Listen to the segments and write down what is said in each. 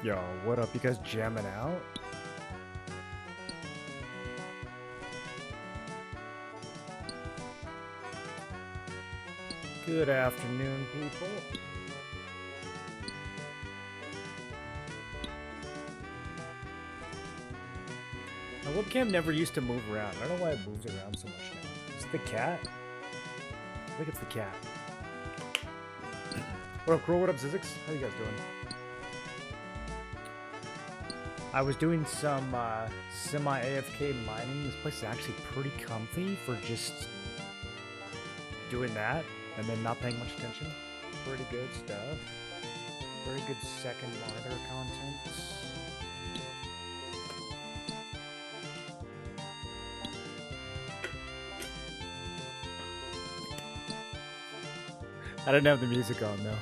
Yo, what up? You guys jamming out? Good afternoon, people. My webcam never used to move around. I don't know why it moves around so much now. Is it the cat? I think it's the cat. What up, Crow? What up, Zizix? How you guys doing? I was doing some semi-AFK mining. This place is actually pretty comfy for just doing that and then not paying much attention. Pretty good stuff. Very good second monitor content. I didn't have the music on though.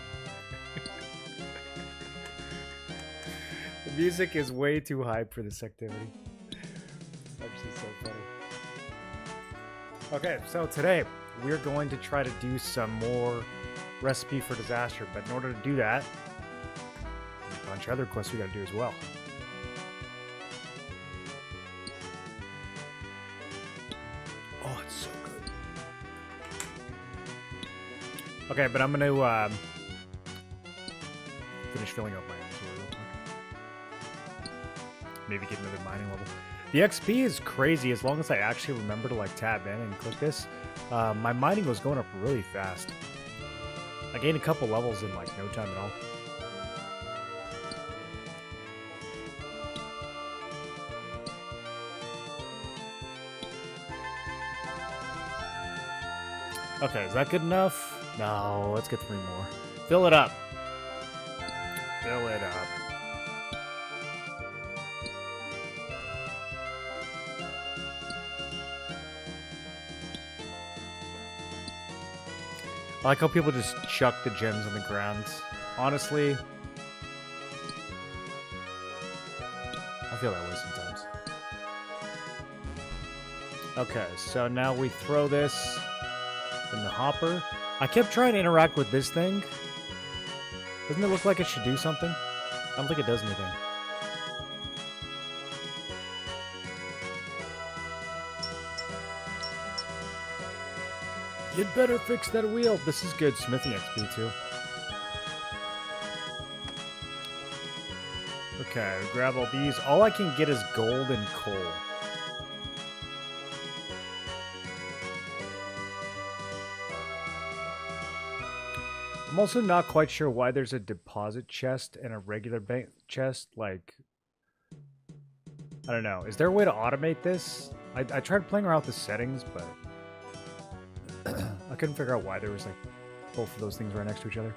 The music is way too hype for this activity. It's actually so funny. Okay, so today we're going to try to do some more Recipe for Disaster, but in order to do that, there's a bunch of other quests we gotta do as well. Oh, it's so good. Okay, but I'm gonna finish filling up my inventory real quick. Maybe get another mining level. The XP is crazy as long as I actually remember to like tab in and click this. My mining was going up really fast. I gained a couple levels in like no time at all. Okay, is that good enough? No, let's get 3 more. Fill it up. Fill it up. I like how people just chuck the gems on the ground. Honestly, I feel that way sometimes. Okay, so now we throw this in the hopper. I kept trying to interact with this thing. Doesn't it look like it should do something? I don't think it does anything. You'd better fix that wheel. This is good smithing XP too. Okay, grab all these. All I can get is gold and coal. I'm also not quite sure why there's a deposit chest and a regular bank chest. Like, I don't know. Is there a way to automate this? I tried playing around with the settings, but I couldn't figure out why there was like both of those things right next to each other.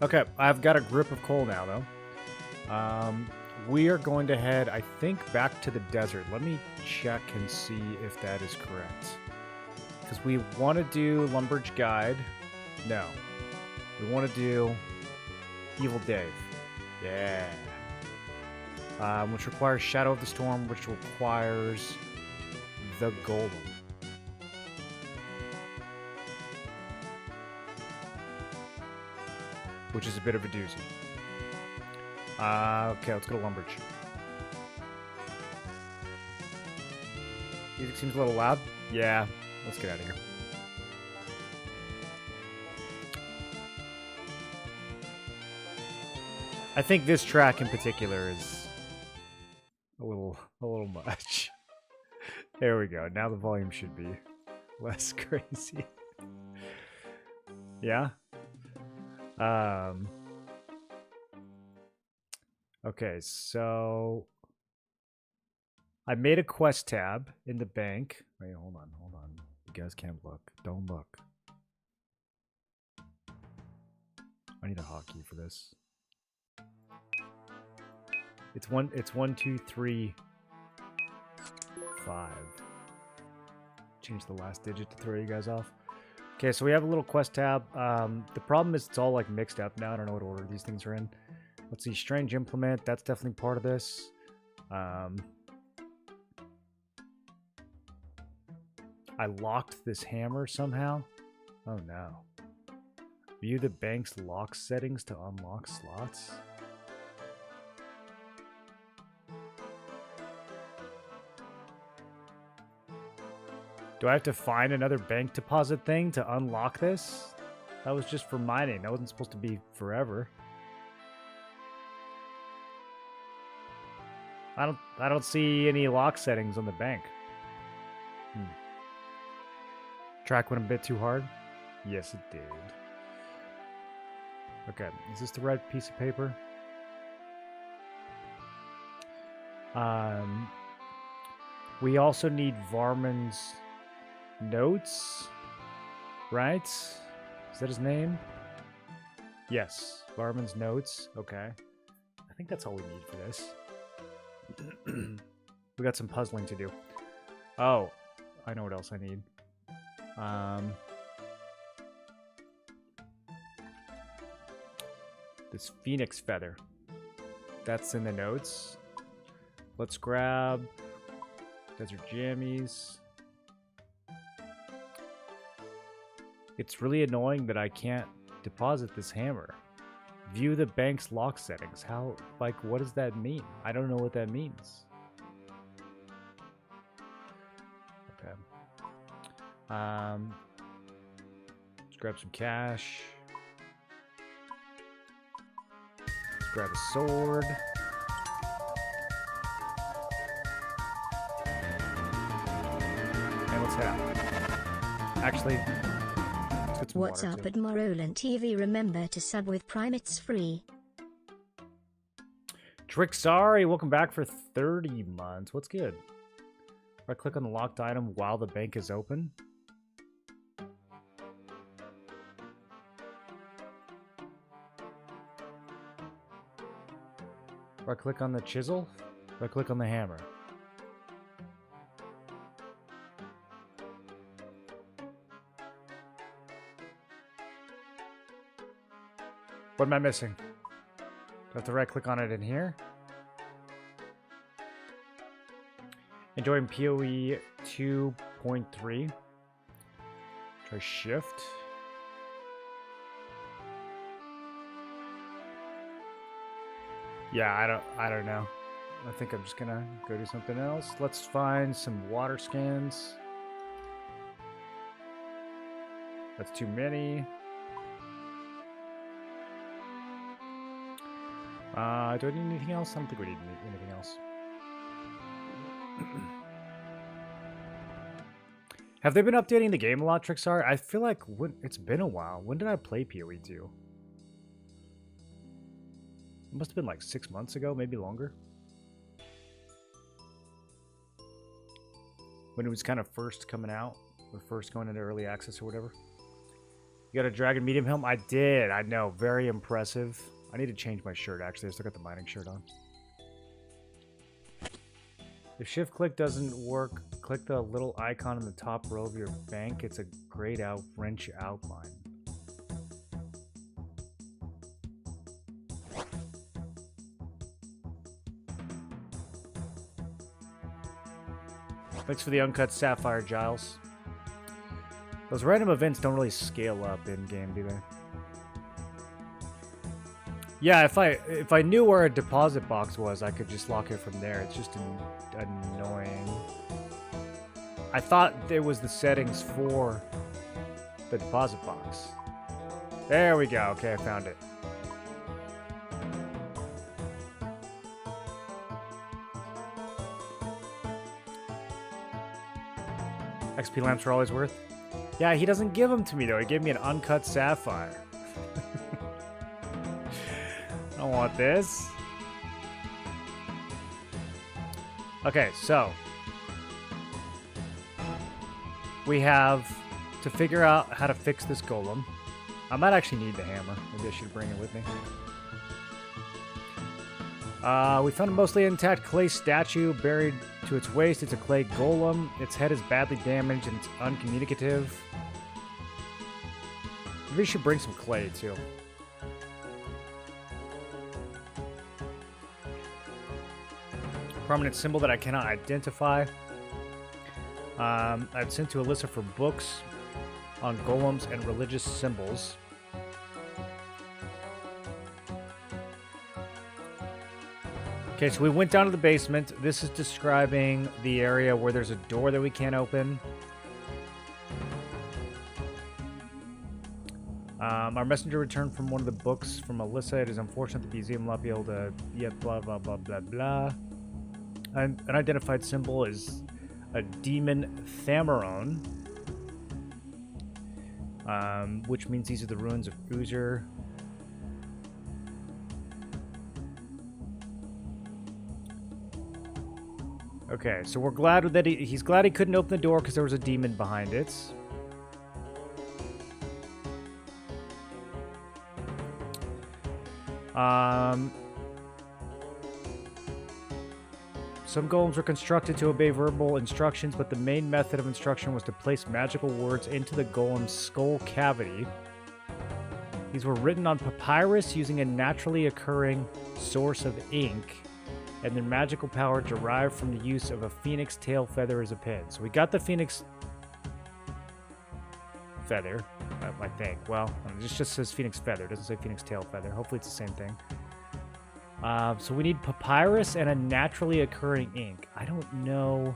Okay, I've got a grip of coal now, though. We are going to head, I think, back to the desert. Let me check and see if that is correct. Because we want to do Lumber's Guide. No. We want to do Evil Dave. Yeah. Which requires Shadow of the Storm, which requires the Golem. Which is a bit of a doozy. Okay, let's go to Lumber's. Music seems a little loud. Yeah, let's get out of here. I think this track in particular is a little much. There we go. Now the volume should be less crazy. Yeah. Okay, so I made a quest tab in the bank. Wait, hold on. You guys can't look. Don't look. I need a hotkey for this. It's 1, 2, 3, 5. Change the last digit to throw you guys off. Okay, so we have a little quest tab. The problem is it's all like mixed up now. I don't know what order these things are in. Let's see, Strange Implement. That's definitely part of this. I locked this hammer somehow. Oh no. View the bank's lock settings to unlock slots. Do I have to find another bank deposit thing to unlock this? That was just for mining. That wasn't supposed to be forever. I don't see any lock settings on the bank. Track went a bit too hard? Yes, it did. Okay, is this the right piece of paper? We also need Varman's notes, right? Is that his name? Yes, Varman's notes. Okay. I think that's all we need for this. We got some puzzling to do. Oh, I know what else I need. This phoenix feather. That's in the notes. Let's grab desert jammies. It's really annoying that I can't deposit this hammer. View the bank's lock settings. How, like, what does that mean? I don't know what that means. Okay. Let's grab some cash. Let's grab a sword. And let's head out. Actually, let's get some What's water up too. at Morroland TV? Remember to sub with Prime, it's free. Tricksari, welcome back for 30 months. What's good? Right click on the locked item while the bank is open. Right click on the chisel. Right click on the hammer. What am I missing? Do I have to right click on it in here? Enjoying PoE 2.3. Try shift. Yeah, I don't know. I think I'm just gonna go do something else. Let's find some water scans. That's too many. Do I need anything else? I don't think we need anything else. Have they been updating the game a lot, Trixar? I feel like it's been a while. When did I play PoE 2? It must have been like 6 months ago, maybe longer. When it was kind of first coming out, or first going into early access or whatever. You got a dragon medium helm? I did, I know, very impressive. I need to change my shirt, actually. I still got the mining shirt on. If shift click doesn't work, click the little icon in the top row of your bank. It's a grayed out wrench outline. Thanks for the uncut sapphire, Giles. Those random events don't really scale up in game, do they? Yeah, if I knew where a deposit box was, I could just lock it from there. It's just annoying. I thought there was the settings for the deposit box. There we go. Okay, I found it. XP lamps are always worth. Yeah, he doesn't give them to me though. He gave me an uncut sapphire. I don't want this. Okay, so we have to figure out how to fix this golem. I might actually need the hammer. Maybe I should bring it with me. We found a mostly intact clay statue buried to its waist. It's a clay golem. Its head is badly damaged and it's uncommunicative. Maybe we should bring some clay too. Prominent symbol that I cannot identify. I've sent to Alyssa for books on golems and religious symbols. Okay, so we went down to the basement. This is describing the area where there's a door that we can't open. Our messenger returned from one of the books from Alyssa. It is unfortunate the museum will not be able to yet blah, blah, blah, blah, blah. An unidentified symbol is a demon Thamarone, which means these are the ruins of Oozer. Okay, so we're glad that he's glad he couldn't open the door because there was a demon behind it. Some golems were constructed to obey verbal instructions, but the main method of instruction was to place magical words into the golem's skull cavity. These were written on papyrus using a naturally occurring source of ink, and their magical power derived from the use of a phoenix tail feather as a pen. So we got the phoenix feather, I think. Well, it just says phoenix feather. It doesn't say phoenix tail feather. Hopefully it's the same thing. So we need papyrus and a naturally occurring ink. I don't know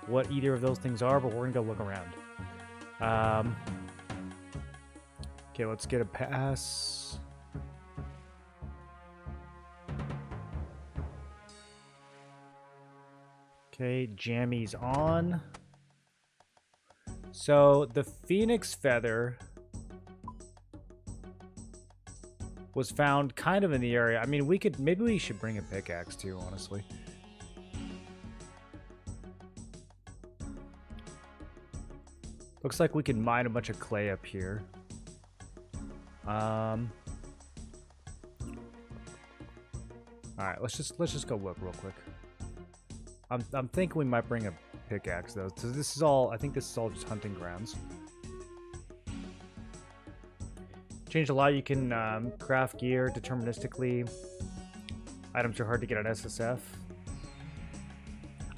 what either of those things are, but we're going to go look around. Okay, let's get a pass. Okay, Jammy's on. So the phoenix feather was found kind of in the area. I mean, maybe we should bring a pickaxe too, honestly. Looks like we can mine a bunch of clay up here. All right, let's just go look real quick. I'm thinking we might bring a pickaxe though. So this is all, I think this is all just hunting grounds. Changed a lot. You can craft gear deterministically. Items are hard to get on SSF.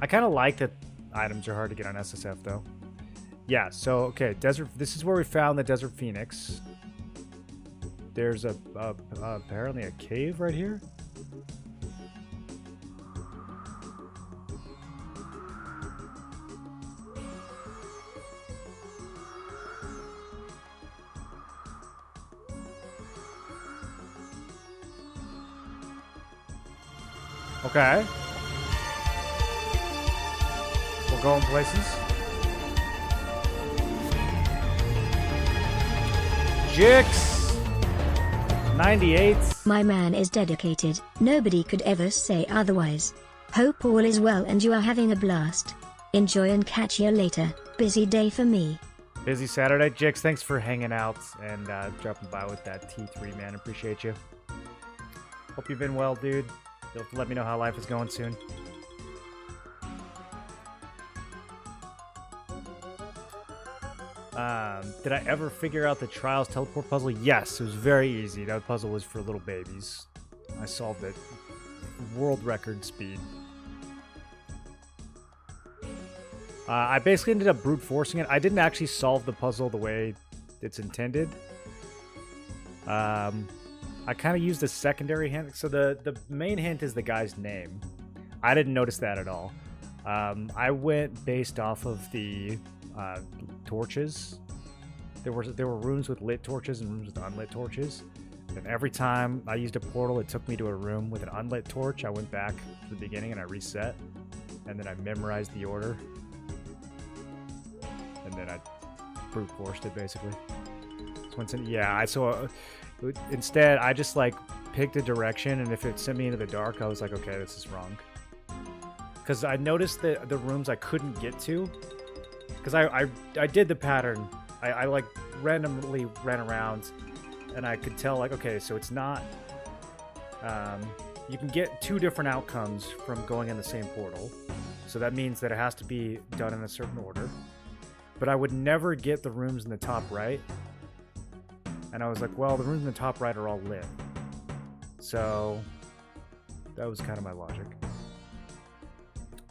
I kind of like that items are hard to get on SSF though. Yeah, so okay, desert. This is where we found the desert phoenix. There's apparently a cave right here. Okay. We're going places. Jix! 98. My man is dedicated. Nobody could ever say otherwise. Hope all is well and you are having a blast. Enjoy and catch you later. Busy day for me. Busy Saturday. Jix, thanks for hanging out and dropping by with that T3, man. Appreciate you. Hope you've been well, dude. You'll have to let me know how life is going soon. Did I ever figure out the Trials teleport puzzle? Yes, it was very easy. That puzzle was for little babies. I solved it. World record speed. I basically ended up brute forcing it. I didn't actually solve the puzzle the way it's intended. I kind of used a secondary hint. So the main hint is the guy's name. I didn't notice that at all. I went based off of the torches. There were rooms with lit torches and rooms with unlit torches. And every time I used a portal, it took me to a room with an unlit torch. I went back to the beginning and I reset. And then I memorized the order. And then I brute forced it, basically. Instead, I just like picked a direction, and if it sent me into the dark, I was like, okay, this is wrong. Because I noticed that the rooms I couldn't get to, because I did the pattern. I like randomly ran around, and I could tell like, okay, so it's not. You can get two different outcomes from going in the same portal, so that means that it has to be done in a certain order. But I would never get the rooms in the top right. And I was like, well, the rooms in the top right are all lit. So that was kind of my logic.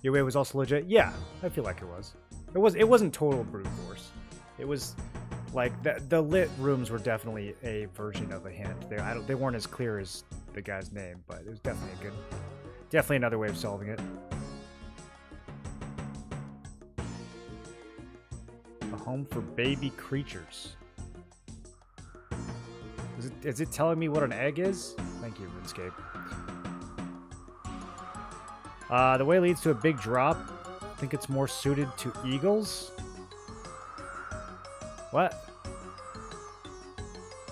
Your way was also legit? Yeah, I feel like it was. It wasn't total brute force. It was like the lit rooms were definitely a version of a hint. They weren't as clear as the guy's name, but it was definitely a Definitely another way of solving it. A home for baby creatures. Is it telling me what an egg is? Thank you, RuneScape. The way leads to a big drop. I think it's more suited to eagles. What?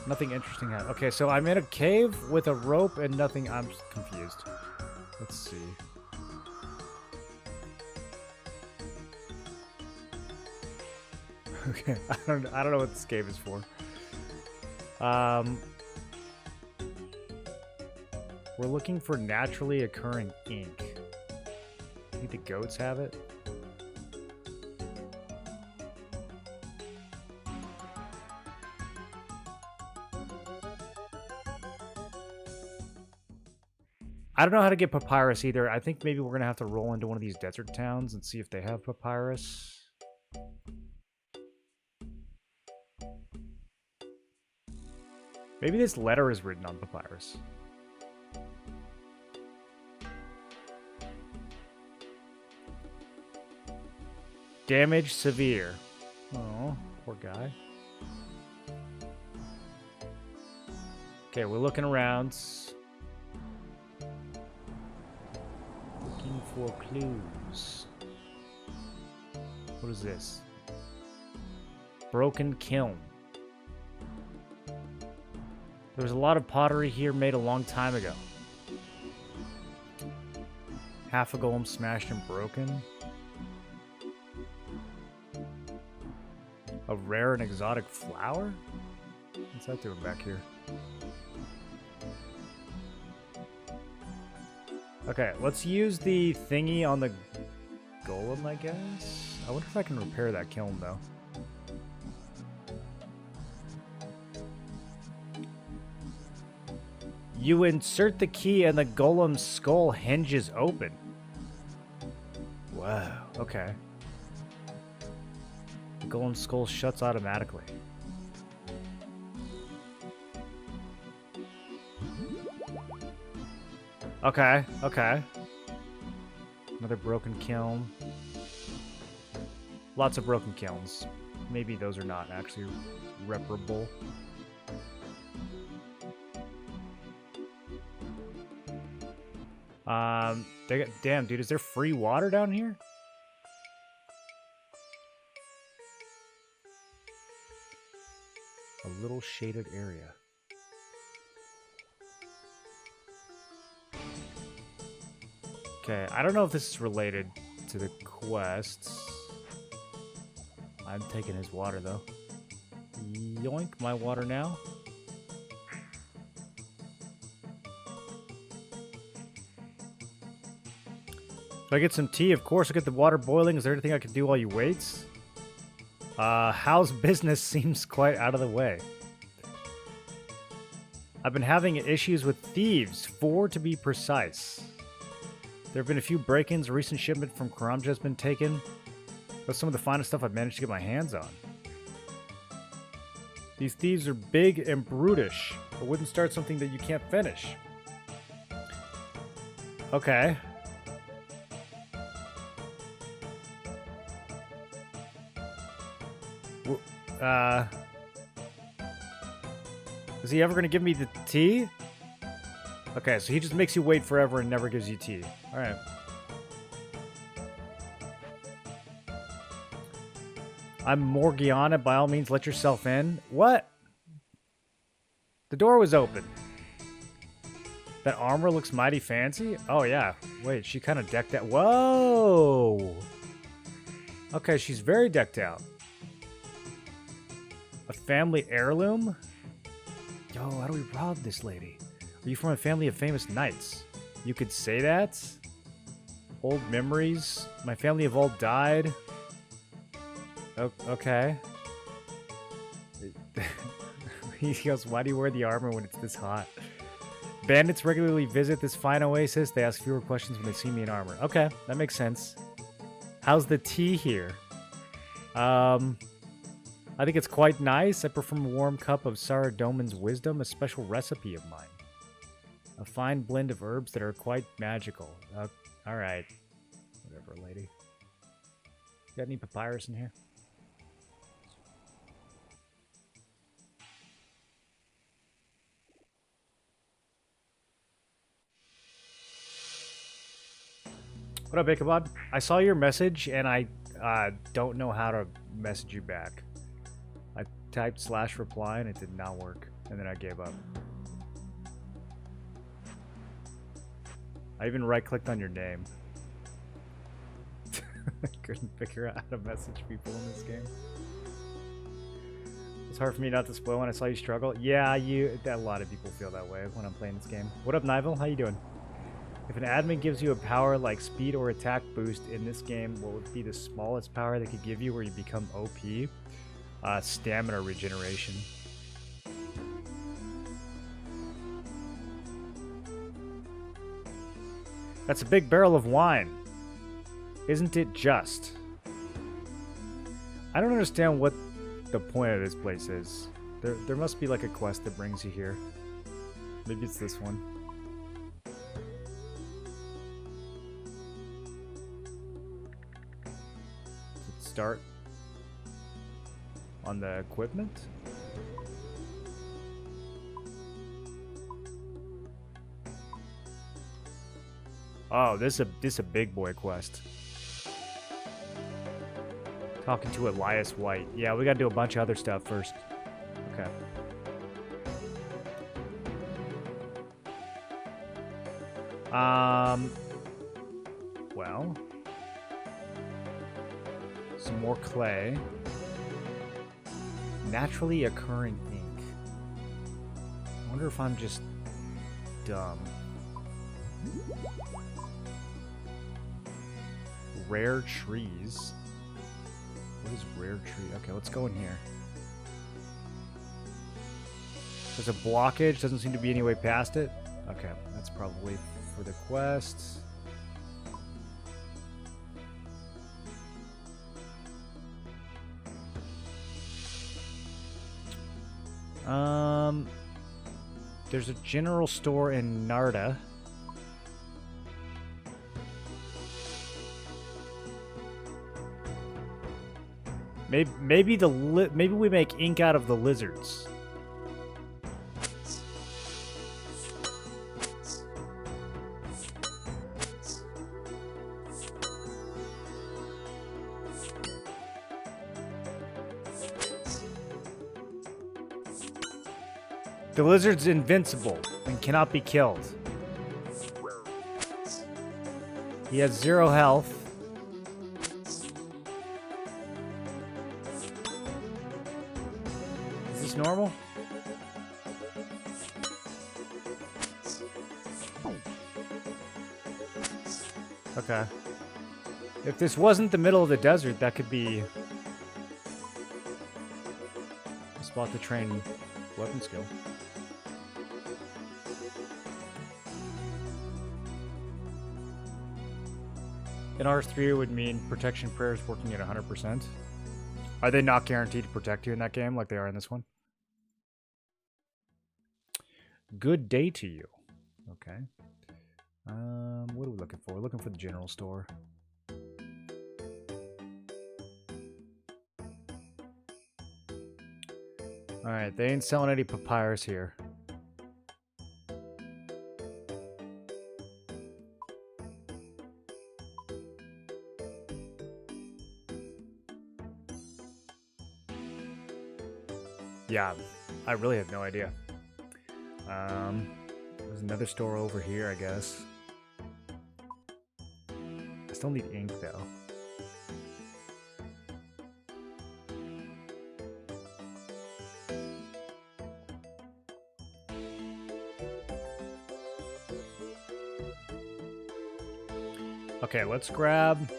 Nothing interesting happened. Okay, so I'm in a cave with a rope and nothing. I'm confused. Let's see. Okay, I don't know what this cave is for. We're looking for naturally occurring ink. I think the goats have it. I don't know how to get papyrus either. I think maybe we're going to have to roll into one of these desert towns and see if they have papyrus. Maybe this letter is written on papyrus. Damage severe. Oh, poor guy. Okay, we're looking around. Looking for clues. What is this? Broken kiln. There was a lot of pottery here made a long time ago. Half a golem smashed and broken. A rare and exotic flower? What's that doing back here? Okay, let's use the thingy on the golem, I guess. I wonder if I can repair that kiln, though. You insert the key and the golem's skull hinges open. Wow, okay. The golem's skull shuts automatically. Okay, okay. Another broken kiln. Lots of broken kilns. Maybe those are not actually reparable. Damn, dude, is there free water down here? A little shaded area. Okay, I don't know if this is related to the quests. I'm taking his water, though. Yoink, my water now. Do I get some tea? Of course, I'll get the water boiling. Is there anything I can do while you wait? How's business seems quite out of the way. I've been having issues with thieves, 4 to be precise. There have been a few break-ins. A recent shipment from Karamja has been taken. That's some of the finest stuff I've managed to get my hands on. These thieves are big and brutish. I wouldn't start something that you can't finish. Okay. Is he ever going to give me the tea? Okay, so he just makes you wait forever and never gives you tea. Alright. I'm Morgiana. By all means, let yourself in. What? The door was open. That armor looks mighty fancy? Oh, yeah. Wait, she kind of decked out. Whoa! Okay, she's very decked out. A family heirloom? Yo, how do we rob this lady? Are you from a family of famous knights? You could say that? Old memories? My family have all died. Okay. He goes, why do you wear the armor when it's this hot? Bandits regularly visit this fine oasis. They ask fewer questions when they see me in armor. Okay, that makes sense. How's the tea here? I think it's quite nice. I prefer a warm cup of Sarah Doman's wisdom, a special recipe of mine. A fine blend of herbs that are quite magical. Alright. Whatever, lady. Got any papyrus in here? What up, Ichabod? I saw your message and I don't know how to message you back. I typed /reply and it did not work. And then I gave up. I even right-clicked on your name. I couldn't figure out how to message people in this game. It's hard for me not to spoil when I saw you struggle. Yeah, a lot of people feel that way when I'm playing this game. What up, Nivel? How you doing? If an admin gives you a power like speed or attack boost in this game, what would be the smallest power they could give you where you become OP? Stamina regeneration. That's a big barrel of wine. Isn't it just? I don't understand what the point of this place is. There must be like a quest that brings you here. Maybe it's this one. Let's start on the equipment. Oh, this is a big boy quest. Talking to Elias White. Yeah, we gotta do a bunch of other stuff first. Okay. Well. Some more clay. Naturally occurring ink. I wonder if I'm just dumb. Rare trees. What is rare tree? Okay, let's go in here. There's a blockage. Doesn't seem to be any way past it. Okay, that's probably for the quest. There's a general store in Narda. Maybe we make ink out of the lizards. The lizard's invincible and cannot be killed. He has 0 health. Is this normal? Okay. If this wasn't the middle of the desert, that could be a spot to train weapon skill. In RS3 it would mean protection prayers working at 100%. Are they not guaranteed to protect you in that game like they are in this one? Good day to you. Okay. What are we looking for? We're looking for the general store. Alright, they ain't selling any papyrus here. Yeah, I really have no idea. There's another store over here, I guess. I still need ink, though. Okay, let's grab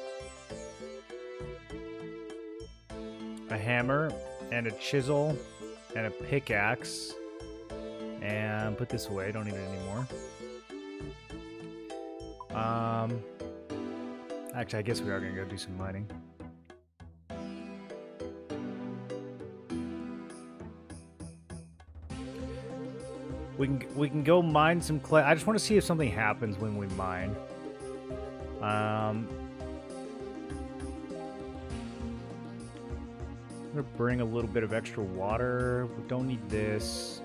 a hammer and a chisel and a pickaxe and put this away. Don't need it anymore. Actually, I guess we are gonna go do some mining. We can go mine some clay. I just want to see if something happens when we mine. I'm gonna bring a little bit of extra water. We don't need this.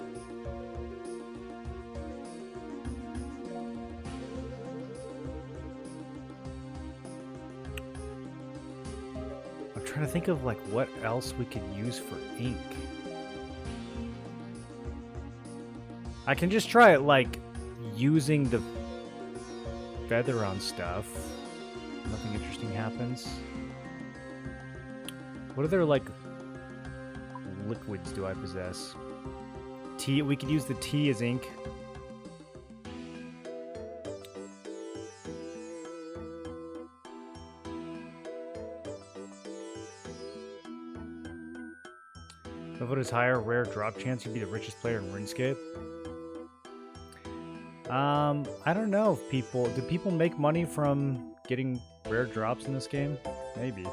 I'm trying to think of like what else we could use for ink. I can just try it like using the feather on stuff. Nothing interesting happens. What other like liquids do I possess? Tea. We could use the tea as ink. If it is higher rare drop chance, you'd be the richest player in RuneScape. I don't know if do people make money from getting rare drops in this game? Maybe.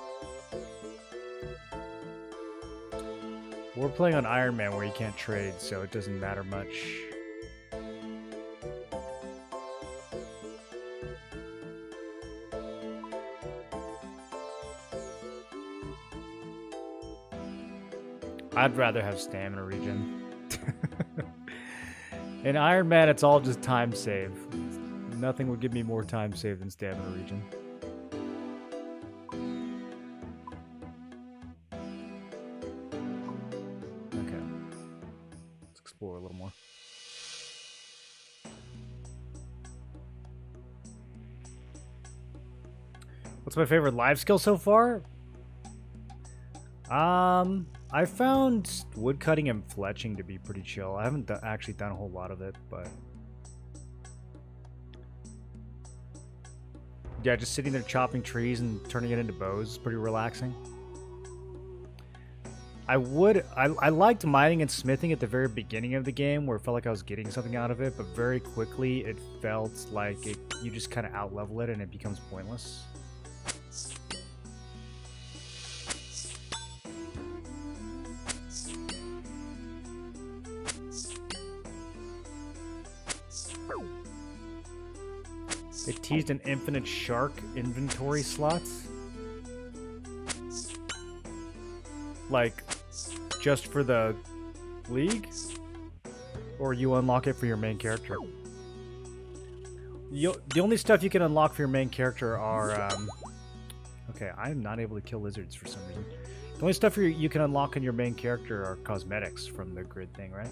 We're playing on Iron Man where you can't trade, so it doesn't matter much. I'd rather have stamina regen. In Iron Man, it's all just time save. Nothing would give me more time save than stamina regen. Okay. Let's explore a little more. What's my favorite live skill so far? I found woodcutting and fletching to be pretty chill. I haven't actually done a whole lot of it, but yeah, just sitting there chopping trees and turning it into bows is pretty relaxing. I liked mining and smithing at the very beginning of the game where it felt like I was getting something out of it, but very quickly it felt like you just kind of out-level it and it becomes pointless. It teased an infinite shark inventory slots. Like, just for the league? Or you unlock it for your main character? The only stuff you can unlock for your main character are... okay, I'm not able to kill lizards for some reason. The only stuff you can unlock in your main character are cosmetics from the grid thing, right?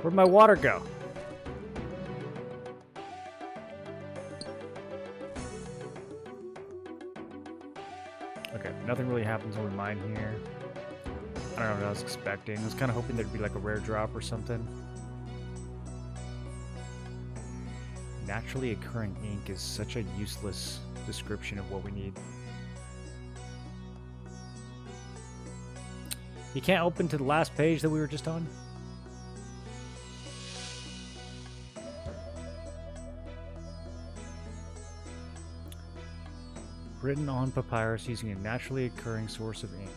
Where'd my water go? Okay, nothing really happens when we mine here. I don't know what I was expecting. I was kind of hoping there'd be like a rare drop or something. Naturally occurring ink is such a useless description of what we need. You can't open to the last page that we were just on? Written on papyrus using a naturally occurring source of ink.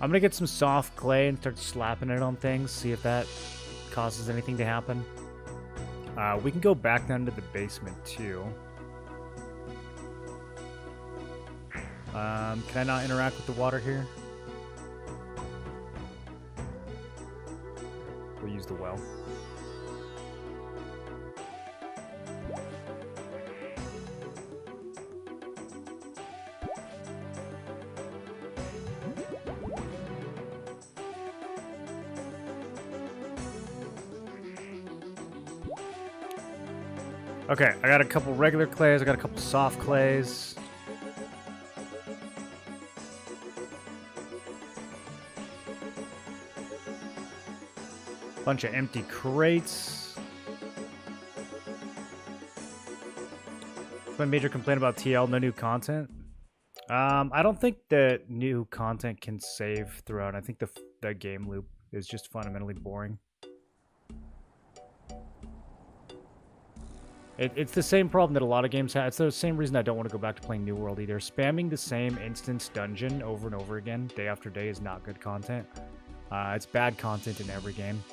I'm gonna get some soft clay and start slapping it on things, see if that causes anything to happen. We can go back down to the basement too. Can I not interact with the water here? We'll use the well. Okay, I got a couple regular clays, I got a couple soft clays. Bunch of empty crates. My major complaint about TL, no new content. I don't think the new content can save throughout. I think the game loop is just fundamentally boring. It's the same problem that a lot of games have. It's the same reason I don't want to go back to playing New World either. Spamming the same instance dungeon over and over again, day after day, is not good content. It's bad content in every game.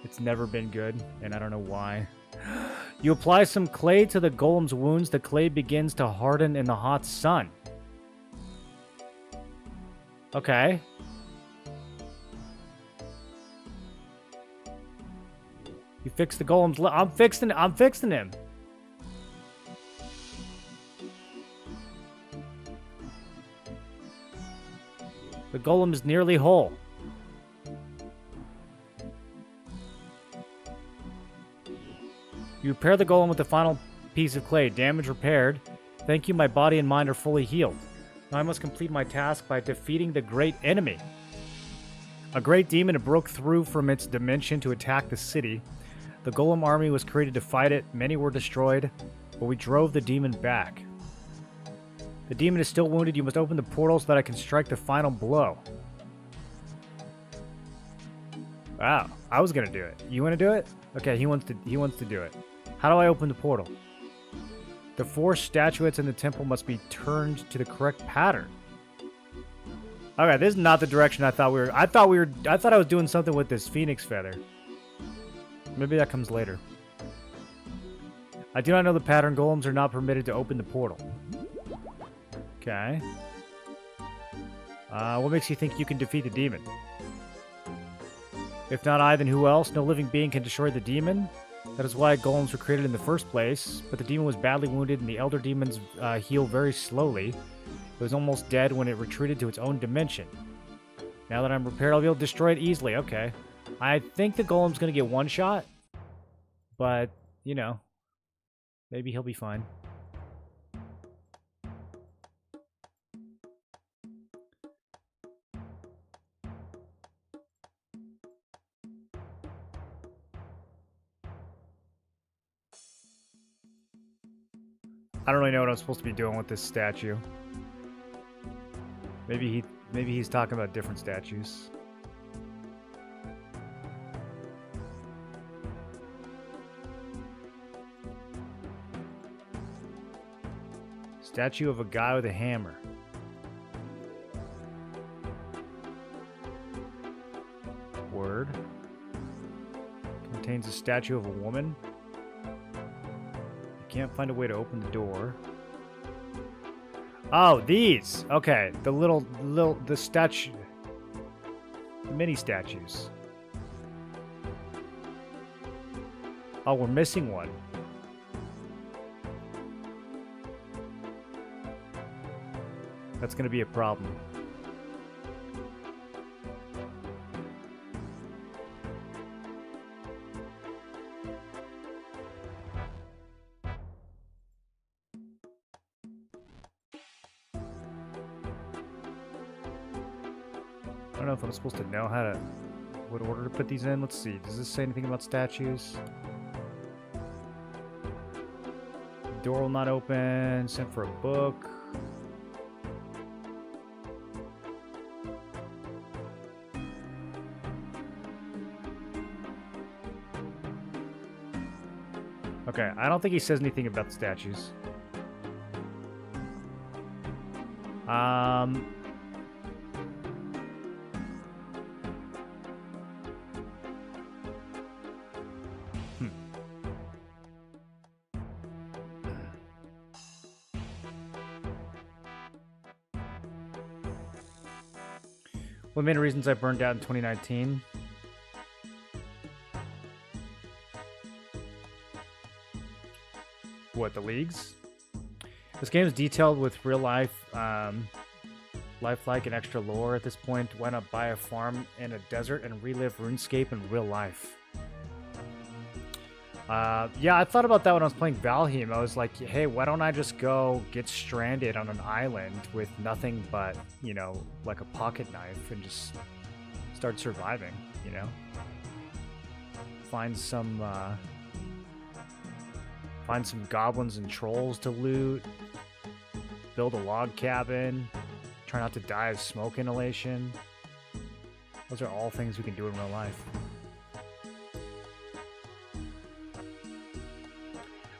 It's never been good, and I don't know why. You apply some clay to the golem's wounds, the clay begins to harden in the hot sun. Okay. You fix the golem's I'm fixing him. The golem is nearly whole. You repair the golem with the final piece of clay. Damage repaired. Thank you, my body and mind are fully healed. Now I must complete my task by defeating the great enemy. A great demon broke through from its dimension to attack the city. The golem army was created to fight it. Many were destroyed, but we drove the demon back. The demon is still wounded. You must open the portal so that I can strike the final blow. Wow, I was gonna do it. You wanna do it? Okay, he wants to do it. How do I open the portal? The 4 statuettes in the temple must be turned to the correct pattern. Okay, this is not the direction I thought we were. I thought I was doing something with this phoenix feather. Maybe that comes later. I do not know the pattern. Golems are not permitted to open the portal. Okay. What makes you think you can defeat the demon? If not I, then who else? No living being can destroy the demon. That is why golems were created in the first place. But the demon was badly wounded, and the elder demons heal very slowly. It was almost dead when it retreated to its own dimension. Now that I'm repaired, I'll be able to destroy it easily. Okay. I think the golem's going to get one shot. But, you know, maybe he'll be fine. I don't really know what I'm supposed to be doing with this statue. Maybe he's talking about different statues. Statue of a guy with a hammer. Word. Contains a statue of a woman. Can't find a way to open the door. Oh, these. Okay, the statue, mini statues. Oh, we're missing one. That's gonna be a problem. I don't know if I'm supposed to know how to, what order to put these in. Let's see. Does this say anything about statues? Door will not open. Sent for a book. Okay, I don't think he says anything about the statues. What main reasons I burned out in 2019? What, the leagues? This game is detailed with real life, lifelike and extra lore at this point. Why not buy a farm in a desert and relive RuneScape in real life? Yeah, I thought about that when I was playing Valheim. I was like, hey, why don't I just go get stranded on an island with nothing but, you know, like a pocket knife and just start surviving, you know? Find some goblins and trolls to loot. build a log cabin, try not to die of smoke inhalation. Those are all things we can do in real life.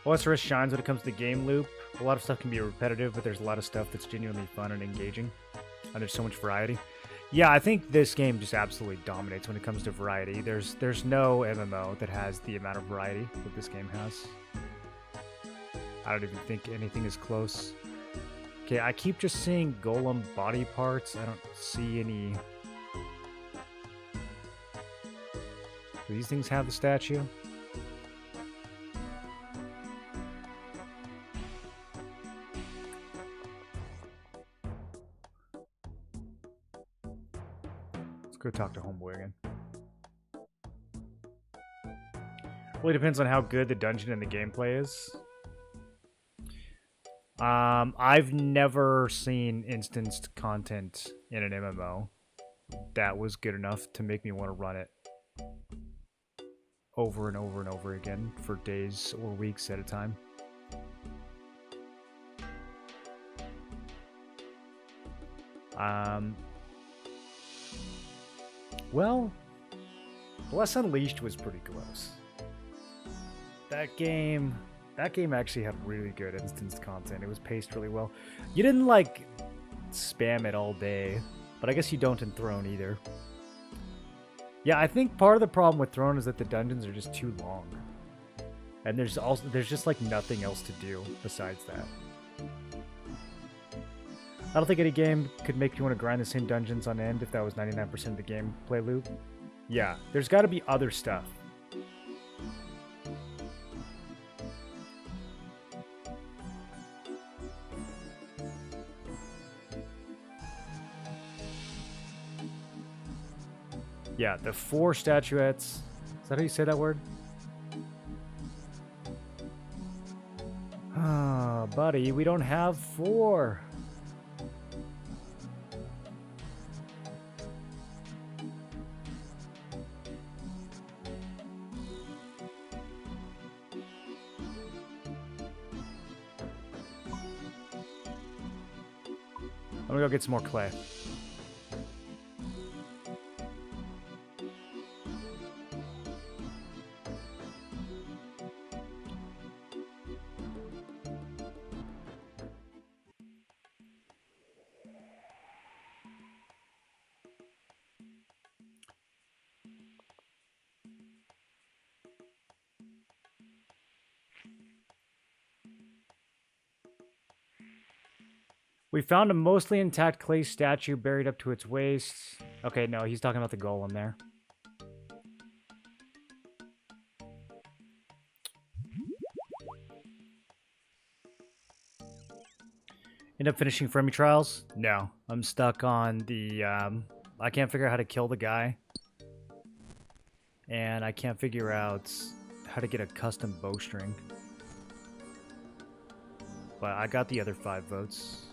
OSRS shines when it comes to the game loop. A lot of stuff can be repetitive, but there's a lot of stuff that's genuinely fun and engaging. And there's so much variety. Yeah, I think this game just absolutely dominates when it comes to variety. There's no MMO that has the amount of variety that this game has. I don't even think anything is close. Okay, I keep just seeing golem body parts. I don't see any... Do these things have the statue? Let's go talk to Homeboy again. Really depends on how good the dungeon and the gameplay is. I've never seen instanced content in an MMO that was good enough to make me want to run it over and over and over again for days or weeks at a time. Well, Bless Unleashed was pretty close. That game actually had really good instanced content. It was paced really well. You didn't, like, spam it all day, but I guess you don't in Throne either. Yeah, I think part of the problem with Throne is that the dungeons are just too long. And there's just, like, nothing else to do besides that. I don't think any game could make you want to grind the same dungeons on end if that was 99% of the gameplay loop. Yeah, there's got to be other stuff. Yeah, the 4 statuettes. Is that how you say that word? Ah, buddy, we don't have 4. I'm gonna go get some more clay. We found a mostly intact clay statue buried up to its waist. Okay, no, he's talking about the golem there. End up finishing Fermi Trials? No. I'm stuck on the, I can't figure out how to kill the guy. And I can't figure out how to get a custom bowstring. But I got the other 5 votes.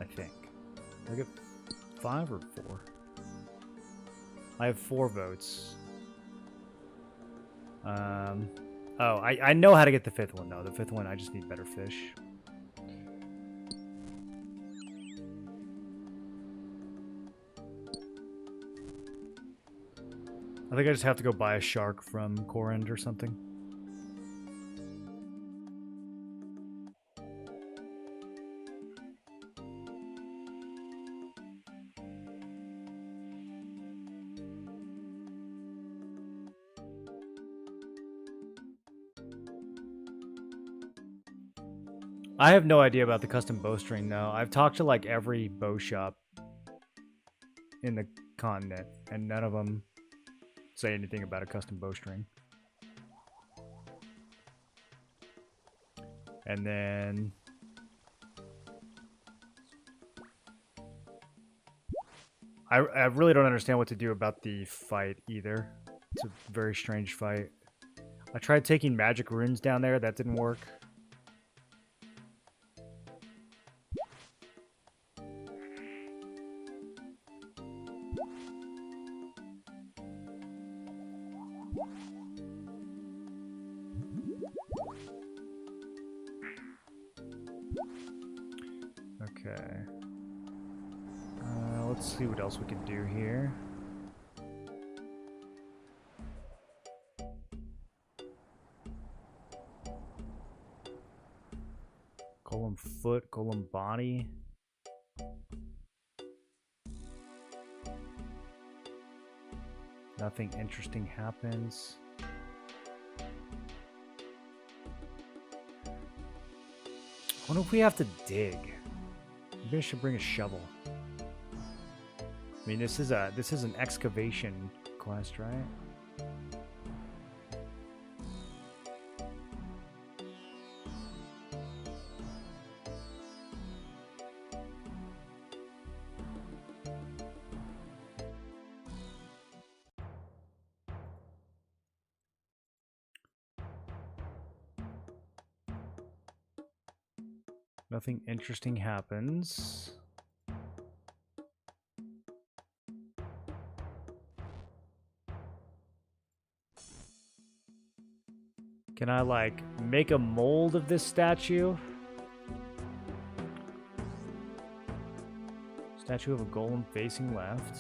I think. Did I get 5 or 4? I have 4 votes. Oh, I know how to get the 5th one, though. The 5th one, I just need better fish. I think I just have to go buy a shark from Corend or something. I have no idea about the custom bowstring, though. I've talked to, like, every bow shop in the continent, and none of them say anything about a custom bowstring. And then... I really don't understand what to do about the fight, either. It's a very strange fight. I tried taking magic runes down there. That didn't work. Okay. Let's see what else we can do here. Golem foot, golem body. Nothing interesting happens. I wonder if we have to dig. Maybe I should bring a shovel. I mean, this is an excavation quest, right? Nothing interesting happens. Can I, like, make a mold of this statue? Statue of a golem facing left.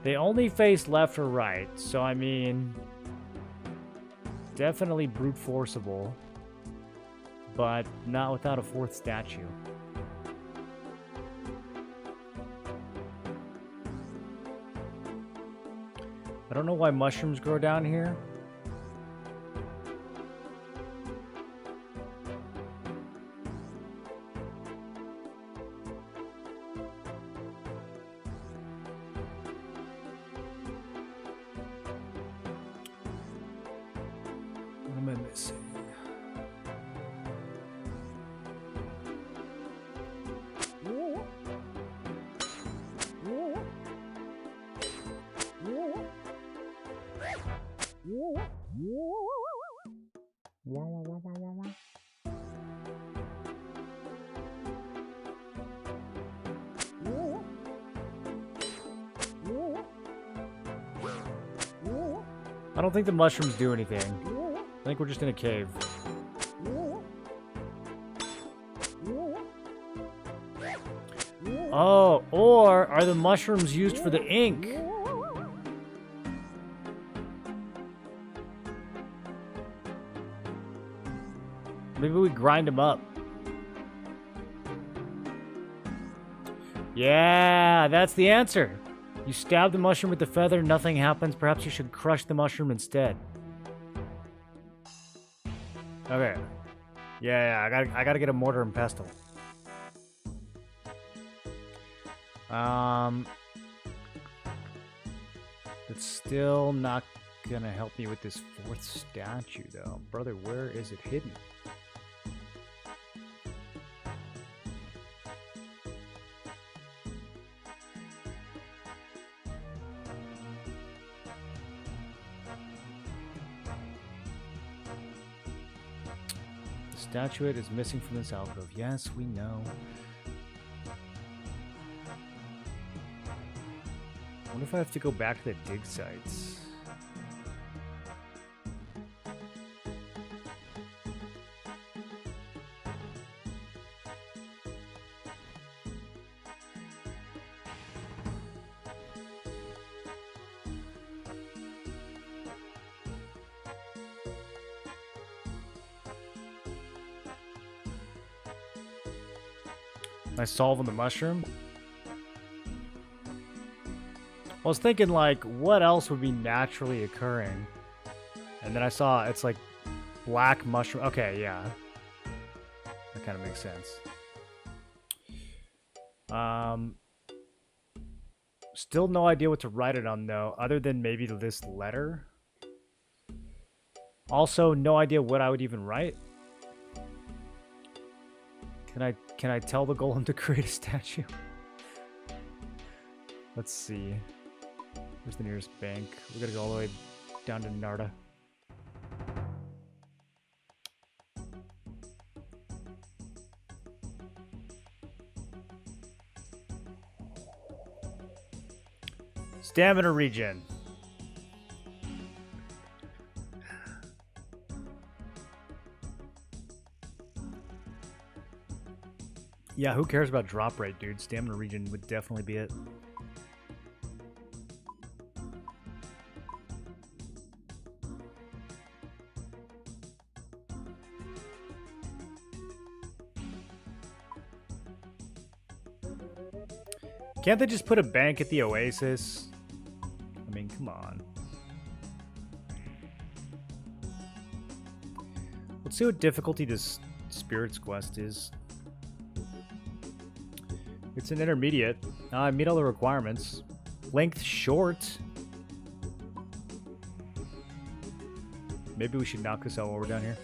They only face left or right, so I mean... Definitely brute forceable. But not without a fourth statue. I don't know why mushrooms grow down here. What am I missing? I don't think the mushrooms do anything. I think we're just in a cave. Oh, or are the mushrooms used for the ink? Maybe we grind them up. Yeah, that's the answer. You stab the mushroom with the feather, nothing happens. Perhaps you should crush the mushroom instead. Okay. Yeah, I gotta get a mortar and pestle. It's still not gonna help me with this fourth statue, though. Brother, where is it hidden? The statuette is missing from this alcove. Yes, we know. I wonder if I have to go back to the dig sites. Am I solving the mushroom? I was thinking, like, what else would be naturally occurring? And then I saw it's like black mushroom. Okay, yeah. That kind of makes sense. Still no idea what to write it on, though, other than maybe this letter. Also, no idea what I would even write. Can I tell the golem to create a statue? Let's see. Where's the nearest bank? We gotta go all the way down to Narda. Stamina regen. Yeah, who cares about drop rate, dude? Stamina regen would definitely be it. Can't they just put a bank at the Oasis? I mean, come on. Let's see what difficulty this Spirit's Quest is. It's an intermediate. I meet all the requirements. Length short. Maybe we should knock this out while we're down here.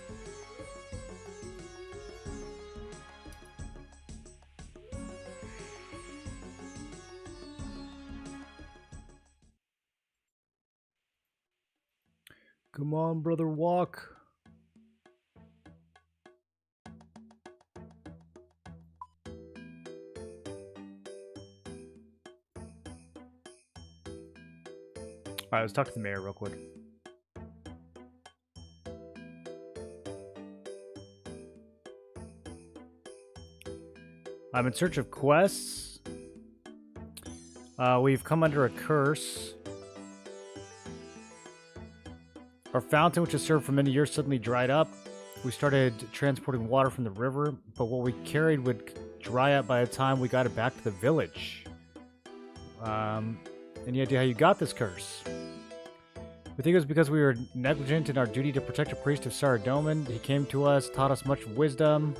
Come on, brother, walk. All right, let's talk to the mayor real quick. I'm in search of quests. We've come under a curse. Our fountain, which has served for many years, suddenly dried up. We started transporting water from the river, but what we carried would dry up by the time we got it back to the village. Any idea how you got this curse? We think it was because we were negligent in our duty to protect a priest of Saradomin. He came to us, taught us much wisdom,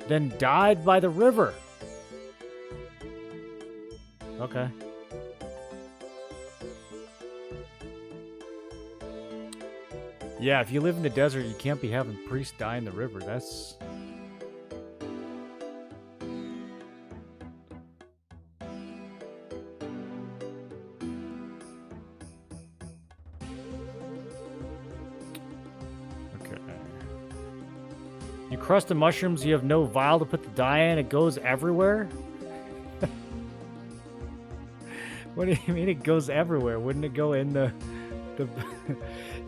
then died by the river. Okay. Yeah, if you live in the desert, you can't be having priests die in the river. That's... okay. You crush the mushrooms, you have no vial to put the dye in, it goes everywhere? What do you mean it goes everywhere? Wouldn't it go in the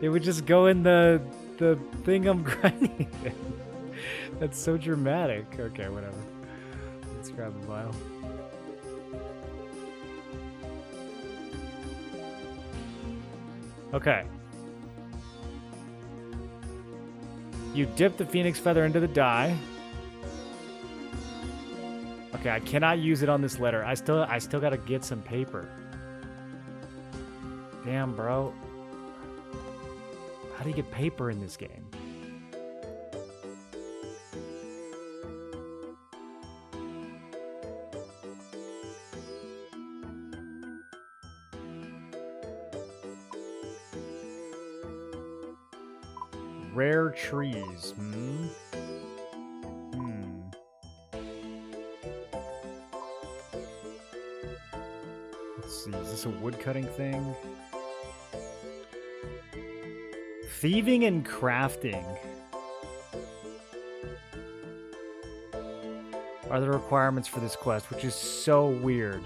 it would just go in the thing I'm grinding in. That's so dramatic. Okay, whatever. Let's grab the vial. Okay. You dip the phoenix feather into the dye. Okay, I cannot use it on this letter. I still gotta get some paper. Damn, bro. How do you get paper in this game? Rare trees. Let's see, is this a woodcutting thing? Thieving and crafting are the requirements for this quest, which is so weird.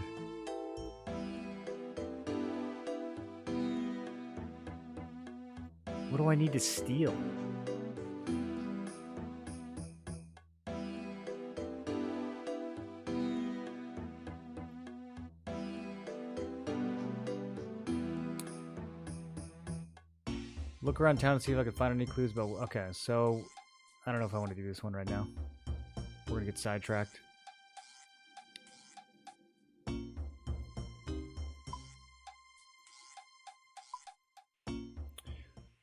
What do I need to steal? Look around town and see if I can find any clues about... Okay, so... I don't know if I want to do this one right now. We're gonna get sidetracked.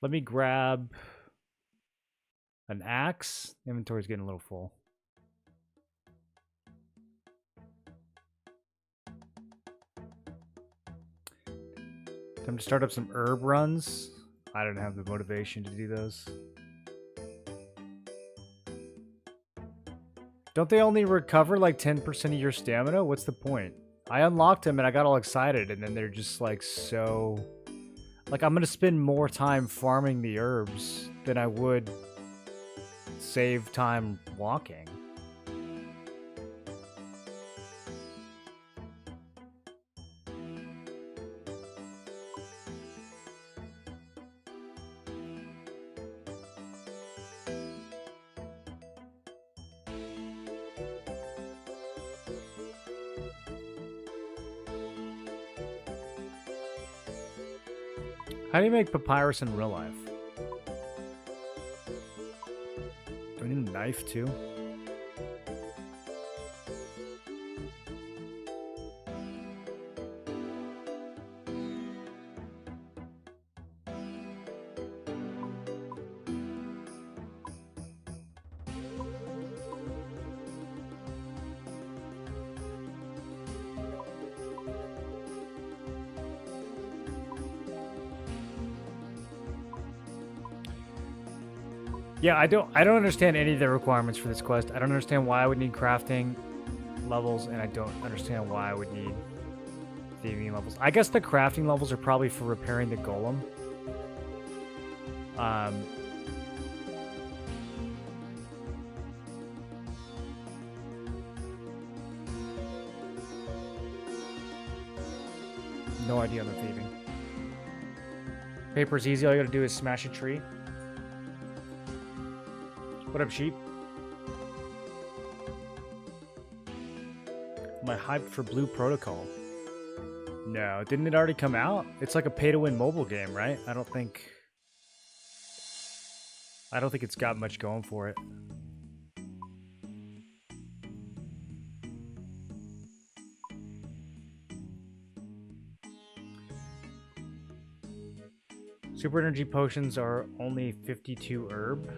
Let me grab... an axe. Inventory's getting a little full. Time to start up some herb runs. I don't have the motivation to do those. Don't they only recover like 10% of your stamina? What's the point? I unlocked them and I got all excited and then they're just like so... Like I'm gonna spend more time farming the herbs than I would save time walking. How do you make papyrus in real life? Do we need a knife too? Yeah, I don't understand any of the requirements for this quest. I don't understand why I would need crafting levels, and I don't understand why I would need thieving levels. I guess the crafting levels are probably for repairing the golem. No idea on the thieving. Paper's easy, all you gotta do is smash a tree. What up, sheep? Am I hyped for Blue Protocol? No, didn't it already come out? It's like a pay-to-win mobile game, right? I don't think it's got much going for it. Super energy potions are only 52 herb.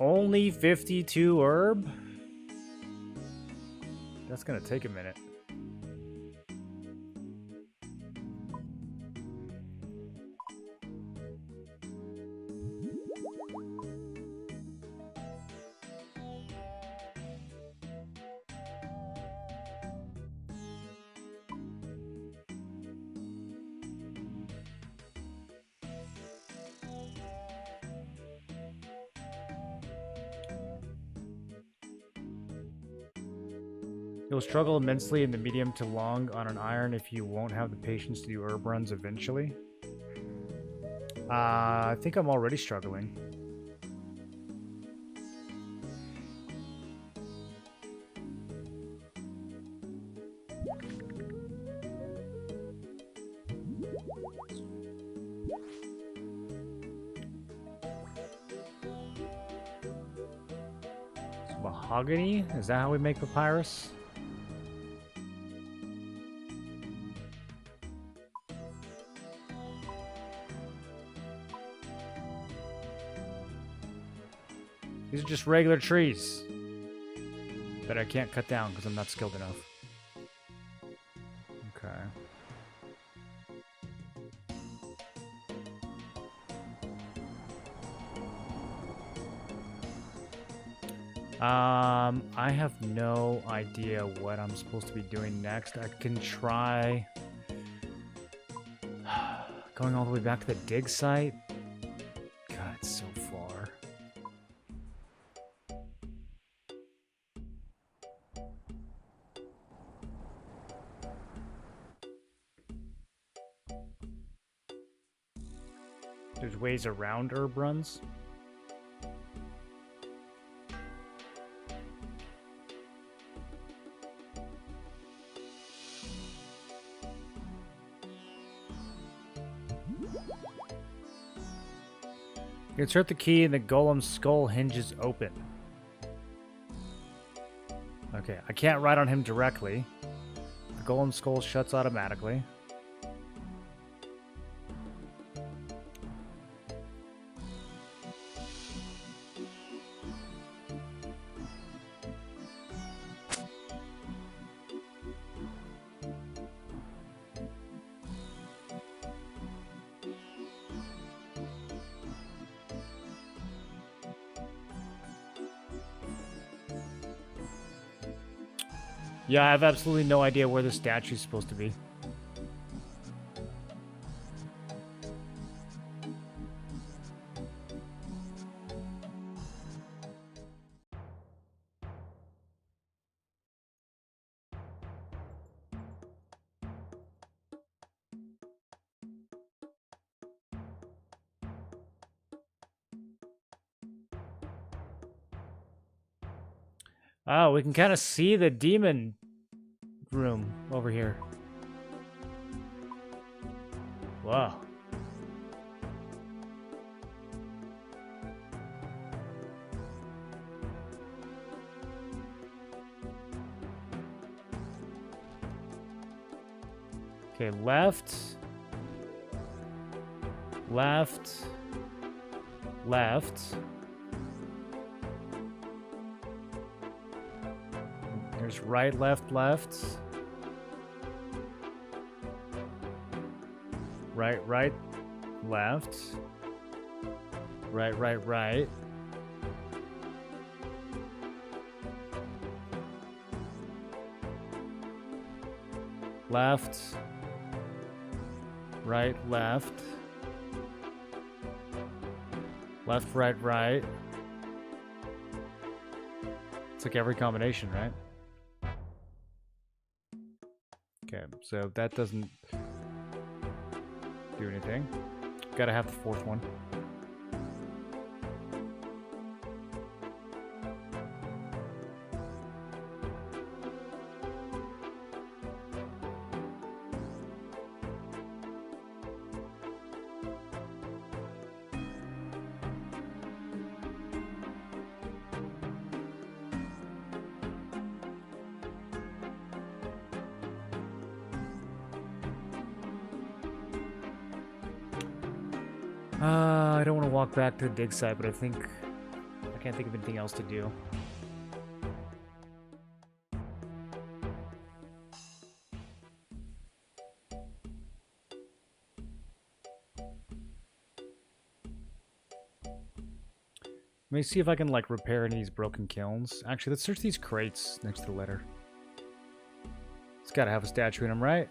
Only 52 herb? That's gonna take a minute. You'll struggle immensely in the medium to long on an iron if you won't have the patience to do herb runs eventually. I think I'm already struggling. It's mahogany? Is that how we make papyrus? These are just regular trees that I can't cut down because I'm not skilled enough. Okay. I have no idea what I'm supposed to be doing next. I can try going all the way back to the dig site. God, it's so far. There's ways around herb runs. Insert the key and the golem's skull hinges open. Okay, I can't ride on him directly. The golem's skull shuts automatically. Yeah, I have absolutely no idea where the statue's supposed to be. Oh, we can kind of see the demon room over here. Wow. Okay, left. Left. Left. There's right, left, left. Right, right, left. Right, right, right. Left. Right, left. Left, right, right. It's like every combination, right? Okay, so that doesn't do anything. Gotta have the fourth one. I don't want to walk back to the dig site, but I can't think of anything else to do. Let me see if I can, like, repair any of these broken kilns. Actually, let's search these crates next to the letter. It's gotta have a statue in them, right?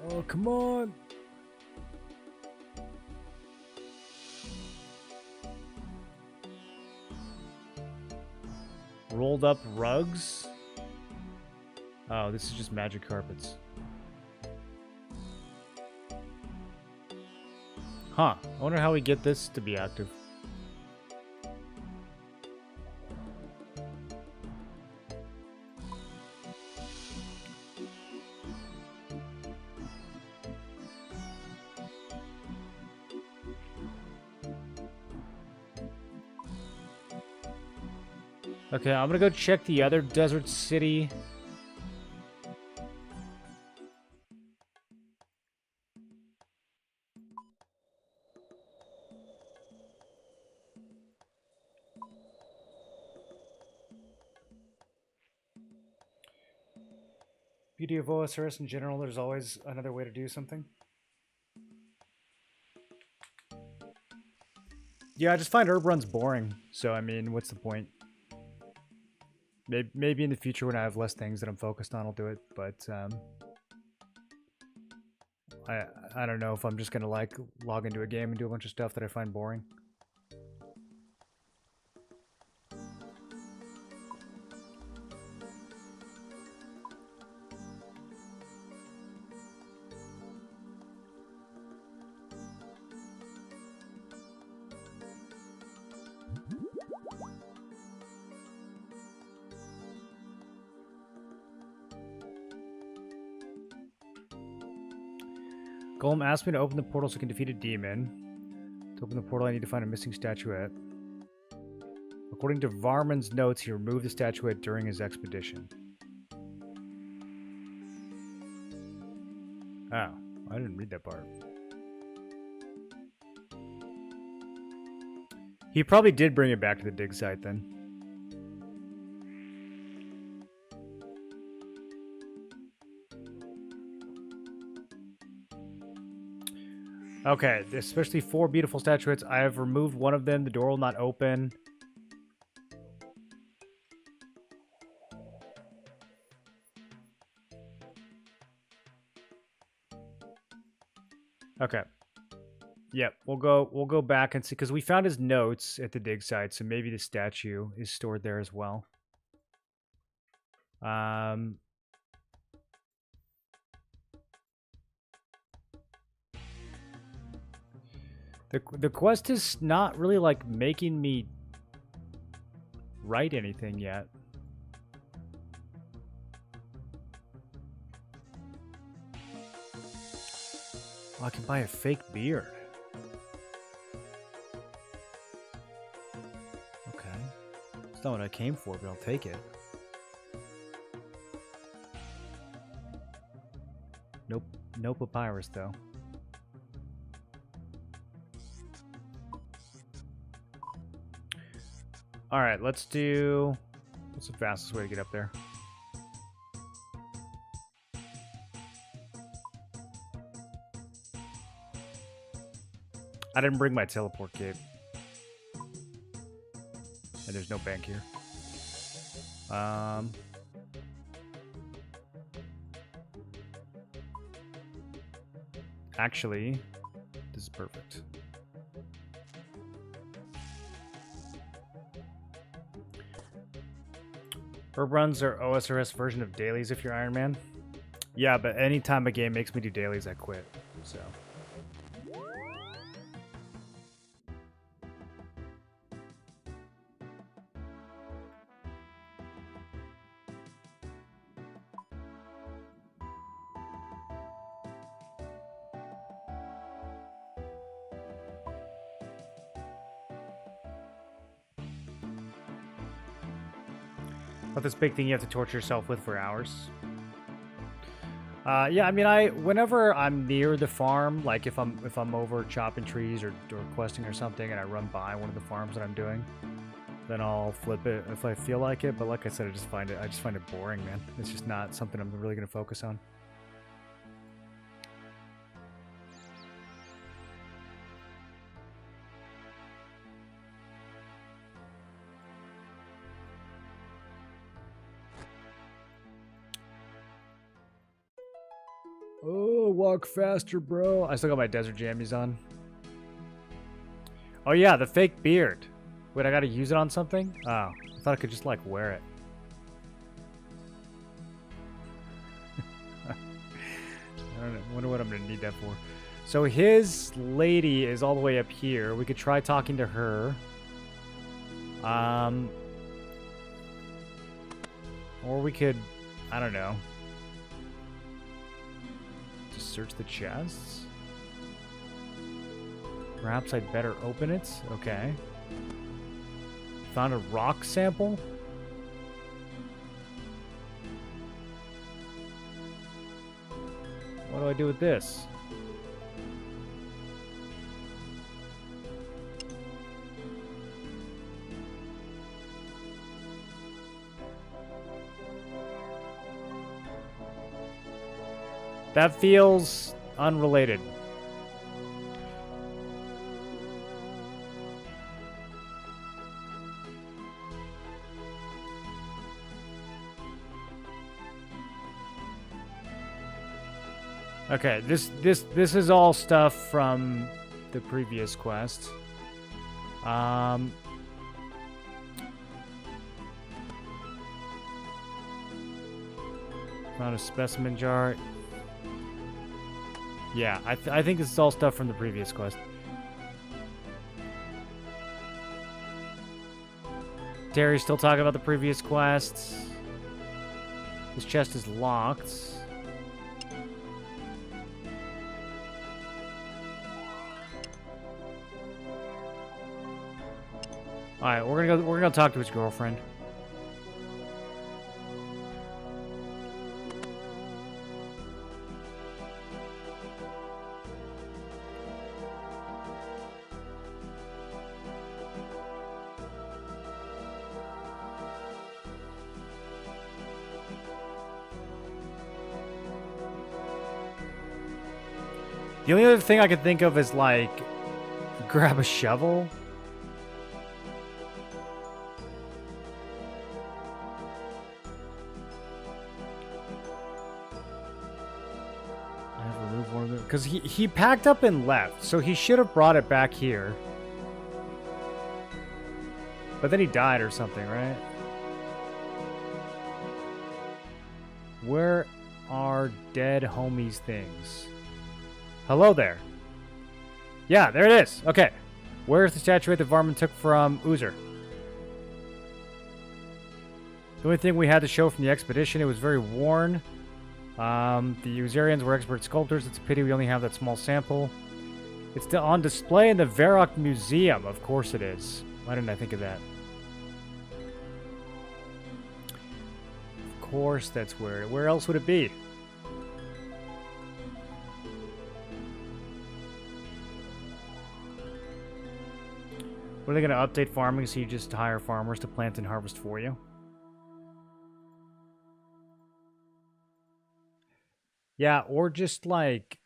Oh, come on! Rolled up rugs? Oh, this is just magic carpets. Huh. I wonder how we get this to be active. Okay, I'm gonna go check the other desert city. Beauty of OSRS in general, there's always another way to do something. Yeah, I just find herb runs boring. So, I mean, what's the point? Maybe in the future when I have less things that I'm focused on, I'll do it. But I don't know if I'm just going to, like, log into a game and do a bunch of stuff that I find boring. Golem asked me to open the portal so I can defeat a demon. To open the portal, I need to find a missing statuette. According to Varman's notes, he removed the statuette during his expedition. Oh, I didn't read that part. He probably did bring it back to the dig site then. Okay, especially 4 beautiful statuettes. I have removed one of them. The door will not open. Okay. Yep, we'll go back and see, because we found his notes at the dig site, so maybe the statue is stored there as well. The quest is not really, like, making me write anything yet. Oh, I can buy a fake beard. Okay. It's not what I came for, but I'll take it. Nope. No papyrus, though. Alright, let's do... What's the fastest way to get up there? I didn't bring my teleport cape. And there's no bank here. Actually, this is perfect. Herb runs are OSRS version of dailies if you're Iron Man. Yeah, but anytime a game makes me do dailies, I quit. So. But this big thing you have to torture yourself with for hours. Yeah, I mean, whenever I'm near the farm, like if I'm over chopping trees or questing or something, and I run by one of the farms that I'm doing, then I'll flip it if I feel like it. But like I said, I just find it boring, man. It's just not something I'm really gonna focus on. Oh, walk faster, bro. I still got my desert jammies on. Oh yeah, the fake beard. Wait, I gotta use it on something? Oh, I thought I could just like wear it. I don't know. Wonder what I'm gonna need that for. So his lady is all the way up here. We could try talking to her. Or we could, I don't know. Just search the chests. Perhaps I'd better open it. Okay. Found a rock sample. What do I do with this? That feels unrelated. Okay, this is all stuff from the previous quest. Found a specimen jar. Yeah, I think this is all stuff from the previous quest. Terry's still talking about the previous quest. This chest is locked. All right, we're gonna go talk to his girlfriend. The only other thing I could think of is like grab a shovel. I have to remove one of them because he packed up and left, so he should have brought it back here. But then he died or something, right? Where are dead homies things? Hello there. Yeah, there it is. Okay. Where's the statuette that Varman took from Uzer? The only thing we had to show from the expedition, it was very worn. The Usarians were expert sculptors. It's a pity we only have that small sample. It's on display in the Varrock Museum. Of course it is. Why didn't I think of that? Of course that's where. Where else would it be? What are they going to update farming so you just hire farmers to plant and harvest for you? Yeah, or just like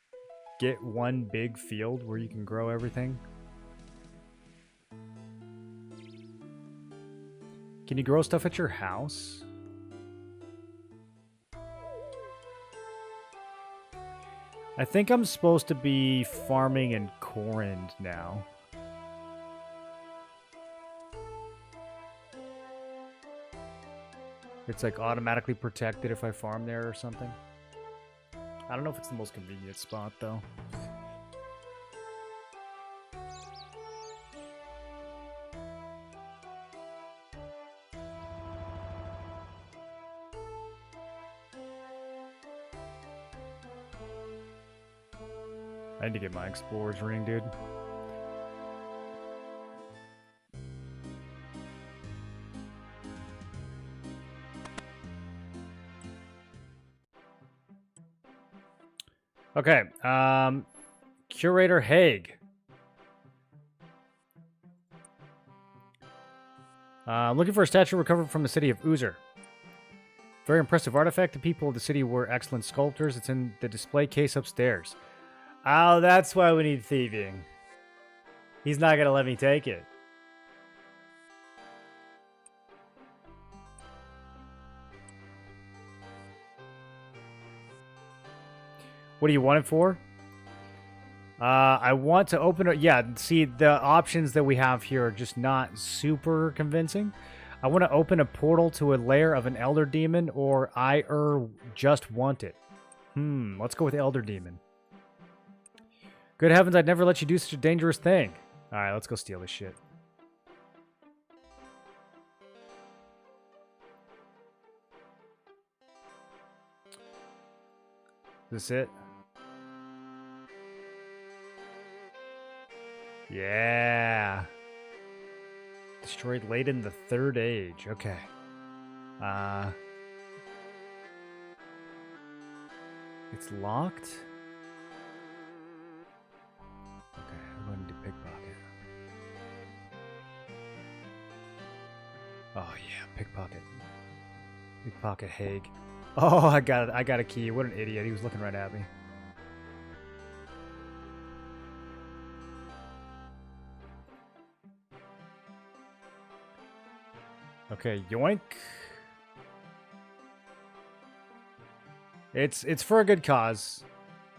get one big field where you can grow everything. Can you grow stuff at your house? I think I'm supposed to be farming in Corund now. It's like automatically protected if I farm there or something. I don't know if it's the most convenient spot though. I need to get my explorer's ring, dude. Okay, Curator Haig. I'm looking for a statue recovered from the city of Uzer. Very impressive artifact. The people of the city were excellent sculptors. It's in the display case upstairs. Oh, that's why we need thieving. He's not going to let me take it. What do you want it for? I want to open it. Yeah, see, the options that we have here are just not super convincing. I want to open a portal to a lair of an Elder Demon, or I just want it. Let's go with Elder Demon. Good heavens, I'd never let you do such a dangerous thing. Alright, let's go steal this shit. Is this it? Yeah. Destroyed late in the Third Age. Okay. It's locked? Okay, I'm going to pickpocket. Oh yeah, pickpocket. Pickpocket Haig. Oh, I got it. I got a key. What an idiot. He was looking right at me. Okay, yoink. It's for a good cause.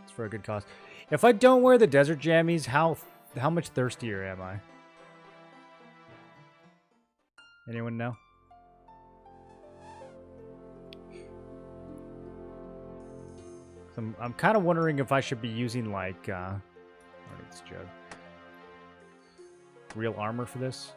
It's for a good cause. If I don't wear the desert jammies, how much thirstier am I? Anyone know? I'm kind of wondering if I should be using like I need this jug. Real armor for this.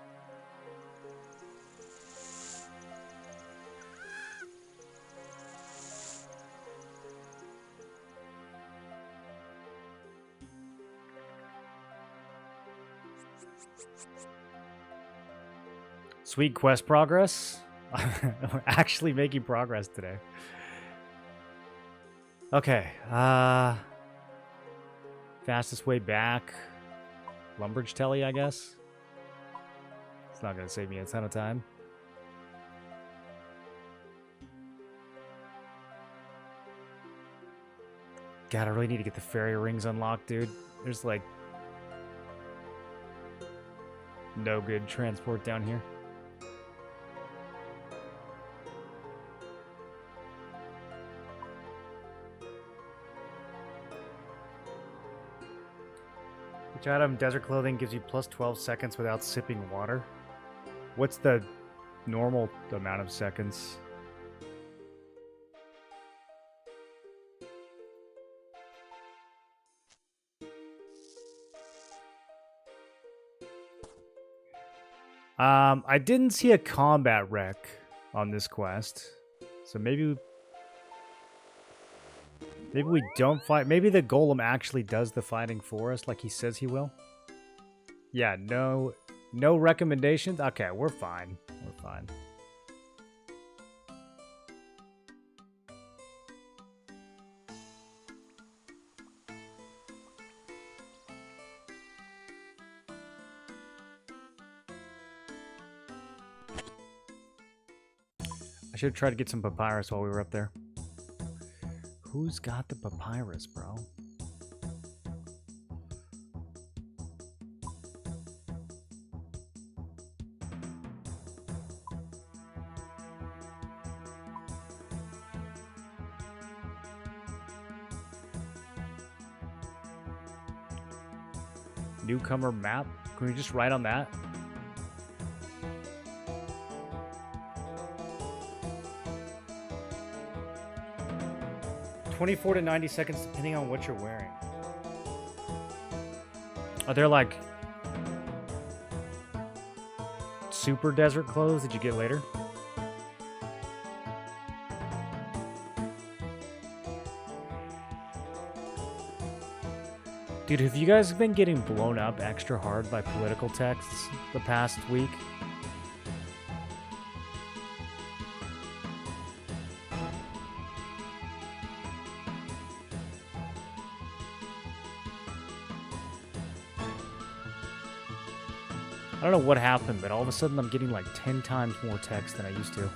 Sweet quest progress. I'm actually making progress today. Okay. Fastest way back. Lumbridge Telly, I guess. It's not going to save me a ton of time. God, I really need to get the fairy rings unlocked, dude. There's like no good transport down here. Which item, desert clothing, gives you plus 12 seconds without sipping water? What's the normal amount of seconds? I didn't see a combat wreck on this quest, so maybe Maybe we don't fight. Maybe the golem actually does the fighting for us like he says he will. Yeah, no recommendations? Okay, we're fine. We're fine. I should have tried to get some papyrus while we were up there. Who's got the papyrus, bro? Newcomer map? Can we just write on that? $24 to 90 seconds depending on what you're wearing. Are there like super desert clothes that you get later? Dude, have you guys been getting blown up extra hard by political texts the past week? I don't know what happened, but all of a sudden I'm getting like 10 times more text than I used to.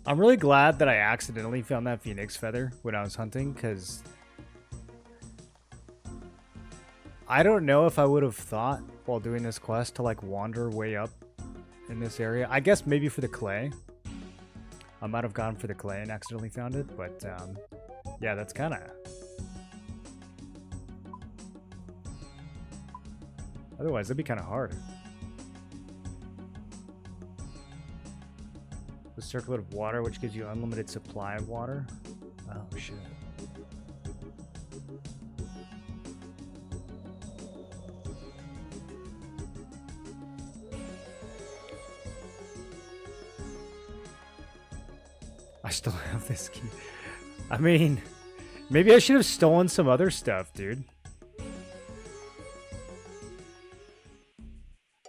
I'm really glad that I accidentally found that phoenix feather when I was hunting, because I don't know if I would have thought while doing this quest to like wander way up in this area. I guess maybe for the clay. I might have gone for the clay and accidentally found it, but yeah, that's kind of... Otherwise, that'd be kind of hard. The circlet of water, which gives you unlimited supply of water. Oh, shit. I still have this key. I mean, maybe I should have stolen some other stuff, dude.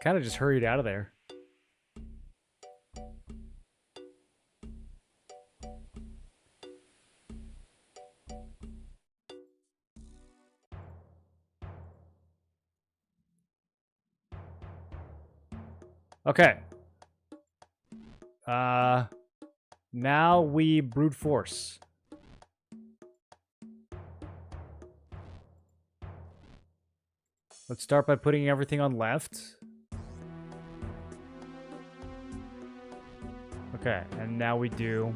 Kind of just hurried out of there. Okay. Now we brute force. Let's start by putting everything on left. Okay, and now we do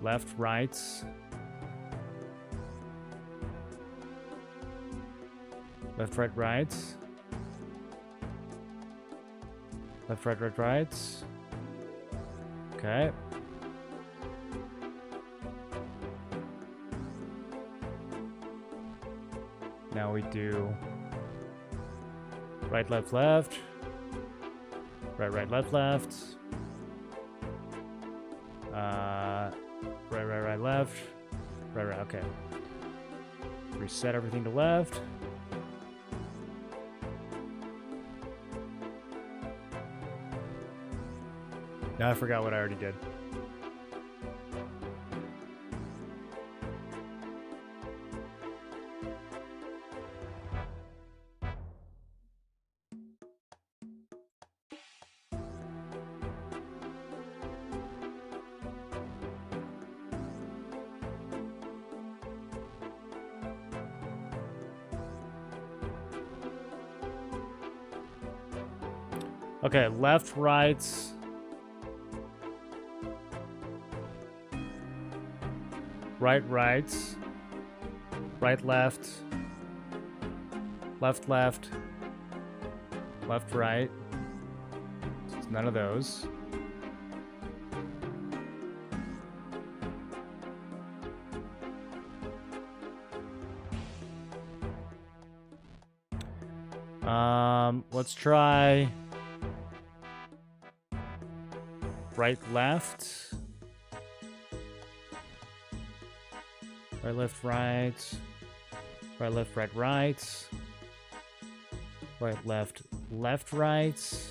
left, right. Left, right, right. Left, right, right, right. Okay. Now we do right, left, left. Right, right, left, left. Right, right, right, left. Right, right, okay. Reset everything to left. Now I forgot what I already did. Okay, left, right. Right, right. Right, left. Left, left. Left, right. None of those. Let's try right, left. Right, left, right. Right, left, right, right. Right, left, left, right.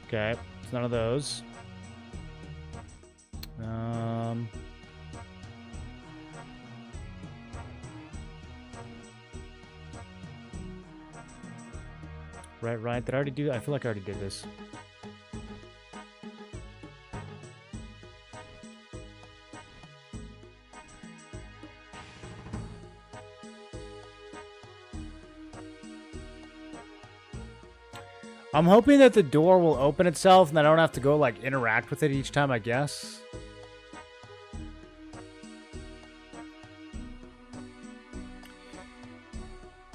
Okay, it's none of those. Right, right. Did I already do? I feel like I already did this. I'm hoping that the door will open itself and I don't have to go like interact with it each time, I guess.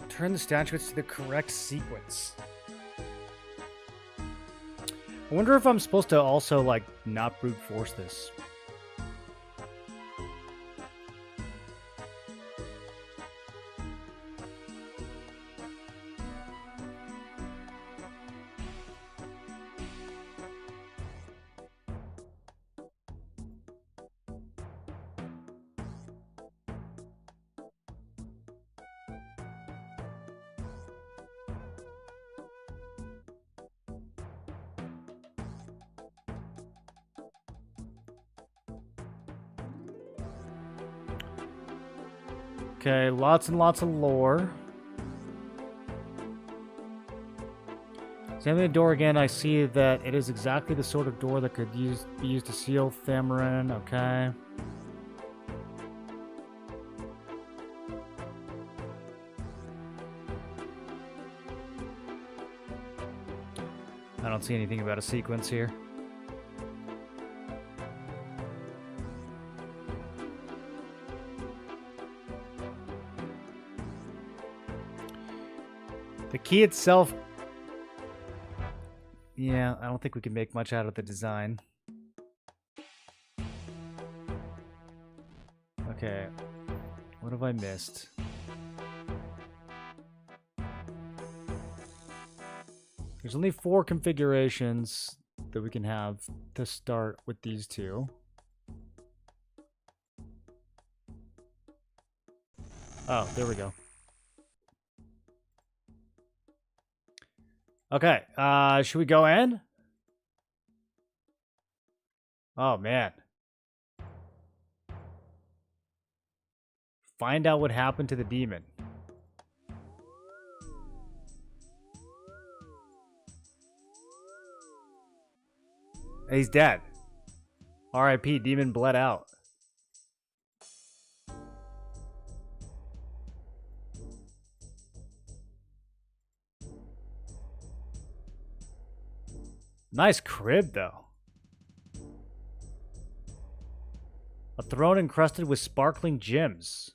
Turn the statuettes to the correct sequence. I wonder if I'm supposed to also like not brute force this. Okay, lots and lots of lore. Examining the door again, I see that it is exactly the sort of door that could be used to seal Thamarin. Okay. I don't see anything about a sequence here. The key itself, yeah, I don't think we can make much out of the design. Okay, what have I missed? There's only 4 configurations that we can have to start with these two. Oh, there we go. Okay, should we go in? Oh, man. Find out what happened to the demon. He's dead. R.I.P. Demon bled out. Nice crib, though. A throne encrusted with sparkling gems.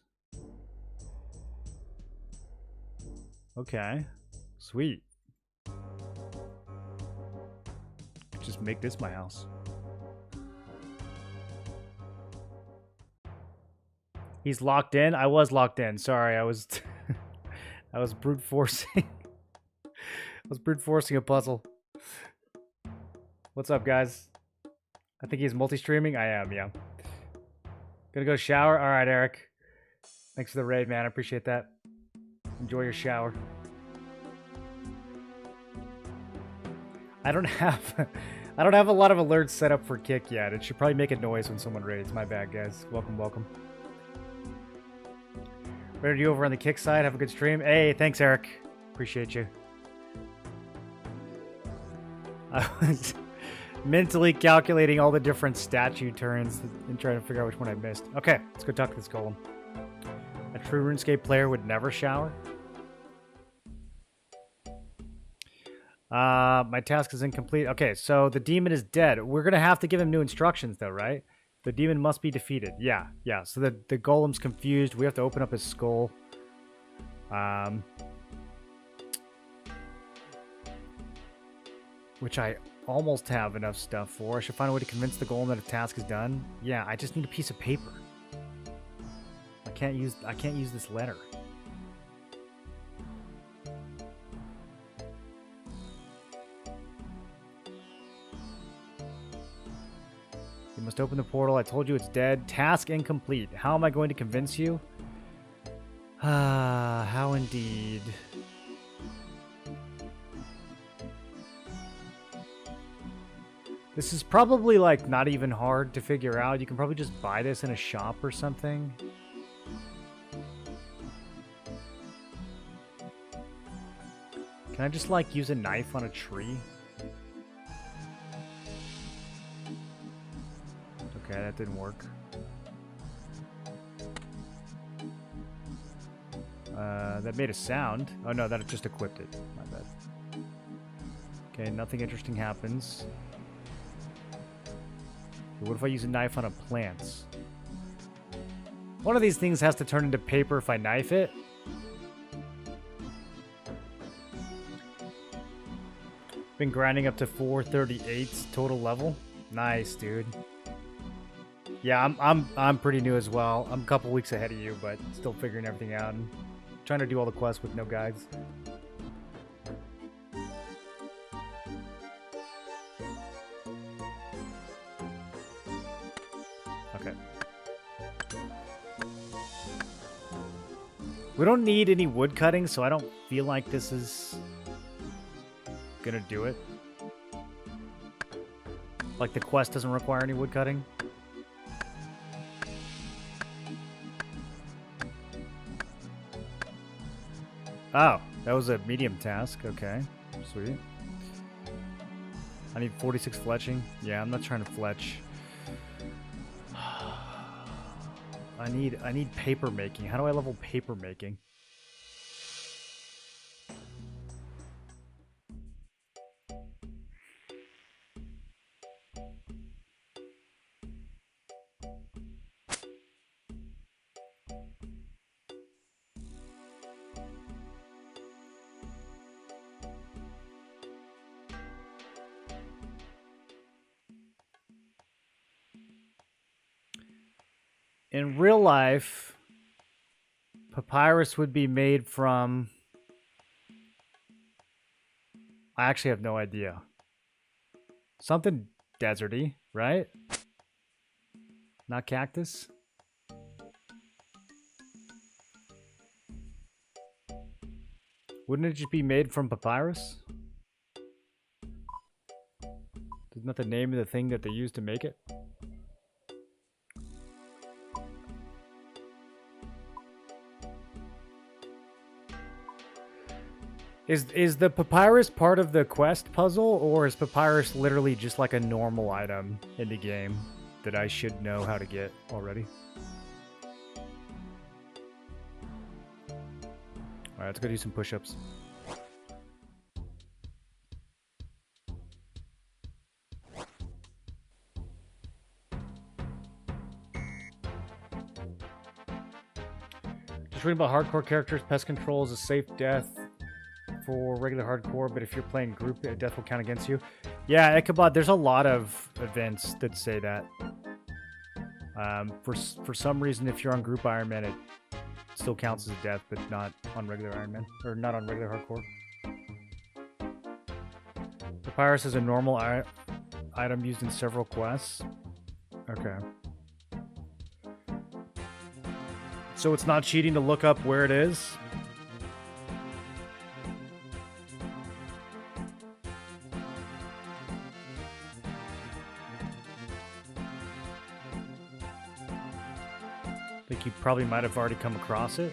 Okay. Sweet. Just make this my house. He's locked in? I was locked in. Sorry, I was... I was brute forcing. I was brute forcing a puzzle. What's up, guys? I think he's multi-streaming. I am, yeah. Gonna go shower? All right, Eric. Thanks for the raid, man. I appreciate that. Enjoy your shower. I don't have a lot of alerts set up for Kick yet. It should probably make a noise when someone raids. My bad, guys. Welcome, welcome. Ready to you over on the Kick side? Have a good stream. Hey, thanks, Eric. Appreciate you. I was mentally calculating all the different statue turns and trying to figure out which one I missed. Okay, let's go talk to this golem. A true RuneScape player would never shower? My task is incomplete. Okay, so the demon is dead. We're gonna have to give him new instructions though, right? The demon must be defeated. Yeah, yeah. So the golem's confused. We have to open up his skull. Which I almost have enough stuff for. I should find a way to convince the golem that a task is done. Yeah, I just need a piece of paper. I can't use this letter. You must open the portal. I told you it's dead. Task incomplete. How am I going to convince you? How indeed. This is probably, like, not even hard to figure out. You can probably just buy this in a shop or something. Can I just, like, use a knife on a tree? Okay, that didn't work. That made a sound. Oh, no, that just equipped it. My bad. Okay, nothing interesting happens. What if I use a knife on a plant? One of these things has to turn into paper if I knife it. Been grinding up to 438 total level. Nice, dude. Yeah, I'm pretty new as well. I'm a couple weeks ahead of you, but still figuring everything out and trying to do all the quests with no guides. Okay. We don't need any wood cutting, so I don't feel like this is gonna do it. Like the quest doesn't require any wood cutting. Oh, that was a medium task. Okay, sweet. I need 46 fletching. Yeah, I'm not trying to fletch. I need paper making. How do I level paper making? In real life, papyrus would be made from... I actually have no idea. Something deserty, right? Not cactus? Wouldn't it just be made from papyrus? Isn't that the name of the thing that they use to make it? Is the papyrus part of the quest puzzle, or is papyrus literally just like a normal item in the game that I should know how to get already? Alright, let's go do some push-ups. Just reading about hardcore characters, pest control is a safe death for regular hardcore, but if you're playing group, death will count against you. Yeah, Ichabod, there's a lot of events that say that. For some reason, if you're on group Iron Man, it still counts as a death, but not on regular Iron Man, or not on regular hardcore. Papyrus is a normal item used in several quests. Okay. So it's not cheating to look up where it is? I think you probably might have already come across it.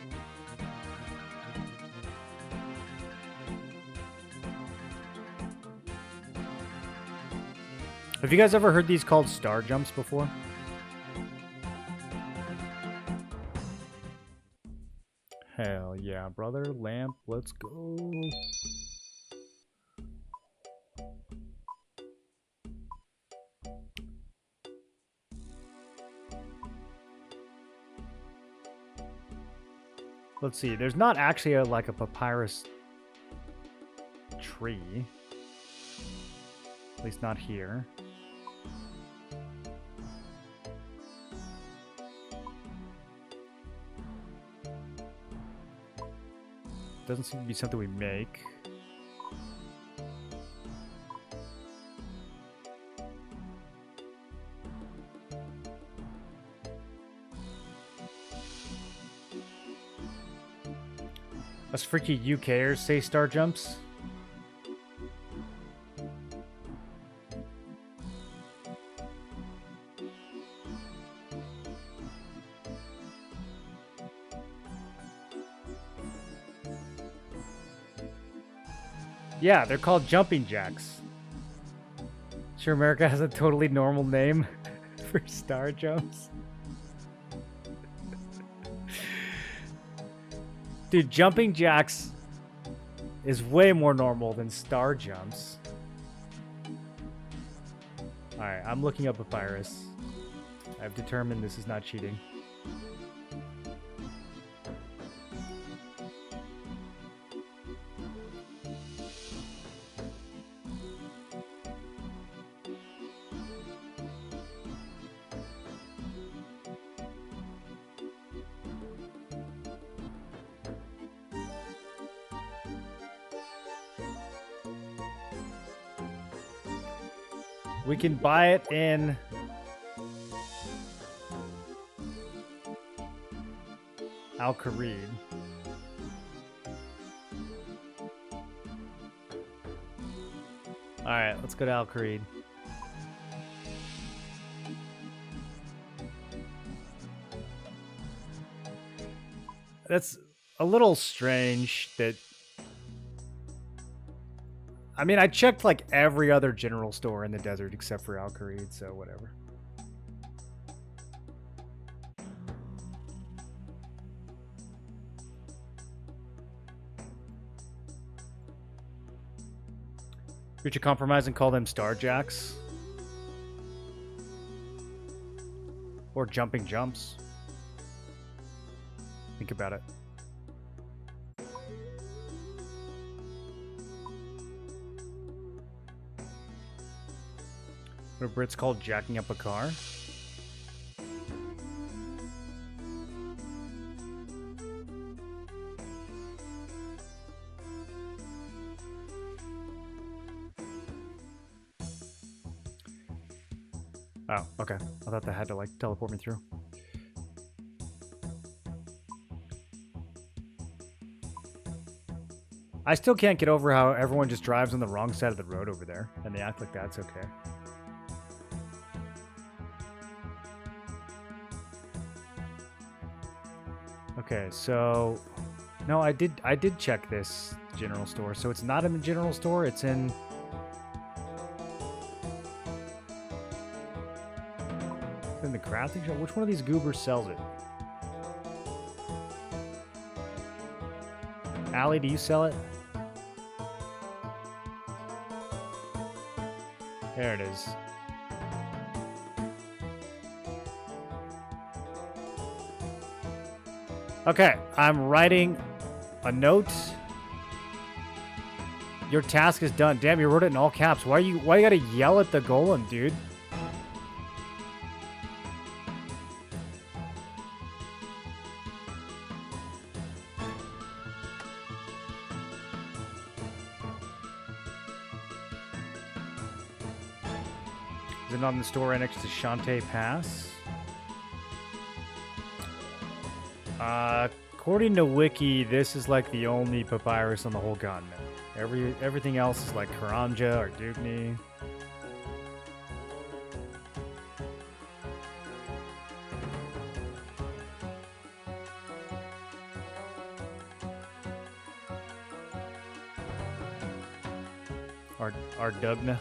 Have you guys ever heard these called star jumps before? Hell yeah, brother. Lamp, let's go. Let's see. There's not actually like a papyrus tree. At least not here. Doesn't seem to be something we make. Us freaky UKers say star jumps. Yeah, they're called jumping jacks. Sure, America has a totally normal name for star jumps. Dude, jumping jacks is way more normal than star jumps. Alright, I'm looking up papyrus. I've determined this is not cheating. We can buy it in Al-Kharid. Alright, let's go to Al-Kharid. That's a little strange that... I mean, I checked like every other general store in the desert except for Al-Kharid, so whatever. Reach a compromise and call them star jacks. Or jumping jumps. Think about it. What are Brits called jacking up a car? Oh, okay. I thought that had to like teleport me through. I still can't get over how everyone just drives on the wrong side of the road over there, and they act like that's okay. Okay, so no, I did check this general store. So it's not in the general store, it's in the crafting shop. Which one of these goobers sells it? Allie, do you sell it? There it is. Okay, I'm writing a note. Your task is done. Damn, you wrote it in all caps. Why you gotta yell at the golem, dude? Is it on the store right next to Shantae Pass? According to Wiki, this is like the only papyrus on the whole continent. Everything else is like Karanja or Dugni. Or Dugna.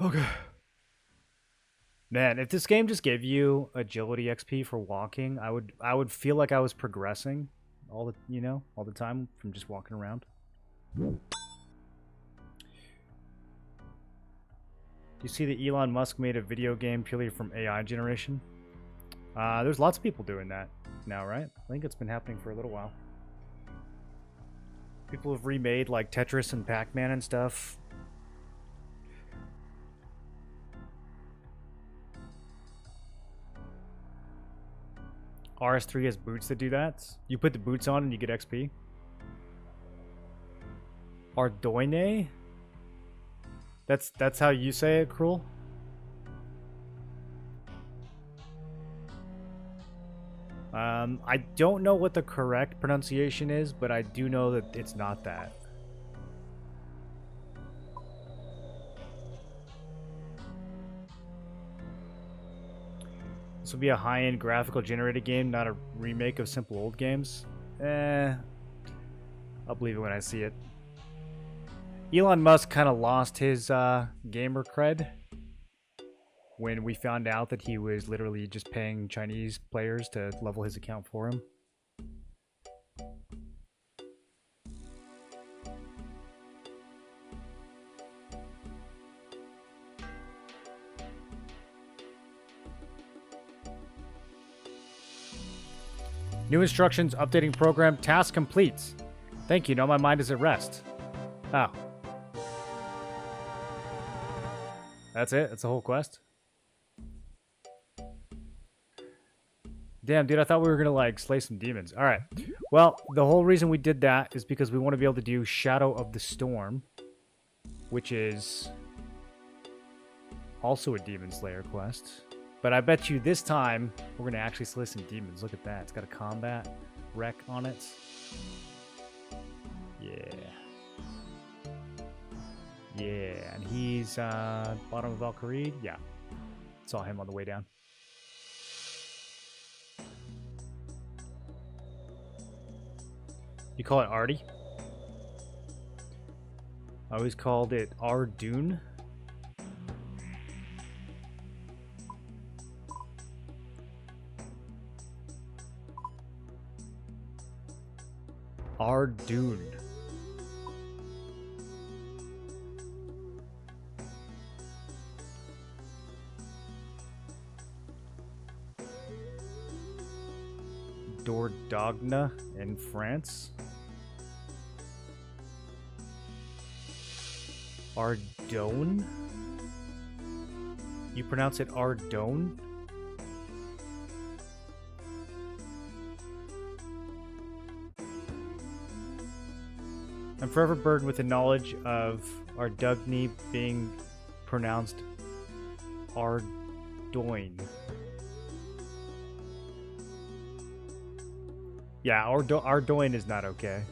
Okay. Man, if this game just gave you agility XP for walking, I would feel like I was progressing all the time from just walking around. You see that Elon Musk made a video game purely from AI generation? There's lots of people doing that now, right? I think it's been happening for a little while. People have remade like Tetris and Pac-Man and stuff. RS3 has boots that do that. You put the boots on and you get XP. Ardoine? That's how you say it, Cruel? I don't know what the correct pronunciation is, but I do know that it's not that. This will be a high-end graphical generated game, not a remake of simple old games. I'll believe it when I see it. Elon Musk kind of lost his gamer cred when we found out that he was literally just paying Chinese players to level his account for him. New instructions, updating program, task complete. Thank you, now my mind is at rest. Oh. That's it? That's the whole quest? Damn, dude, I thought we were gonna, like, slay some demons. Alright. Well, the whole reason we did that is because we want to be able to do Shadow of the Storm, which is also a Demon Slayer quest. But I bet you this time, we're gonna actually slay some demons. Look at that. It's got a combat wreck on it. Yeah. Yeah, and he's bottom of Valkyrie. Yeah. Saw him on the way down. You call it Artie? I always called it Ardoon. Ardoon. Dordogne in France. Ardone? You pronounce it Ardone? I'm forever burdened with the knowledge of Ardogne being pronounced Ardoin. Yeah, Ardoin is not okay.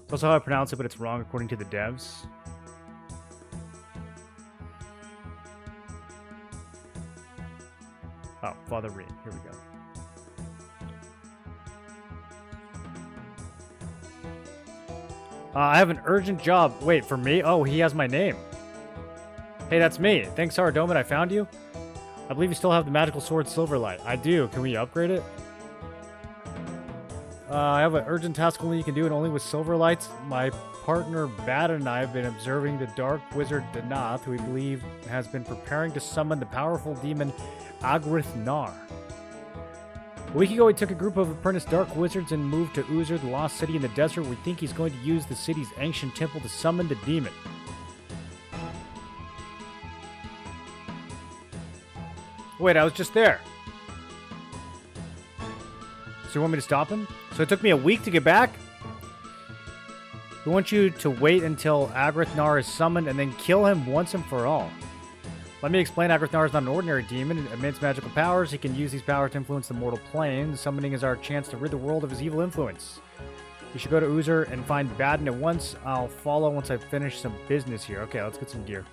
That's also how I pronounce it, but it's wrong according to the devs. Oh, Father Reed. Here we go. I have an urgent job. Wait, for me? Oh, he has my name. Hey, that's me. Thanks, Saradomin, I found you. I believe you still have the magical sword Silverlight. I do. Can we upgrade it? I have an urgent task only you can do it only with Silverlights. My partner Bad and I have been observing the dark wizard Danath, who we believe has been preparing to summon the powerful demon Agrith Nar. A week ago, he took a group of apprentice dark wizards and moved to Uzur, the lost city in the desert. We think he's going to use the city's ancient temple to summon the demon. Wait, I was just there. So you want me to stop him? So it took me a week to get back? We want you to wait until Agrith Nar is summoned and then kill him once and for all. Let me explain. Agrith Nar is not an ordinary demon. Immense magical powers. He can use these powers to influence the mortal plane. Summoning is our chance to rid the world of his evil influence. You should go to Uzur and find Baden at once. I'll follow once I finish some business here. Okay, let's get some gear.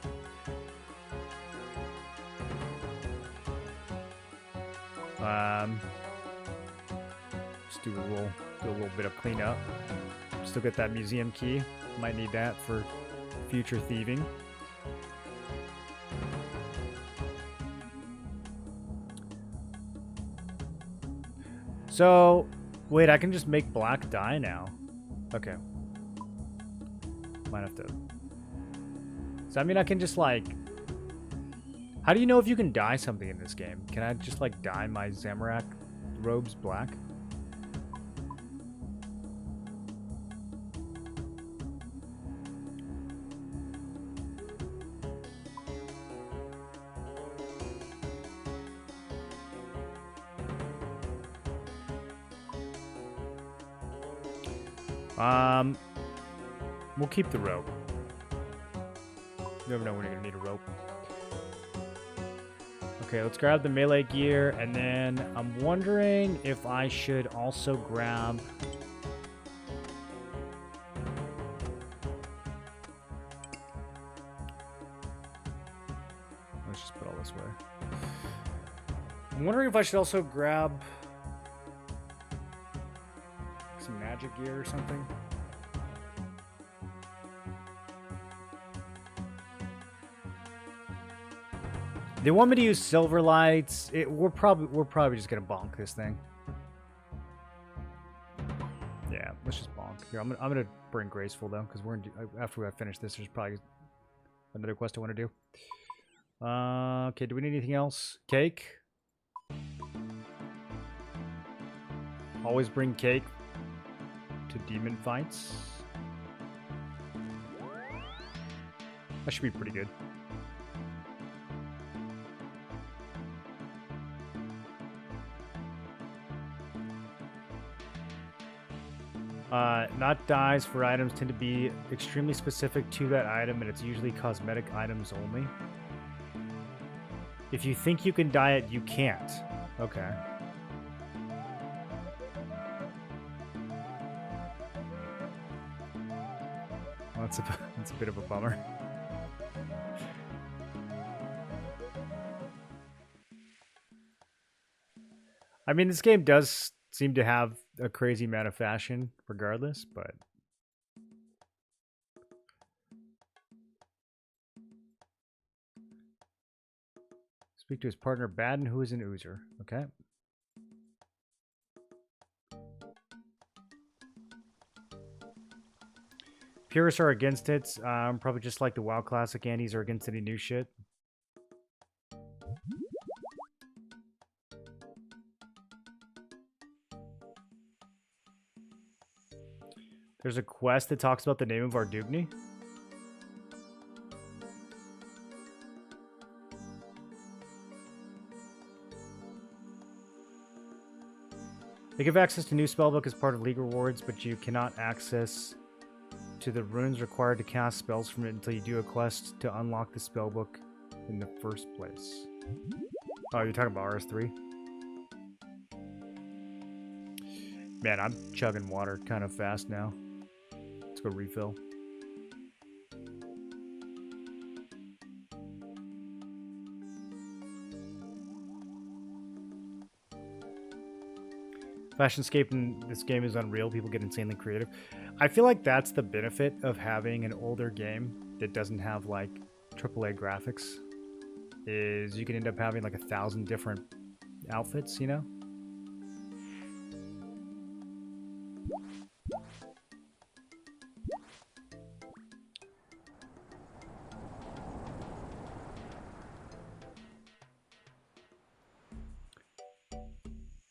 Just do a little bit of cleanup. Still get that museum key. Might need that for future thieving. So, wait, I can just make black dye now. Okay. Might have to... Does that mean I can just, like... How do you know if you can dye something in this game? Can I just, like, dye my Zamorak robes black? We'll keep the rope. You never know when you're gonna need a rope. Okay, let's grab the melee gear, and then I'm wondering if I should also grab... Let's just put all this away. I'm wondering if I should also grab some magic gear or something. They want me to use silver lights. We're probably just gonna bonk this thing. Yeah, let's just bonk. Here, I'm gonna bring graceful though, because after I finish this, there's probably another quest I want to do. Okay, do we need anything else? Cake. Always bring cake to demon fights. That should be pretty good. Not dyes for items tend to be extremely specific to that item, and it's usually cosmetic items only. If you think you can dye it, you can't. Okay. Well, that's a bit of a bummer. I mean, this game does seem to have a crazy amount of fashion regardless, but speak to his partner Baden, who is an oozer. Okay. Purists are against it. Probably just like the WoW Classic Andes are against any new shit. There's a quest that talks about the name of Ardugni. They give access to new spellbook as part of League rewards, but you cannot access to the runes required to cast spells from it until you do a quest to unlock the spellbook in the first place. Oh, you're talking about RS3? Man, I'm chugging water kind of fast now. Let's go refill. Fashionscape in this game is unreal. People get insanely creative. I feel like that's the benefit of having an older game that doesn't have like AAA graphics. Is you can end up having like 1,000 different outfits, you know?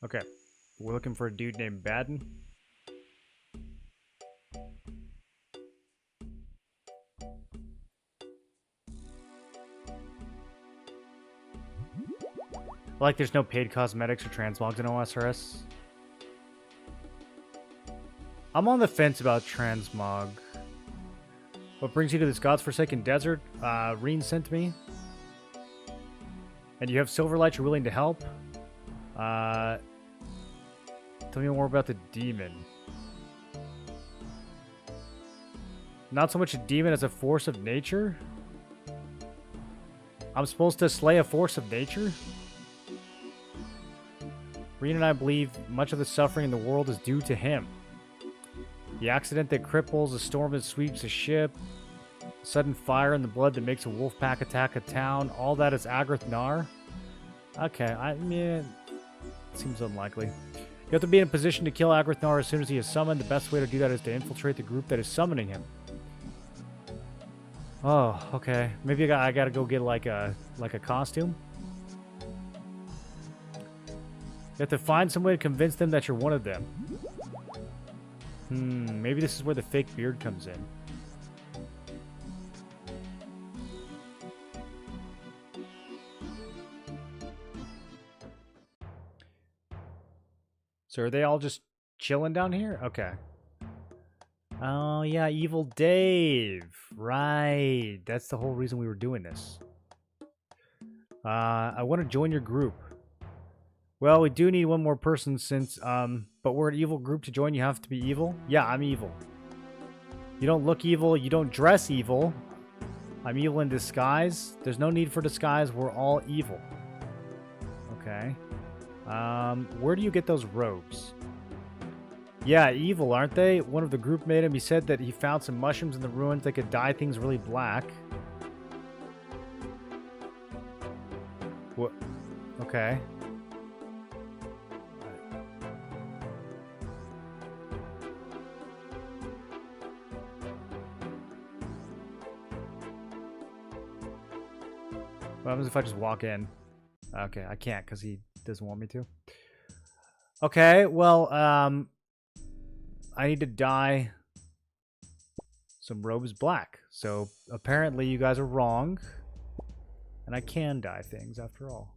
Okay, we're looking for a dude named Baden. Like there's no paid cosmetics or transmogs in OSRS. I'm on the fence about transmog. What brings you to this God's Forsaken Desert? Reen sent me. And you have Silverlight, you're willing to help. Tell me more about the demon. Not so much a demon as a force of nature? I'm supposed to slay a force of nature? Reen and I believe much of the suffering in the world is due to him. The accident that cripples, a storm that sweeps a ship, sudden fire in the blood that makes a wolf pack attack a town. All that is Agrath Nar? Okay, I mean, it seems unlikely. You have to be in a position to kill Agrath Nar as soon as he is summoned. The best way to do that is to infiltrate the group that is summoning him. Oh, okay. Maybe I gotta go get like a costume. You have to find some way to convince them that you're one of them. Maybe this is where the fake beard comes in. So are they all just chilling down here? Okay. Oh, yeah, Evil Dave. Right. That's the whole reason we were doing this. I want to join your group. Well, we do need one more person since, but we're an evil group to join. You have to be evil? Yeah, I'm evil. You don't look evil. You don't dress evil. I'm evil in disguise. There's no need for disguise. We're all evil. Okay. Where do you get those robes? Yeah, evil, aren't they? One of the group made him. He said that he found some mushrooms in the ruins that could dye things really black. What? Okay. What happens if I just walk in? Okay, I can't because he doesn't want me to. Okay, well, I need to dye some robes black. So apparently you guys are wrong. And I can dye things after all.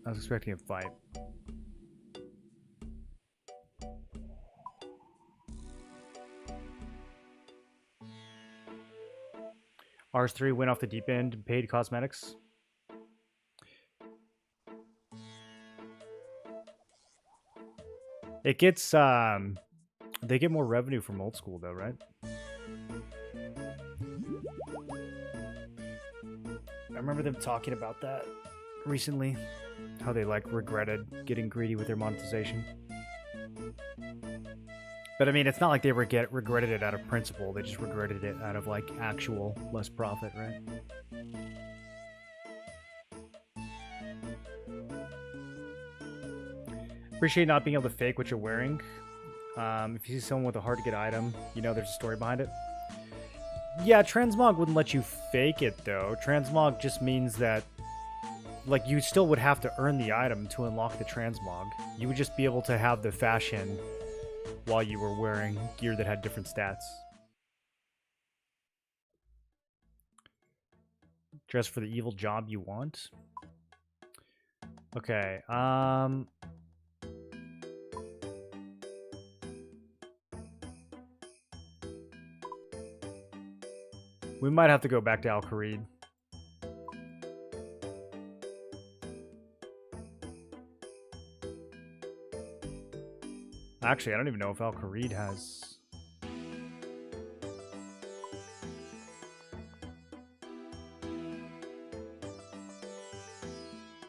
I was expecting a fight. RS3 went off the deep end and paid cosmetics. It gets, they get more revenue from old school though, right? I remember them talking about that recently. How they, like, regretted getting greedy with their monetization. But I mean, it's not like they regretted it out of principle. They just regretted it out of, like, actual less profit, right? Appreciate not being able to fake what you're wearing. If you see someone with a hard-to-get item, you know there's a story behind it. Yeah, transmog wouldn't let you fake it, though. Transmog just means that, like, you still would have to earn the item to unlock the transmog. You would just be able to have the fashion while you were wearing gear that had different stats. Dress for the evil job you want. Okay, we might have to go back to Al-Kharid. Actually, I don't even know if Al-Kharid has...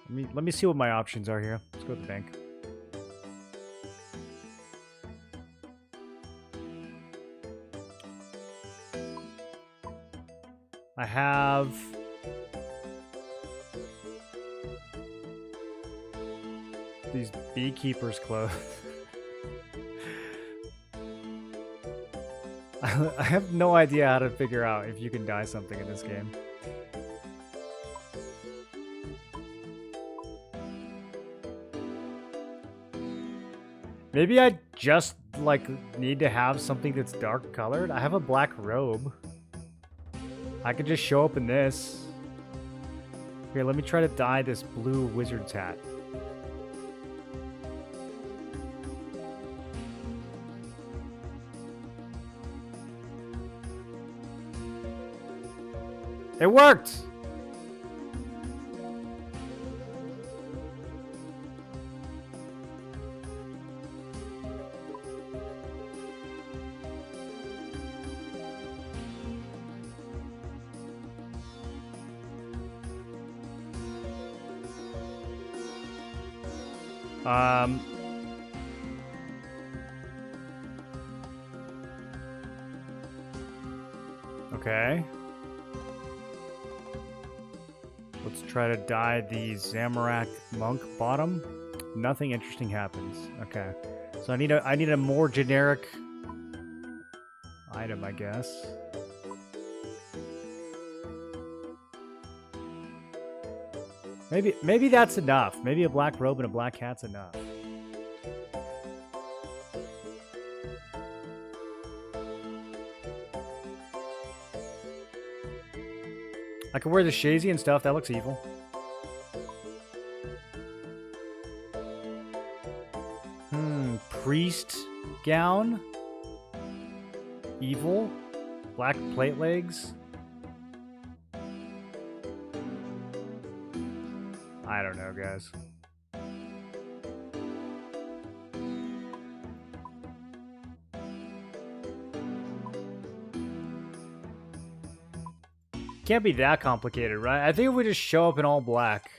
Let me see what my options are here. Let's go to the bank. I have... these beekeeper's clothes. I have no idea how to figure out if you can dye something in this game. Maybe I just, like, need to have something that's dark colored. I have a black robe. I could just show up in this. Here, let me try to dye this blue wizard's hat. It worked! Okay. Let's try to dye the Zamorak Monk bottom. Nothing interesting happens. Okay. So I need a more generic item, I guess. Maybe that's enough. Maybe a black robe and a black hat's enough. I could wear the shazy and stuff. That looks evil. Priest gown. Evil. Black plate legs. I don't know, guys. Can't be that complicated, right? I think if we just show up in all black.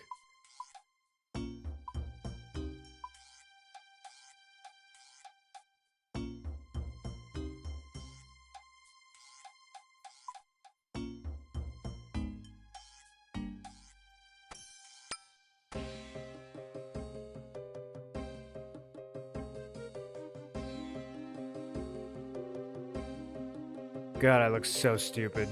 God, I look so stupid.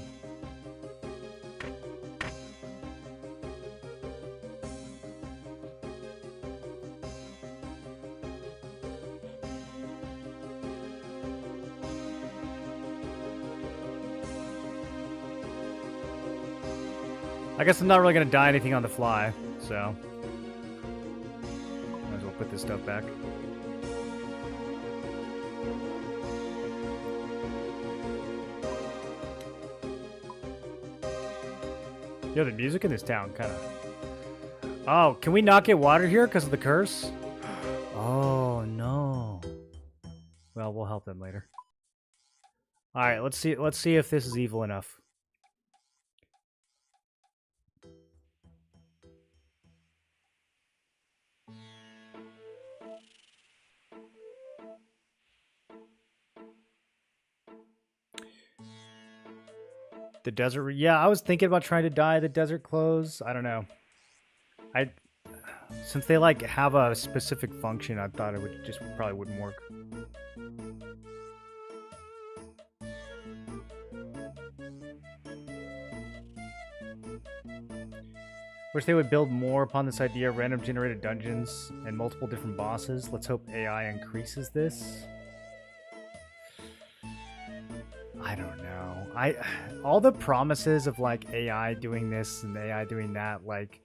I guess I'm not really going to dye anything on the fly, so might as well put this stuff back. Yo, the music in this town kind of... Oh, can we not get water here because of the curse? Oh, no. Well, we'll help them later. All right, let's see if this is evil enough. The desert... Yeah, I was thinking about trying to dye the desert clothes. I don't know. Since they, like, have a specific function, I thought it would just probably wouldn't work. Wish they would build more upon this idea of random generated dungeons and multiple different bosses. Let's hope AI increases this. I don't know. All the promises of like AI doing this and AI doing that, like,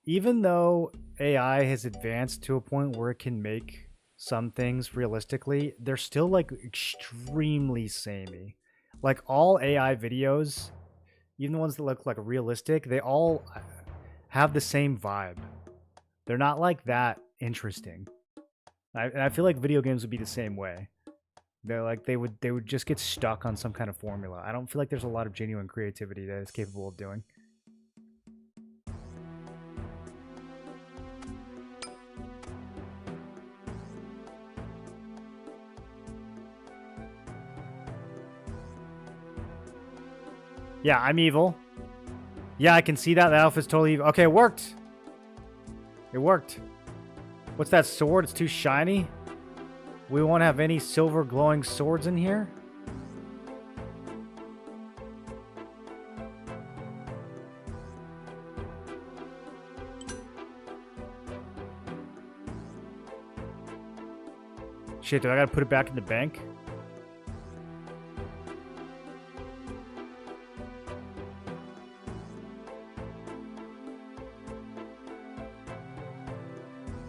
even though AI has advanced to a point where it can make some things realistically, they're still like extremely samey. Like all AI videos, even the ones that look like realistic, they all have the same vibe. They're not like that interesting. And I feel like video games would be the same way. They're like they would just get stuck on some kind of formula. I don't feel like there's a lot of genuine creativity that it's capable of doing. Yeah, I'm evil. Yeah, I can see that. That outfit's totally evil. Okay, it worked. It worked. What's that sword? It's too shiny. We won't have any silver glowing swords in here. Shit, do I gotta put it back in the bank?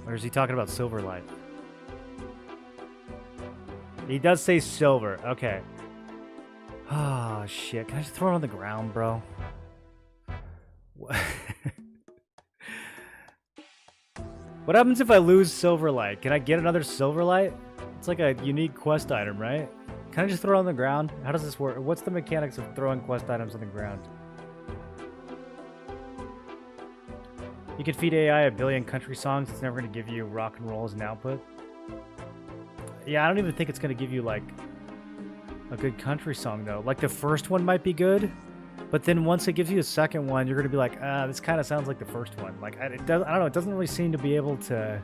Or is he talking about Silverlight? He does say silver. Okay. Oh, shit. Can I just throw it on the ground, bro? What happens if I lose Silverlight? Can I get another Silverlight? It's like a unique quest item, right? Can I just throw it on the ground? How does this work? What's the mechanics of throwing quest items on the ground? You can feed AI a billion country songs. It's never going to give you rock and roll as an output. Yeah, I don't even think it's going to give you, like, a good country song, though. Like, the first one might be good, but then once it gives you a second one, you're going to be like, this kind of sounds like the first one. Like, I don't know. It doesn't really seem to be able to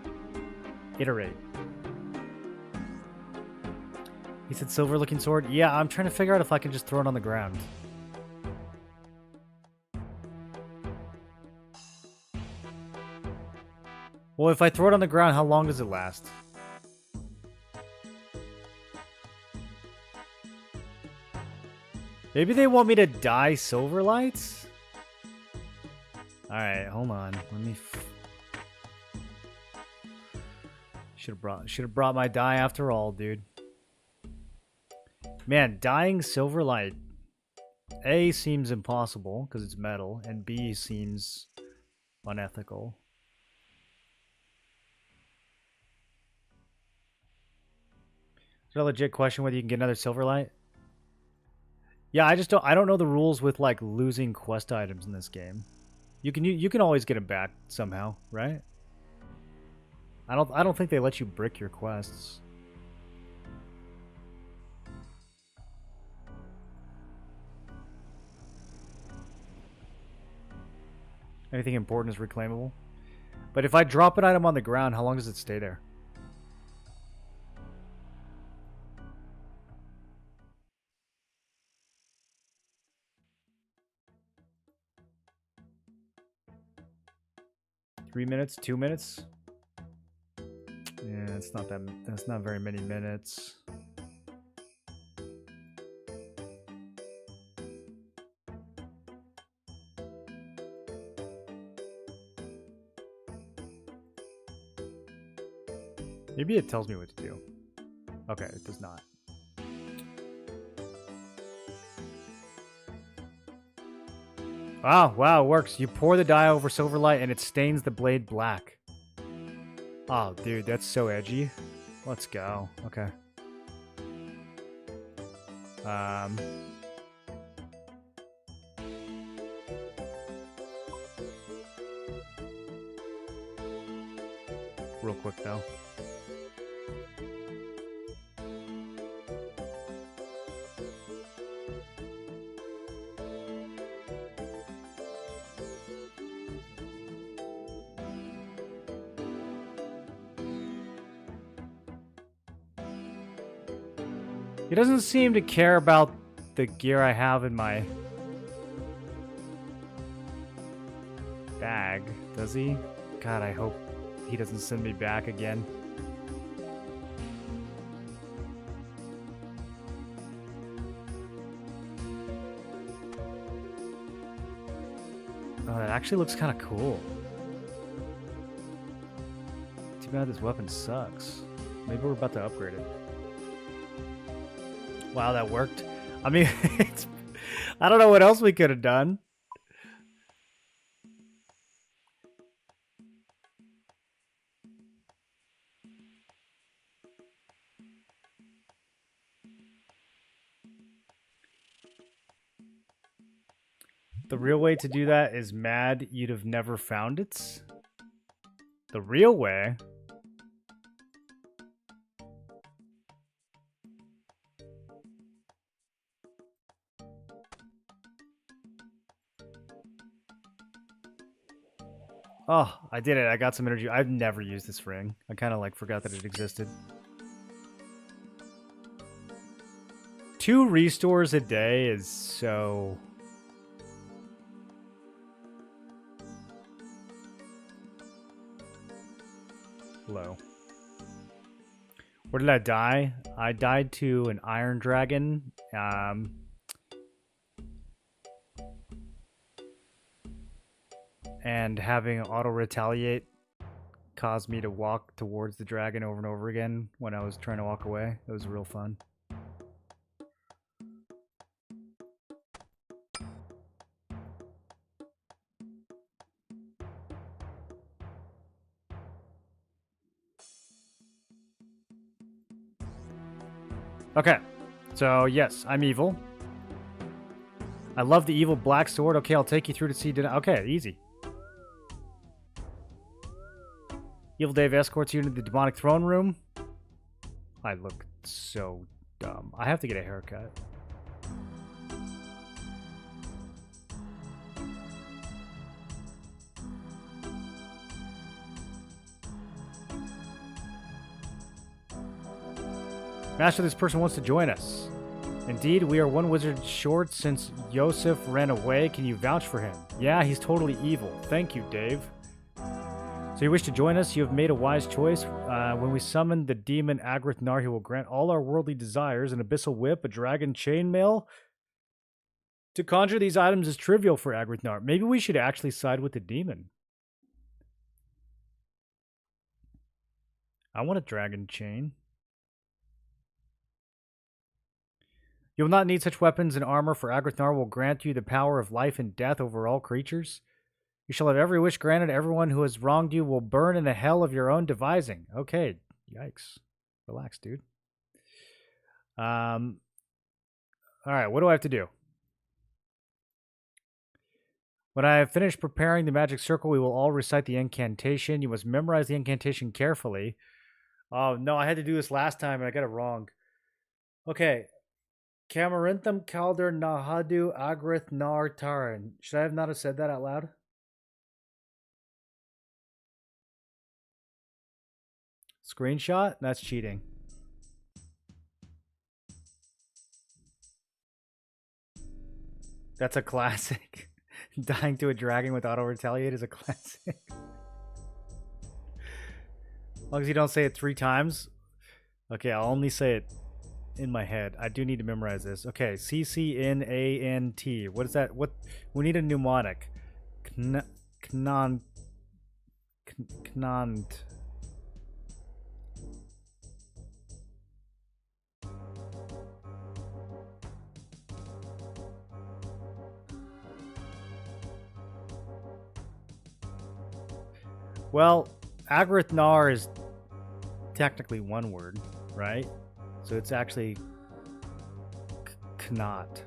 iterate. He said silver-looking sword. Yeah, I'm trying to figure out if I can just throw it on the ground. Well, if I throw it on the ground, how long does it last? Maybe they want me to dye silver lights? Alright, hold on. Let me... Should have brought my dye after all, dude. Man, dyeing silver light, A, seems impossible because it's metal, and B, seems unethical. Is that a legit question whether you can get another silver light? Yeah, I don't know the rules with like losing quest items in this game. You can always get them back somehow, right? I don't think they let you brick your quests. Anything important is reclaimable. But if I drop an item on the ground, how long does it stay there? Three minutes? 2 minutes? Yeah, it's not that. That's not very many minutes. Maybe it tells me what to do. Okay, it does not. Wow, it works. You pour the dye over silver light and it stains the blade black. Oh, dude, that's so edgy. Let's go. Okay. Real quick, though. He doesn't seem to care about the gear I have in my bag, does he? God, I hope he doesn't send me back again. Oh, that actually looks kind of cool. Too bad this weapon sucks. Maybe we're about to upgrade it. Wow, that worked. I mean, I don't know what else we could have done. The real way to do that is mad you'd have never found it. The real way? Oh, I did it. I got some energy. I've never used this ring. I kind of like forgot that it existed. 2 restores a day is so... low. Where did I die? I died to an iron dragon. And having auto retaliate caused me to walk towards the dragon over and over again when I was trying to walk away. It was real fun. Okay, so yes, I'm evil. I love the evil black sword. Okay, I'll take you through to see. Okay, easy. Evil Dave escorts you into the demonic throne room. I look so dumb. I have to get a haircut. Master, this person wants to join us. Indeed, we are one wizard short since Yosef ran away. Can you vouch for him? Yeah, he's totally evil. Thank you, Dave. So you wish to join us? You have made a wise choice. When we summon the demon Agrith Nar, he will grant all our worldly desires, an abyssal whip, a dragon chainmail. To conjure these items is trivial for Agrith Nar. Maybe we should actually side with the demon. I want a dragon chain. You will not need such weapons and armor, for Agrith Nar will grant you the power of life and death over all creatures. You shall have every wish granted. Everyone who has wronged you will burn in the hell of your own devising. Okay, yikes. Relax, dude. All right, what do I have to do? When I have finished preparing the magic circle, we will all recite the incantation. You must memorize the incantation carefully. Oh, no, I had to do this last time and I got it wrong. Okay. Camarinthum Calder Nahadu Agrith Nar Taran. Should I have not have said that out loud? Screenshot? That's cheating. That's a classic. Dying to a dragon with auto retaliate is a classic. As long as you don't say it 3 times. Okay, I'll only say it in my head. I do need to memorize this. Okay, CCNANT. What is that? What? We need a mnemonic. Knant. Well, Agrith Nar is technically one word, right? So it's actually cannot.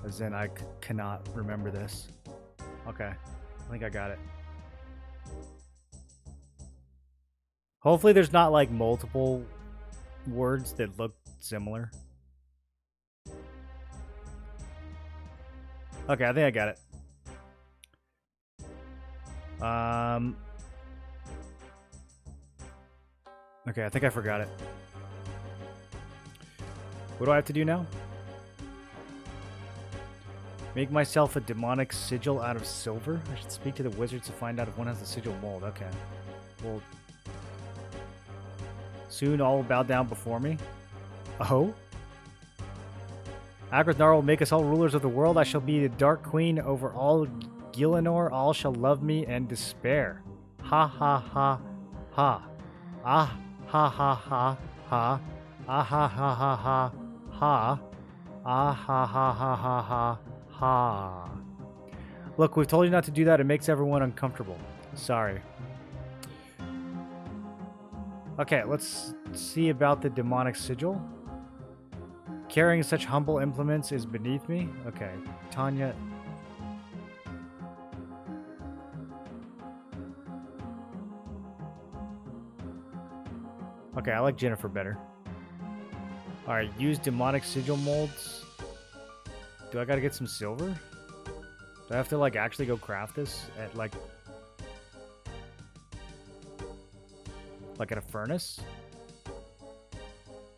As in, I cannot remember this. Okay, I think I got it. Hopefully there's not like multiple words that look similar. Okay, I think I got it. Okay, I think I forgot it. What do I have to do now? Make myself a demonic sigil out of silver? I should speak to the wizards to find out if one has the sigil mold. Okay. Well, soon all will bow down before me. Oh? Agrith Nar will make us all rulers of the world. I shall be the Dark Queen over all Gielinor. All shall love me and despair. Ha ha ha ha. Ah ha ha ha ha. Ah ha ha ha ha ha. Ah ha ha ha ha ha ha. Look, we've told you not to do that. It makes everyone uncomfortable. Sorry. Okay, let's see about the demonic sigil. Carrying such humble implements is beneath me. Okay, Tanya. Okay, I like Jennifer better. Alright, use demonic sigil molds. Do I gotta get some silver? Do I have to, like, actually go craft this at, like at a furnace?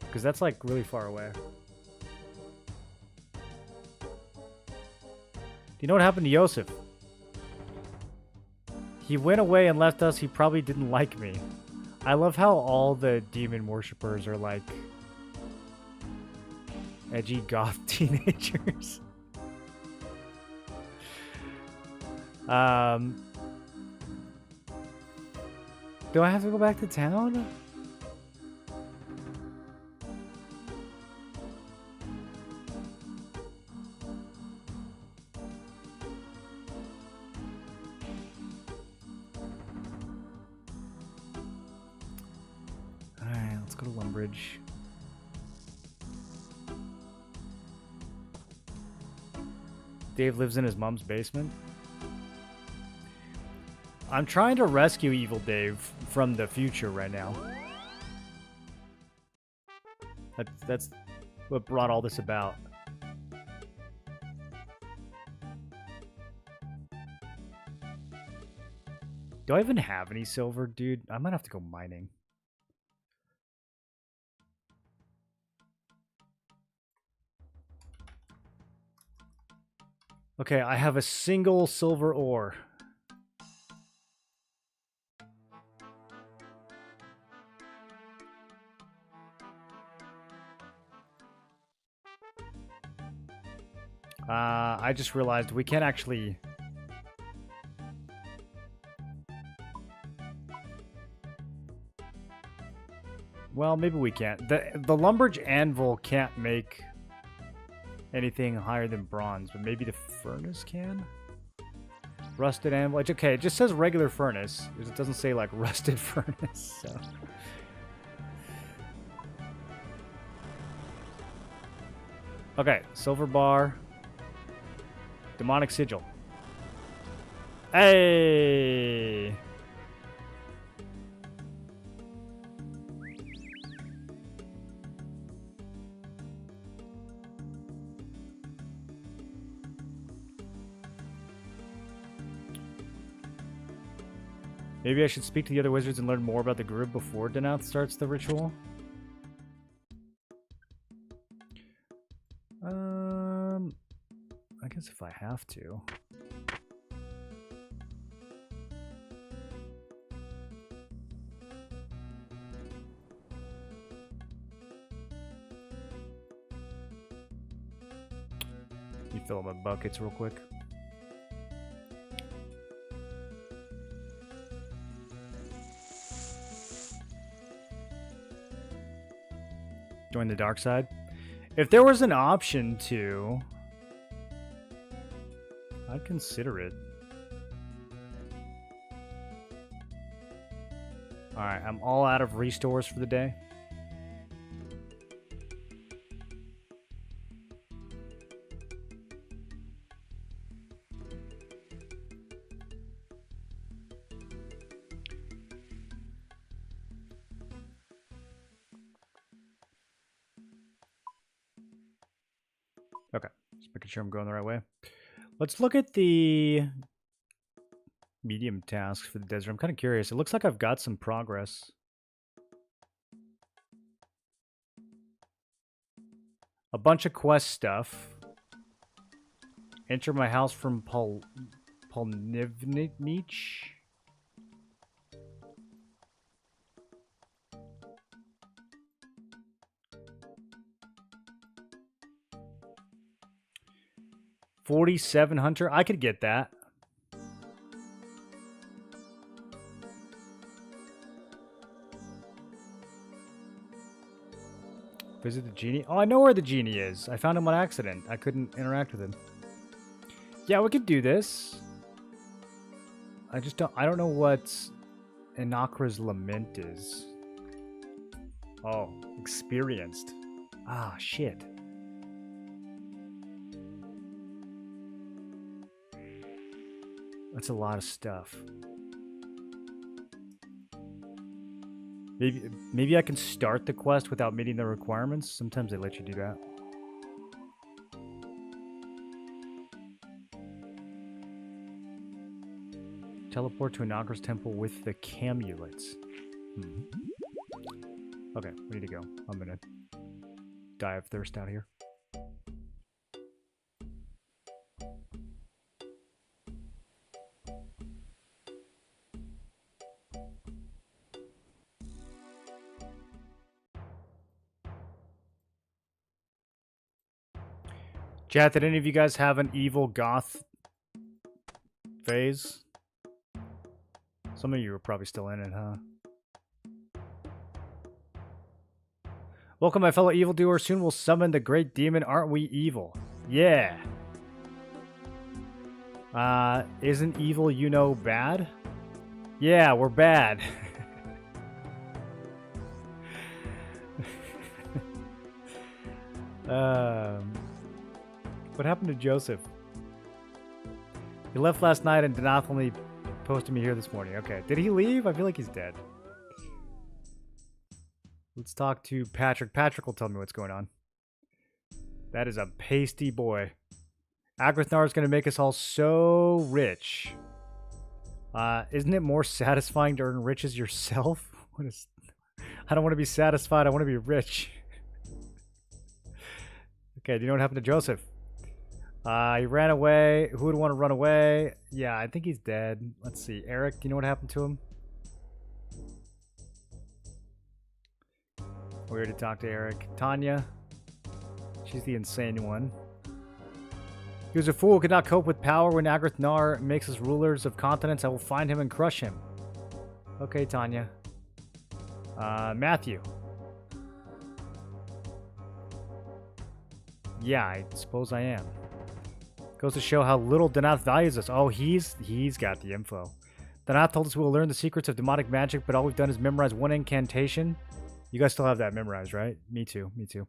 Because that's, like, really far away. Do you know what happened to Yosef? He went away and left us. He probably didn't like me. I love how all the demon worshippers are, like, edgy goth teenagers. Do I have to go back to town? Alright, let's go to Lumbridge. Dave lives in his mom's basement. I'm trying to rescue Evil Dave from the future right now. That's what brought all this about. Do I even have any silver, dude? I might have to go mining. Okay, I have a single silver ore. I just realized we can't actually... Well, maybe we can't. The lumberge anvil can't make anything higher than bronze, but maybe the furnace can? Rusted anvil. Okay, it just says regular furnace. It doesn't say, like, rusted furnace, so... Okay, silver bar. Demonic sigil. Hey! Maybe I should speak to the other wizards and learn more about the group before Danath starts the ritual. I guess if I have to. Let me fill up my buckets real quick. Join the dark side. If there was an option to, I'd consider it. Alright, I'm all out of restores for the day. Okay, just making sure I'm going the right way. Let's look at the medium tasks for the desert. I'm kind of curious. It looks like I've got some progress. A bunch of quest stuff. Enter my house from Polnivnich. $47 Hunter. I could get that. Visit the genie. Oh, I know where the genie is. I found him on accident. I couldn't interact with him. Yeah, we could do this. I don't know what Anakra's Lament is. Oh, experienced. Ah, shit. That's a lot of stuff. Maybe I can start the quest without meeting the requirements. Sometimes they let you do that. Teleport to Anakra's temple with the camulets. Okay, we need to go. I'm gonna die of thirst out here. Chat, did any of you guys have an evil goth phase? Some of you are probably still in it, huh? Welcome, my fellow evildoer. Soon we'll summon the great demon. Aren't we evil? Yeah. Isn't evil, you know, bad? Yeah, we're bad. What happened to Joseph? He left last night and Danath only posted me here this morning. Okay. Did he leave? I feel like he's dead. Let's talk to Patrick. Patrick will tell me what's going on. That is a pasty boy. Agrithnar is going to make us all so rich. Isn't it more satisfying to earn riches yourself? What is... I don't want to be satisfied. I want to be rich. Okay, do you know what happened to Joseph? He ran away. Who would want to run away? Yeah, I think he's dead. Let's see. Eric, do you know what happened to him? We already talked to Eric. Tanya. She's the insane one. He was a fool who could not cope with power. When Agrithnar makes us rulers of continents, I will find him and crush him. Okay, Tanya. Matthew. Yeah, I suppose I am. Goes to show how little Danath values us. Oh, he's got the info. Danath told us we will learn the secrets of demonic magic, but all we've done is memorize one incantation. You guys still have that memorized, right? Me too. Me too.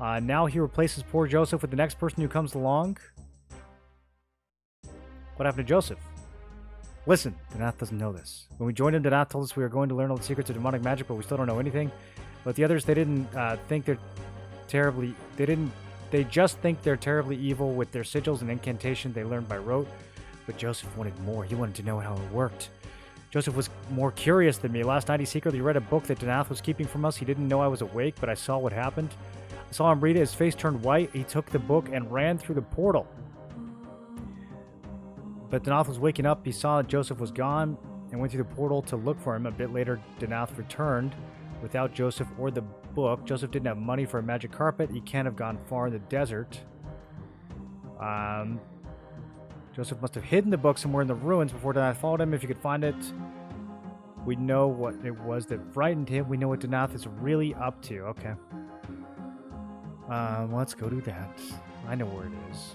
Now he replaces poor Joseph with the next person who comes along. What happened to Joseph? Listen, Danath doesn't know this. When we joined him, Danath told us we were going to learn all the secrets of demonic magic, but we still don't know anything. But the others, they didn't think they're terribly... They just think they're terribly evil with their sigils and incantation they learned by rote. But Joseph wanted more. He wanted to know how it worked. Joseph was more curious than me. Last night he secretly read a book that Danath was keeping from us. He didn't know I was awake, but I saw what happened. I saw him read it. His face turned white. He took the book and ran through the portal. But Danath was waking up. He saw that Joseph was gone and went through the portal to look for him. A bit later, Danath returned without Joseph or the book. Joseph didn't have money for a magic carpet. He can't have gone far in the desert. Joseph must have hidden the book somewhere in the ruins before Danath followed him. If you could find it, we know what it was that frightened him. We know what Danath is really up to. Okay. Let's go do that. I know where it is.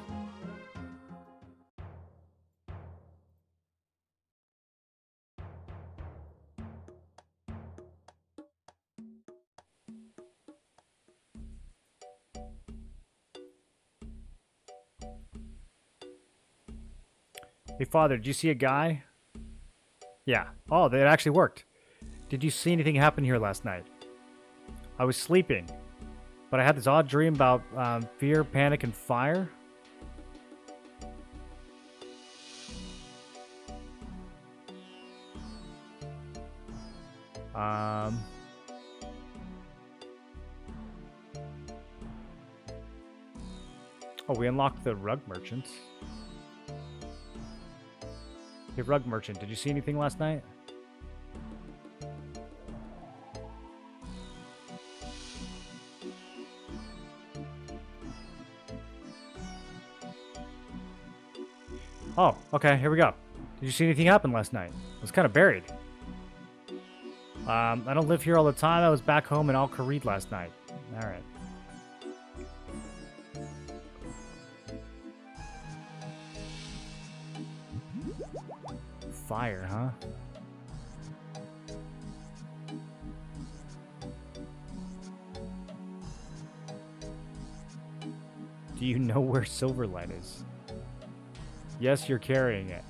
Hey, Father, did you see a guy? Yeah. Oh, that actually worked. Did you see anything happen here last night? I was sleeping, but I had this odd dream about fear, panic, and fire. Oh, we unlocked the rug merchants. Hey, rug merchant, did you see anything last night? Oh, okay, here we go. Did you see anything happen last night? I was kind of buried. I don't live here all the time. I was back home in Al-Kharid last night. All right. Fire, huh? Do you know where Silverlight is? Yes, you're carrying it.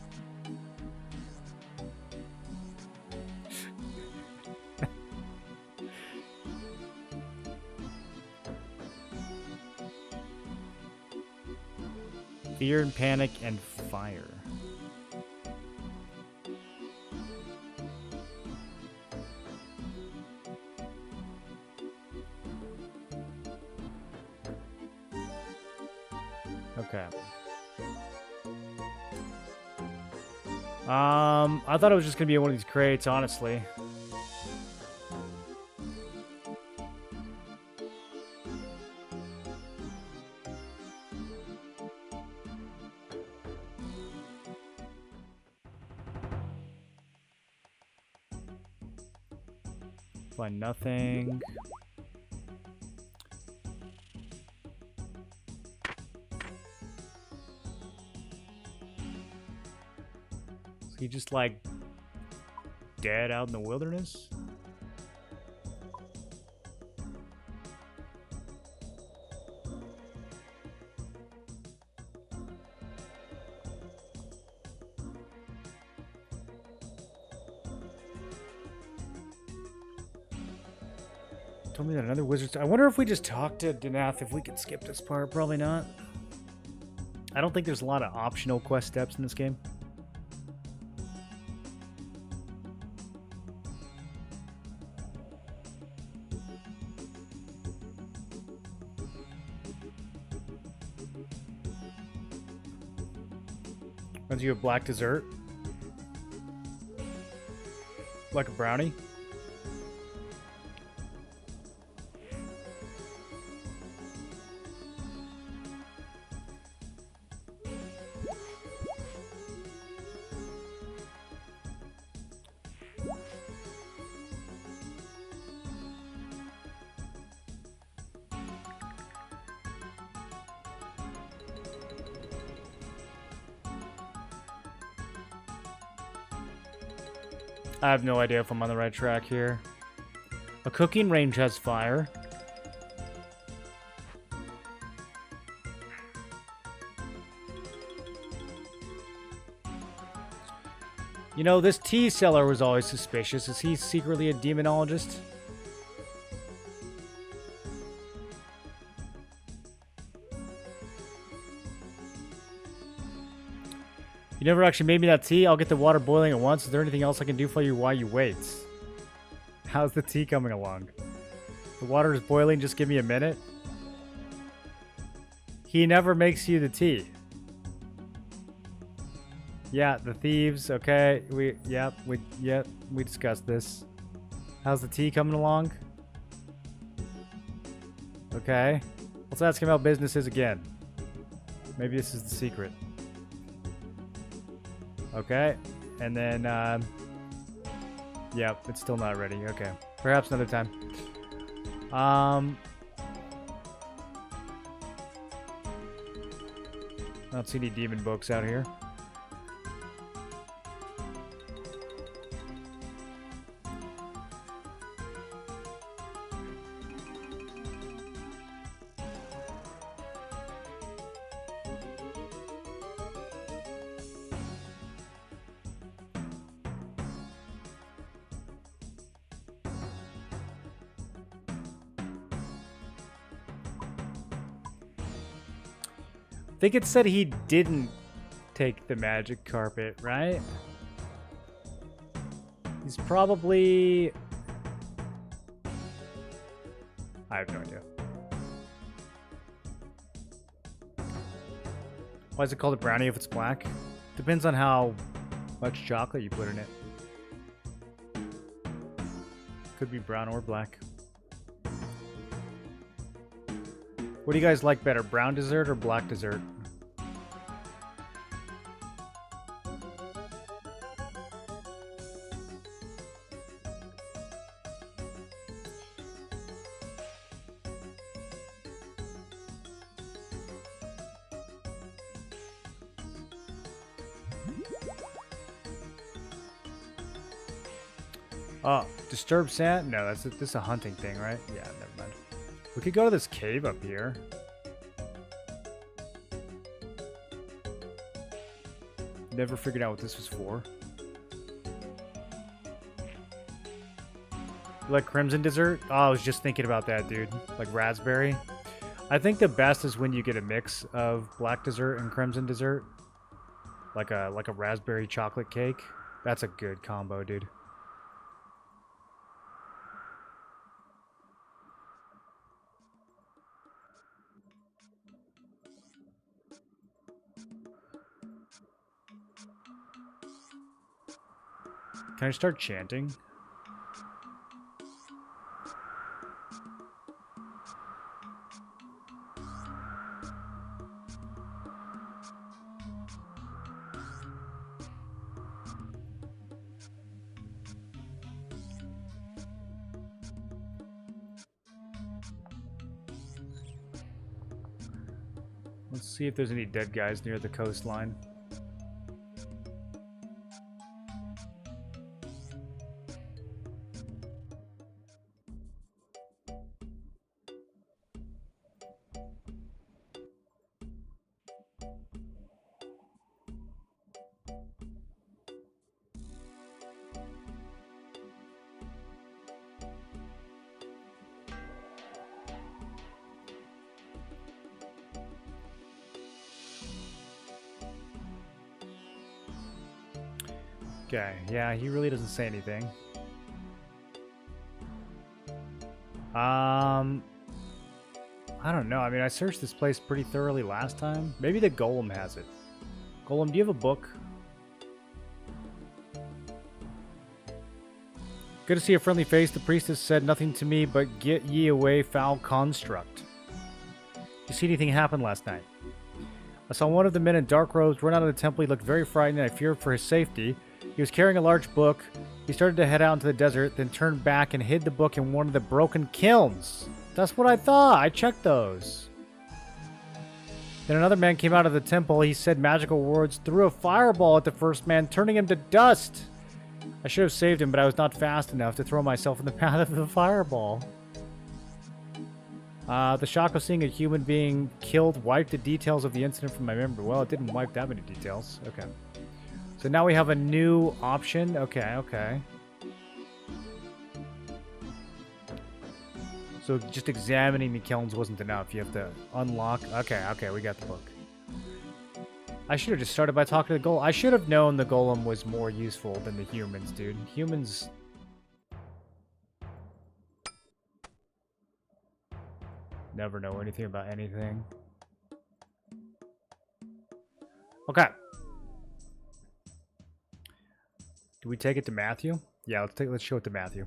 Fear and panic and fire. Okay. I thought it was just gonna be one of these crates, honestly. Find nothing. Is he just like dead out in the wilderness? Told me that another wizard. I wonder if we just talked to Denath if we could skip this part. Probably not. I don't think there's a lot of optional quest steps in this game. Runs you a black dessert. Like a brownie. I have no idea if I'm on the right track here. A cooking range has fire. You know, this tea seller was always suspicious. Is he secretly a demonologist? You never actually made me that tea. I'll get the water boiling at once. Is there anything else I can do for you while you wait? How's the tea coming along? The water is boiling. Just give me a minute. He never makes you the tea. Yeah, the thieves. Okay, we discussed this. How's the tea coming along? Okay, let's ask him how business is again. Maybe this is the secret. Okay, and then, yeah, it's still not ready. Okay, perhaps another time. I don't see any demon books out here. I think it said he didn't take the magic carpet, right? He's probably... I have no idea. Why is it called a brownie if it's black? Depends on how much chocolate you put in it. Could be brown or black. What do you guys like better, brown dessert or black dessert? Oh, disturb sand? No, this is a hunting thing, right? Yeah, never mind. We could go to this cave up here. Never figured out what this was for. You like crimson dessert? Oh, I was just thinking about that, dude. Like raspberry. I think the best is when you get a mix of black dessert and crimson dessert. Like a raspberry chocolate cake. That's a good combo, dude. Can I start chanting? Let's see if there's any dead guys near the coastline. Okay, yeah, he really doesn't say anything. I don't know. I mean, I searched this place pretty thoroughly last time. Maybe the golem has it. Golem, do you have a book? Good to see a friendly face. The priestess said nothing to me, but get ye away, foul construct. You see anything happen last night? I saw one of the men in dark robes run out of the temple. He looked very frightened, and I feared for his safety. He was carrying a large book. He started to head out into the desert, then turned back and hid the book in one of the broken kilns. That's what I thought. I checked those. Then another man came out of the temple. He said magical words, threw a fireball at the first man, turning him to dust. I should have saved him, but I was not fast enough to throw myself in the path of the fireball. The shock of seeing a human being killed wiped the details of the incident from my memory. Well, it didn't wipe that many details. Okay. So now we have a new option. Okay, okay. So just examining the kilns wasn't enough. You have to unlock... Okay, okay, we got the book. I should have just started by talking to the golem. I should have known the golem was more useful than the humans, dude. Humans... never know anything about anything. Okay. Do we take it to Matthew? Yeah, let's show it to Matthew.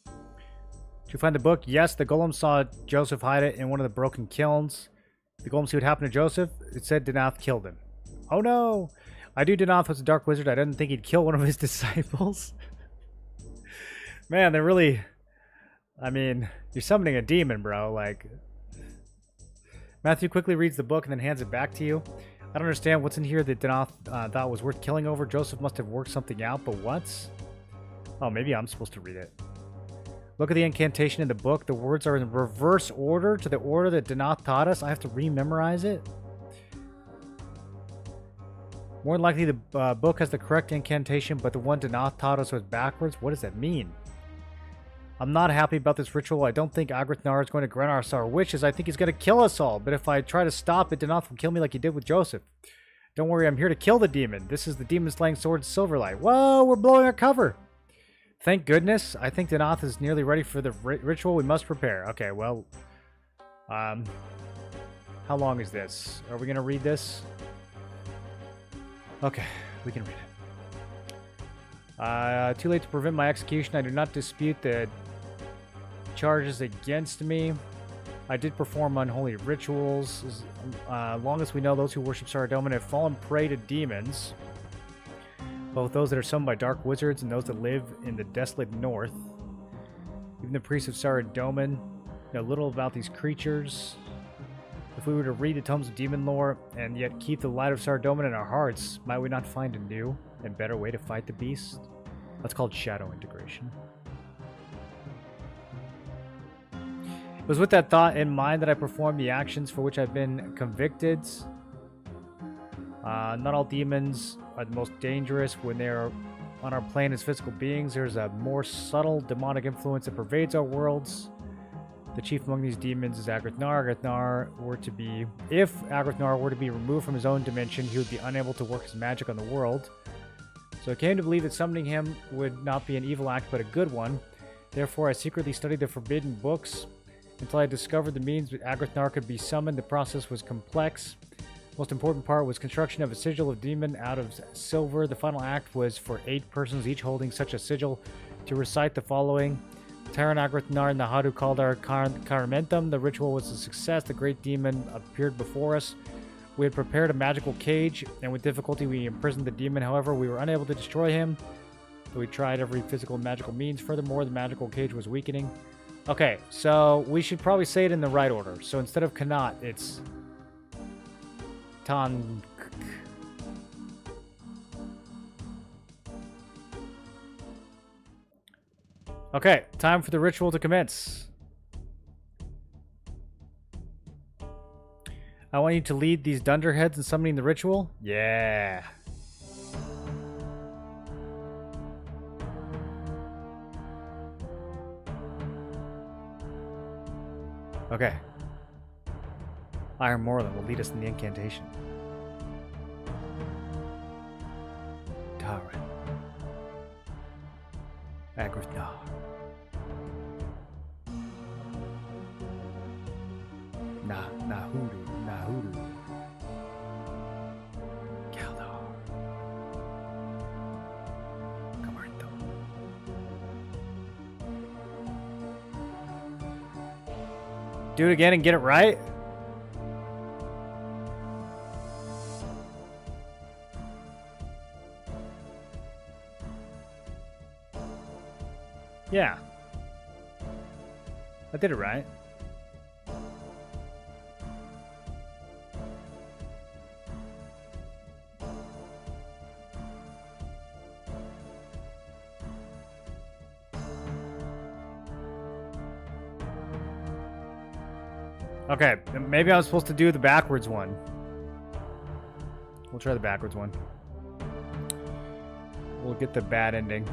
Did you find the book? Yes, the golem saw Joseph hide it in one of the broken kilns. The golem see what happened to Joseph. It said Danath killed him. Oh no! I knew Danath was a dark wizard. I didn't think he'd kill one of his disciples. Man, they're really... I mean, you're summoning a demon, bro. Like... Matthew quickly reads the book and then hands it back to you. I don't understand what's in here that Danath thought was worth killing over. Joseph must have worked something out, but what? Oh, maybe I'm supposed to read it. Look at the incantation in the book. The words are in reverse order to the order that Danath taught us. I have to rememorize it. More than likely, the book has the correct incantation, but the one Danath taught us was backwards. What does that mean? I'm not happy about this ritual. I don't think Agrithnar is going to grant us our wishes. I think he's going to kill us all. But if I try to stop it, Danath will kill me like he did with Joseph. Don't worry, I'm here to kill the demon. This is the demon slaying sword Silverlight. Whoa, we're blowing our cover. Thank goodness. I think Danath is nearly ready for the ritual. We must prepare. Okay, well... how long is this? Are we going to read this? Okay, we can read it. Too late to prevent my execution. I do not dispute the charges against me. I did perform unholy rituals. Long as we know, those who worship Saradomin have fallen prey to demons. Both those that are summoned by dark wizards and those that live in the desolate north. Even the priests of Saradomin know little about these creatures. If we were to read the tomes of demon lore and yet keep the light of Saradomin in our hearts, might we not find a new and better way to fight the beast? That's called shadow integration. It was with that thought in mind that I performed the actions for which I've been convicted. Not all demons are the most dangerous when they're on our plane as physical beings. There's a more subtle demonic influence that pervades our worlds. The chief among these demons is Agrithnar. If Agrithnar were to be removed from his own dimension, he would be unable to work his magic on the world. So I came to believe that summoning him would not be an evil act, but a good one. Therefore, I secretly studied the forbidden books until I discovered the means that Agrithnar could be summoned. The process was complex. Most important part was construction of a sigil of demon out of silver. The final act was for 8 persons, each holding such a sigil, to recite the following. Terran Agrithnar and the Hadu called our Carmentum. The ritual was a success. The great demon appeared before us. We had prepared a magical cage, and with difficulty we imprisoned the demon. However, we were unable to destroy him, though we tried every physical and magical means. Furthermore, the magical cage was weakening. Okay, so we should probably say it in the right order. So instead of Kanat, it's... Tan... Okay, time for the ritual to commence. I want you to lead these dunderheads in summoning the ritual. Yeah. Okay. Iron Moreland will lead us in the incantation. Agrithnar. Nahudu. Kaldar. Kamarto. Do it again and get it right? Yeah. I did it right. Okay, maybe I was supposed to do the backwards one. We'll try the backwards one. We'll get the bad ending.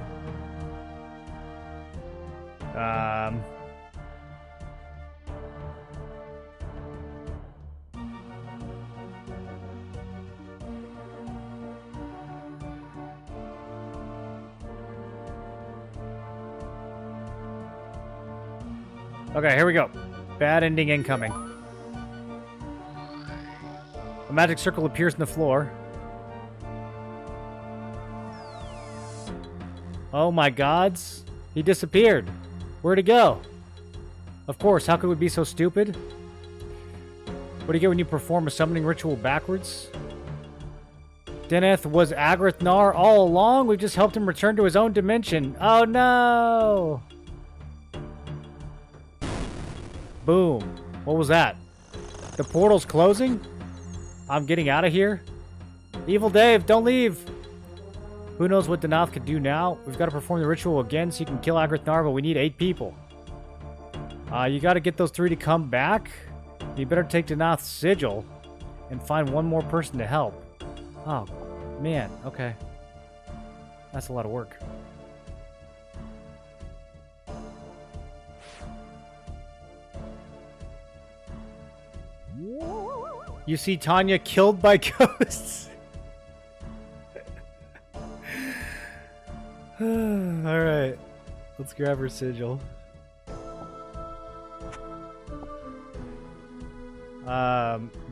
Okay, here we go. Bad ending incoming. A magic circle appears in the floor. Oh my gods. He disappeared. Where'd he go? Of course, how could we be so stupid? What do you get when you perform a summoning ritual backwards? Deneth was Agrithnar all along? We just helped him return to his own dimension. Oh no! Boom. What was that? The portal's closing? I'm getting out of here? Evil Dave, don't leave! Who knows what Denath could do now? We've got to perform the ritual again so you can kill Agrithnar, but we need 8 people. You got to get those 3 to come back. You better take Denath's sigil and find one more person to help. Oh, man. Okay. That's a lot of work. You see Tanya killed by ghosts. Alright. Let's grab her sigil.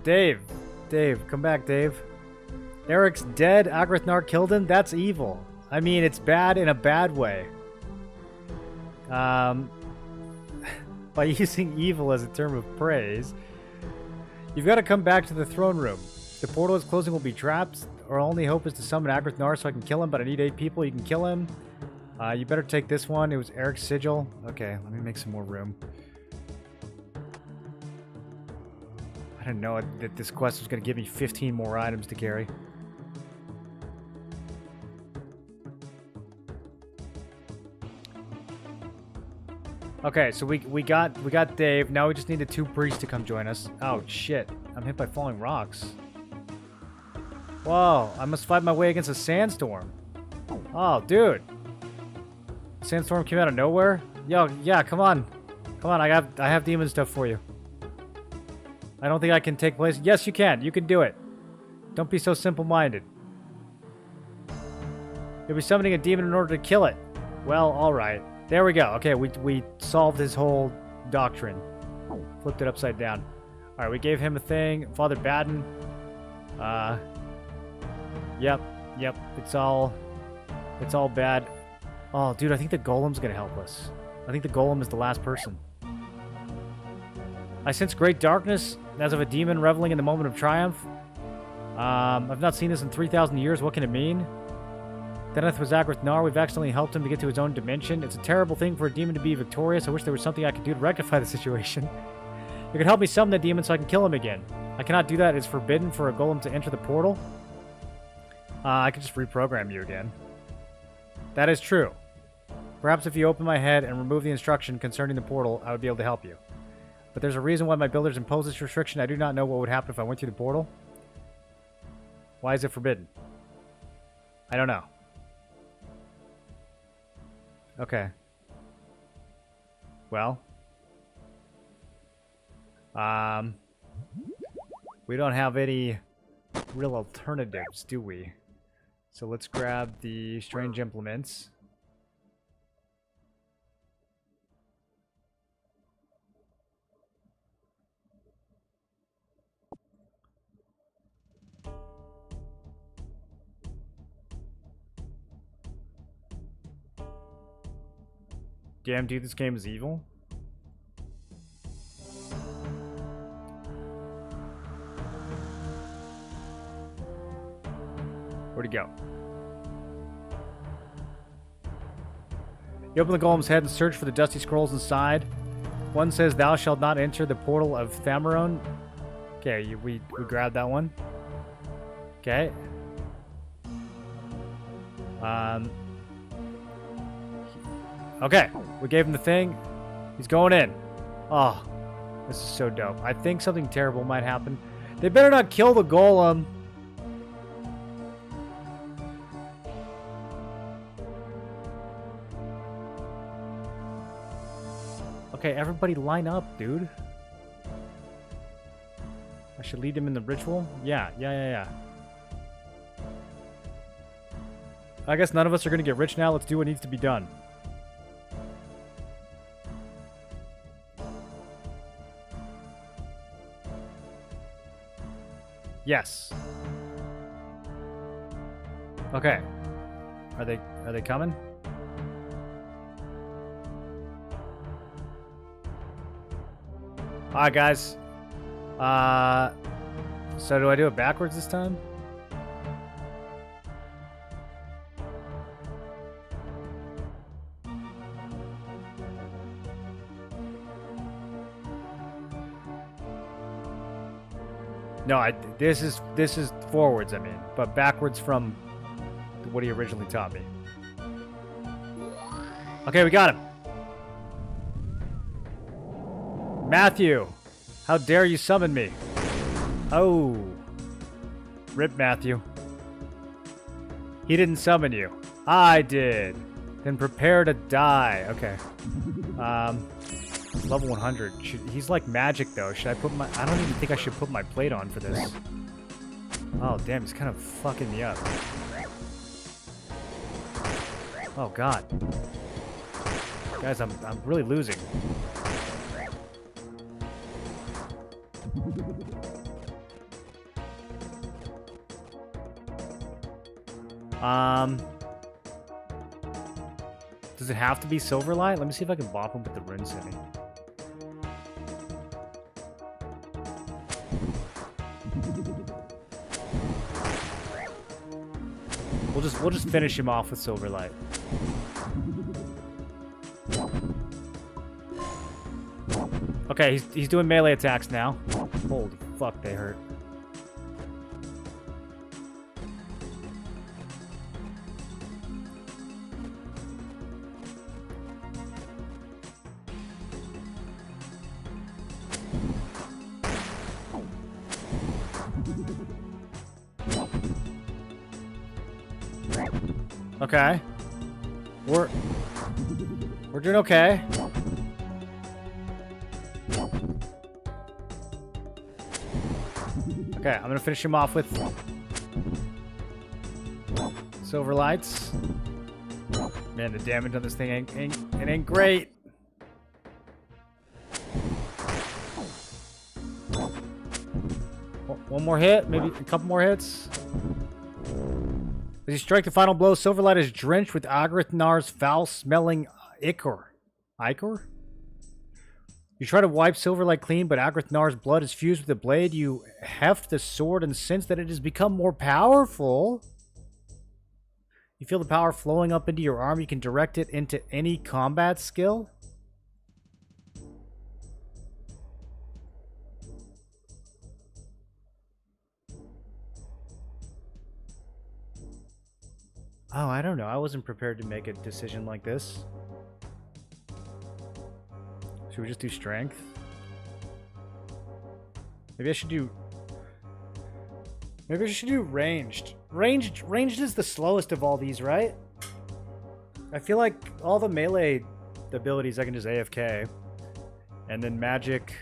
Dave. Dave, come back, Dave. Eric's dead. Agrithnar killed him. That's evil. I mean, it's bad in a bad way. By using evil as a term of praise, you've got to come back to the throne room. The portal is closing, we'll be trapped. Our only hope is to summon Agrithnar so I can kill him, but I need 8 people. You can kill him. You better take this one. It was Eric's sigil. Okay, let me make some more room. I didn't know that this quest was going to give me 15 more items to carry. Okay, so we got Dave. Now we just need the 2 priests to come join us. Oh shit! I'm hit by falling rocks. Whoa! I must fight my way against a sandstorm. Oh, dude! Sandstorm came out of nowhere. Yo, yeah, come on, come on! I have demon stuff for you. I don't think I can take place. Yes, you can. You can do it. Don't be so simple-minded. You'll be summoning a demon in order to kill it. Well, all right. There we go. Okay, we solved his whole doctrine. Flipped it upside down. All right, we gave him a thing. Father Baden. Yep. It's all bad. Oh, dude, I think the golem's gonna help us. I think the golem is the last person. I sense great darkness, as of a demon reveling in the moment of triumph. I've not seen this in 3,000 years. What can it mean? Deneth was Agrithnar. We've accidentally helped him to get to his own dimension. It's a terrible thing for a demon to be victorious. I wish there was something I could do to rectify the situation. You can help me summon the demon so I can kill him again. I cannot do that. It's forbidden for a golem to enter the portal. I could just reprogram you again. That is true. Perhaps if you open my head and remove the instruction concerning the portal, I would be able to help you. But there's a reason why my builders impose this restriction. I do not know what would happen if I went through the portal. Why is it forbidden? I don't know. Okay. Well. We don't have any real alternatives, do we? So let's grab the strange implements. Damn, dude, this game is evil. Where'd he go? You open the golem's head and search for the dusty scrolls inside. One says, "Thou shalt not enter the portal of Thamarone." Okay, we grabbed that one. Okay. Okay, we gave him the thing. He's going in. Oh, this is so dope. I think something terrible might happen. They better not kill the golem. Okay, everybody line up, dude. I should lead him in the ritual? Yeah. I guess none of us are going to get rich now. Let's do what needs to be done. Yes. Okay. Are they coming? Alright, guys. So do I do it backwards this time? No, this is forwards, I mean, but backwards from what he originally taught me. Okay, we got him. Matthew, how dare you summon me? Oh. Rip, Matthew. He didn't summon you. I did. Then prepare to die. Okay. Level 100. He's like magic, though. Should I put my... I don't even think I should put my plate on for this. Oh, damn. He's kind of fucking me up. Oh, God. Guys, I'm really losing. Does it have to be Silverlight? Let me see if I can bop him with the Rune City. We'll just finish him off with Silverlight. Okay, he's doing melee attacks now. Holy fuck, they hurt. Okay. We're doing okay. Okay, I'm gonna finish him off with silver lights. Man, the damage on this thing ain't great. One more hit, maybe a couple more hits. As you strike the final blow, Silverlight is drenched with Agrithnar's foul-smelling ichor. Ichor? You try to wipe Silverlight clean, but Agrithnar's blood is fused with the blade. You heft the sword and sense that it has become more powerful. You feel the power flowing up into your arm. You can direct it into any combat skill. Oh, I don't know. I wasn't prepared to make a decision like this. Should we just do strength? Maybe I should do ranged. Ranged is the slowest of all these, right? I feel like all the melee abilities I can just AFK. And then magic.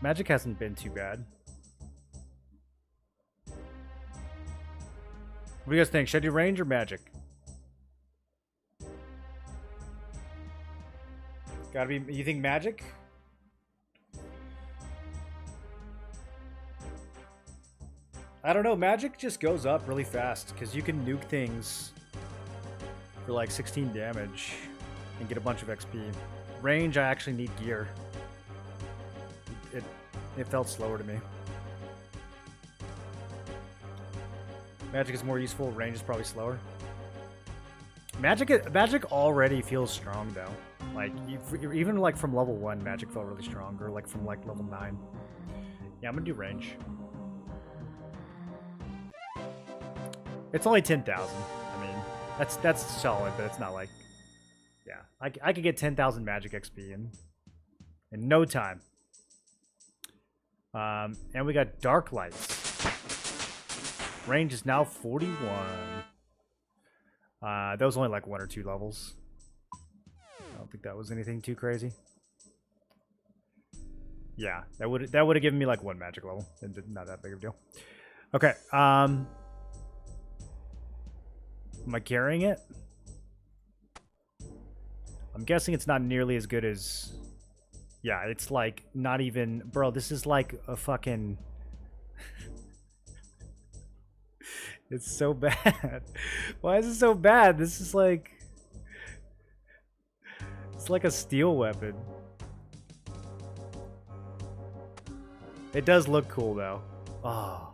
Magic hasn't been too bad. What do you guys think? Should I do range or magic? Gotta be... You think magic? I don't know. Magic just goes up really fast because you can nuke things for like 16 damage and get a bunch of XP. Range, I actually need gear. It felt slower to me. Magic is more useful. Range is probably slower. Magic already feels strong though. Like even like from level 1, Magic felt really strong, or like from like level 9. Yeah, I'm gonna do range. It's only 10,000. I mean, that's solid, but it's not like, yeah. I could get 10,000 Magic XP in no time. And we got Dark Lights. Range is now 41. That was only like 1 or 2 levels. I don't think that was anything too crazy. Yeah, that would have given me like 1 magic level. Not that big of a deal. Okay. Am I carrying it? I'm guessing it's not nearly as good as... Yeah, it's like not even... Bro, this is like a fucking... It's so bad. Why is it so bad? This is like... It's like a steel weapon. It does look cool though. Oh.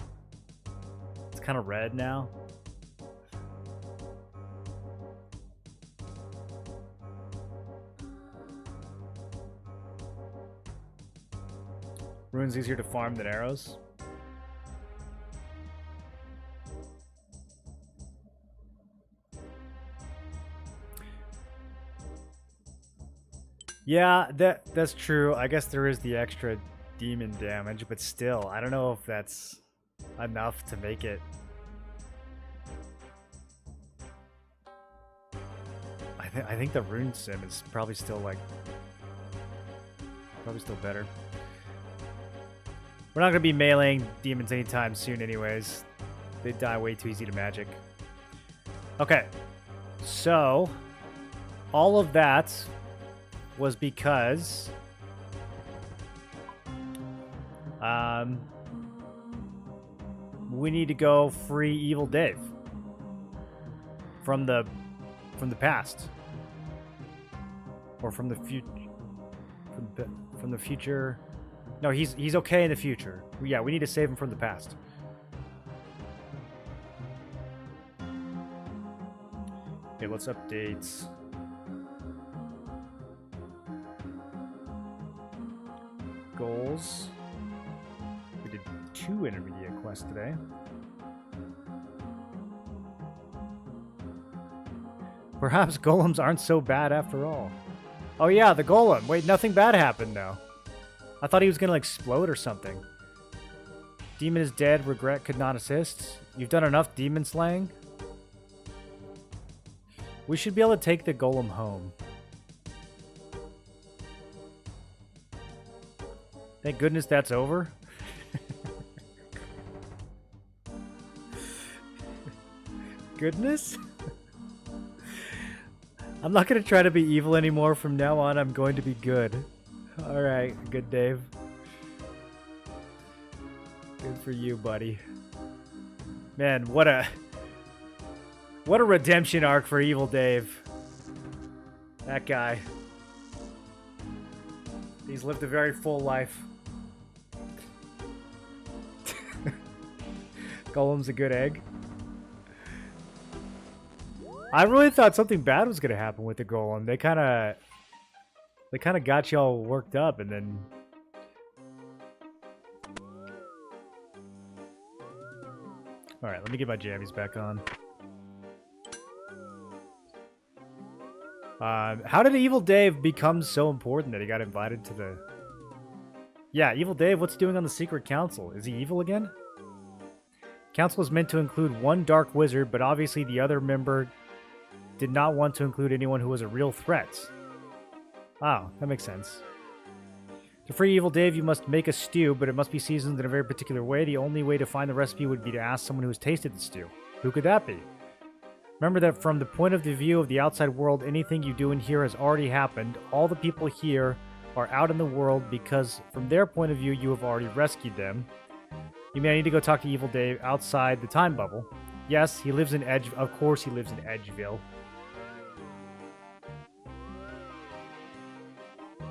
It's kind of red now. Rune's easier to farm than arrows. Yeah, that's true. I guess there is the extra demon damage, but still, I don't know if that's enough to make it. I think the rune sim is probably still like better. We're not gonna be meleeing demons anytime soon, anyways. They die way too easy to magic. Okay, so all of that was because we need to go free Evil Dave from the past, or from the future. From the future. No, he's okay in the future. Yeah, we need to save him from the past. Okay, let's update. Goals. We did 2 intermediate quests today. Perhaps golems aren't so bad after all. Oh yeah, the golem. Wait, nothing bad happened though. I thought he was gonna explode or something. Demon is dead. Regret could not assist. You've done enough demon slaying. We should be able to take the golem home. Thank goodness that's over. Goodness? I'm not going to try to be evil anymore. From now on, I'm going to be good. Alright, good Dave. Good for you, buddy. Man, what a redemption arc for Evil Dave. That guy. He's lived a very full life. Golem's a good egg. I really thought something bad was gonna happen with the golem. They kind of got y'all worked up, and then all right. Let me get my jammies back on. How did Evil Dave become so important that he got invited to the? Yeah, Evil Dave. What's he doing on the secret council? Is he evil again? Council is meant to include one dark wizard, but obviously the other member did not want to include anyone who was a real threat. Oh, that makes sense. To free Evil Dave, you must make a stew, but it must be seasoned in a very particular way. The only way to find the recipe would be to ask someone who has tasted the stew. Who could that be? Remember that from the point of the view of the outside world, anything you do in here has already happened. All the people here are out in the world because from their point of view, you have already rescued them. You may need to go talk to Evil Dave outside the time bubble. Yes, he lives in Edge. Of course he lives in Edgeville.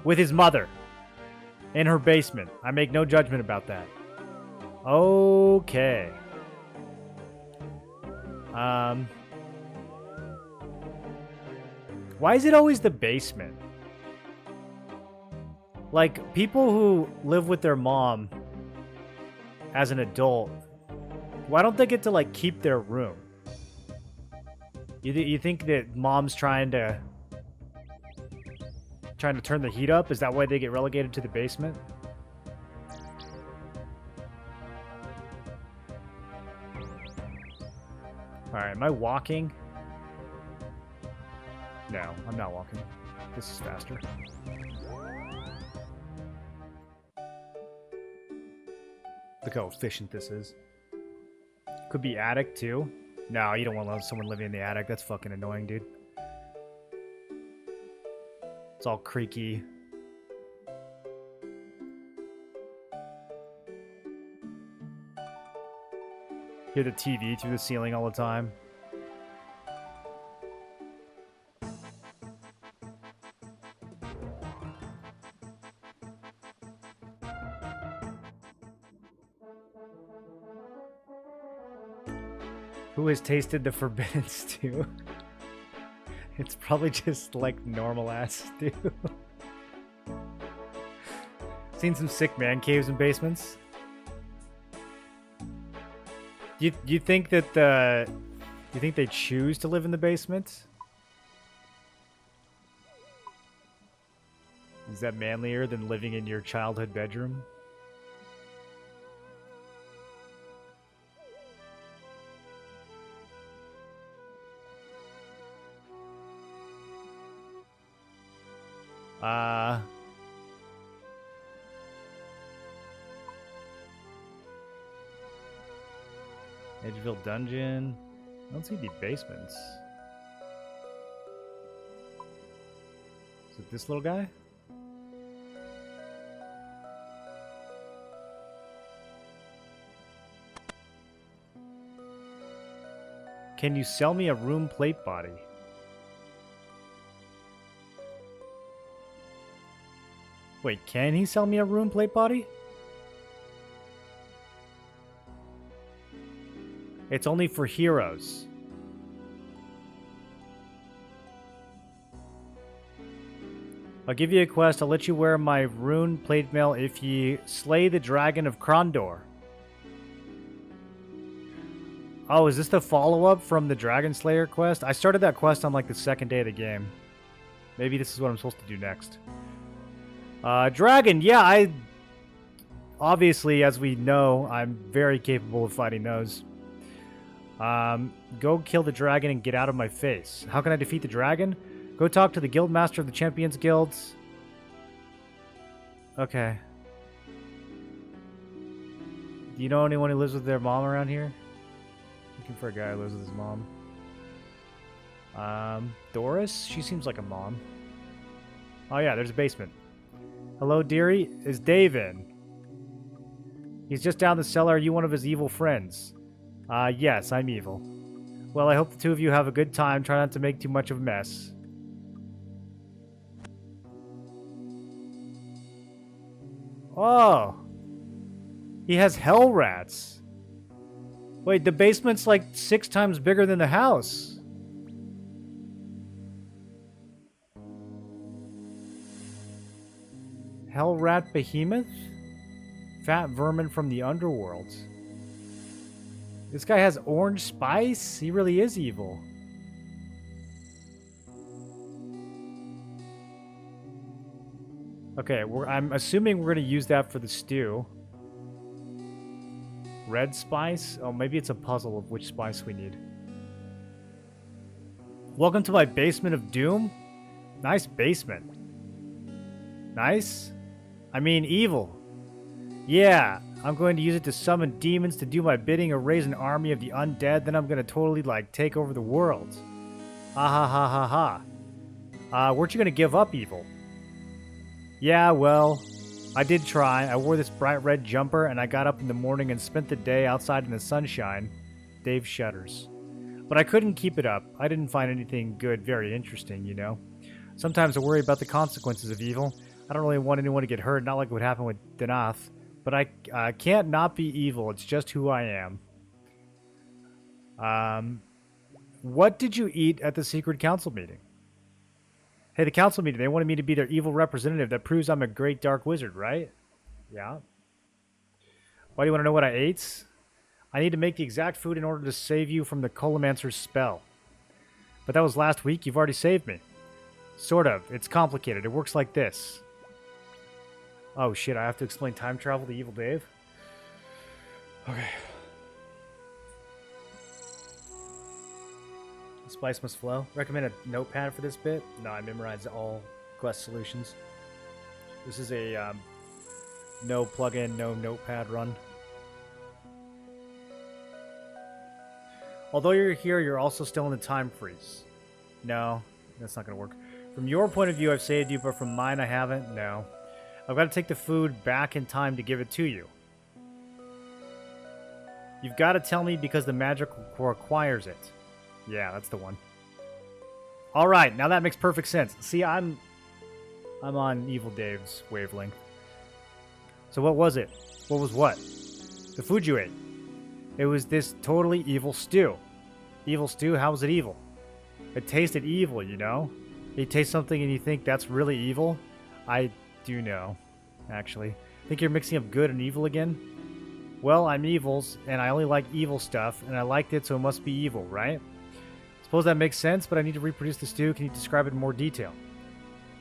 with his mother in her basement. I make no judgment about that. Okay. Why is it always the basement? Like, people who live with their mom as an adult, why don't they get to, like, keep their room? You think that mom's trying to turn the heat up? Is that why they get relegated to the basement? Alright, am I walking? No, I'm not walking. This is faster. Look how efficient this is. Could be attic, too. No, you don't want to let someone living in the attic. That's fucking annoying, dude. It's all creaky. Hear the TV through the ceiling all the time. Who has tasted the forbidden stew? It's probably just like normal ass stew. Seen some sick man caves and basements. You think that you think they choose to live in the basement? Is that manlier than living in your childhood bedroom? Edgeville Dungeon. I don't see any basements. Is it this little guy? Can you sell me a room plate body? Wait, can he sell me a room plate body? It's only for heroes. I'll give you a quest. I'll let you wear my rune plate mail if ye slay the dragon of Krondor. Oh, is this the follow-up from the Dragon Slayer quest? I started that quest on like the second day of the game. Maybe this is what I'm supposed to do next. Dragon, yeah, obviously, as we know, I'm very capable of fighting those. Go kill the dragon and get out of my face. How can I defeat the dragon? Go talk to the guild master of the Champions Guilds. Okay. Do you know anyone who lives with their mom around here? Looking for a guy who lives with his mom. Doris? She seems like a mom. Oh yeah, there's a basement. Hello, dearie. Is Dave in? He's just down the cellar. Are you one of his evil friends? Yes, I'm evil. Well, I hope the two of you have a good time. Try not to make too much of a mess. Oh! He has hell rats. Wait, the basement's like 6 times bigger than the house. Hell rat behemoth? Fat vermin from the underworld. This guy has orange spice? He really is evil. Okay, I'm assuming we're going to use that for the stew. Red spice? Oh, maybe it's a puzzle of which spice we need. Welcome to my basement of doom. Nice basement. Nice? I mean evil. Yeah, I'm going to use it to summon demons to do my bidding or raise an army of the undead. Then I'm going to totally, like, take over the world. Ha ha ha ha ha. Weren't you going to give up evil? Yeah, well, I did try. I wore this bright red jumper, and I got up in the morning and spent the day outside in the sunshine. Dave shudders. But I couldn't keep it up. I didn't find anything good very interesting, you know. Sometimes I worry about the consequences of evil. I don't really want anyone to get hurt, not like what happened with Danath. But I can't not be evil. It's just who I am. What did you eat at the secret council meeting? Hey, the council meeting, they wanted me to be their evil representative. That proves I'm a great dark wizard, right? Yeah. Why do you want to know what I ate? I need to make the exact food in order to save you from the Colomancer's spell. But that was last week. You've already saved me. Sort of. It's complicated. It works like this. Oh, shit. I have to explain time travel to Evil Dave? Okay. Spice must flow. Recommend a notepad for this bit? No, I memorized all quest solutions. This is a no plugin, no notepad run. Although you're here, you're also still in the time freeze. No, that's not going to work. From your point of view, I've saved you, but from mine, I haven't. No. I've got to take the food back in time to give it to you. You've got to tell me because the magic requires it. Yeah, that's the one. All right, now that makes perfect sense. See, I'm on Evil Dave's wavelength. So what was it? What was what? The food you ate. It was this totally evil stew. Evil stew? How was it evil? It tasted evil, you know? You taste something and you think that's really evil? I do know, actually. Think you're mixing up good and evil again? Well, I'm evils, and I only like evil stuff, and I liked it, so it must be evil, right? Suppose that makes sense, but I need to reproduce the stew. Can you describe it in more detail?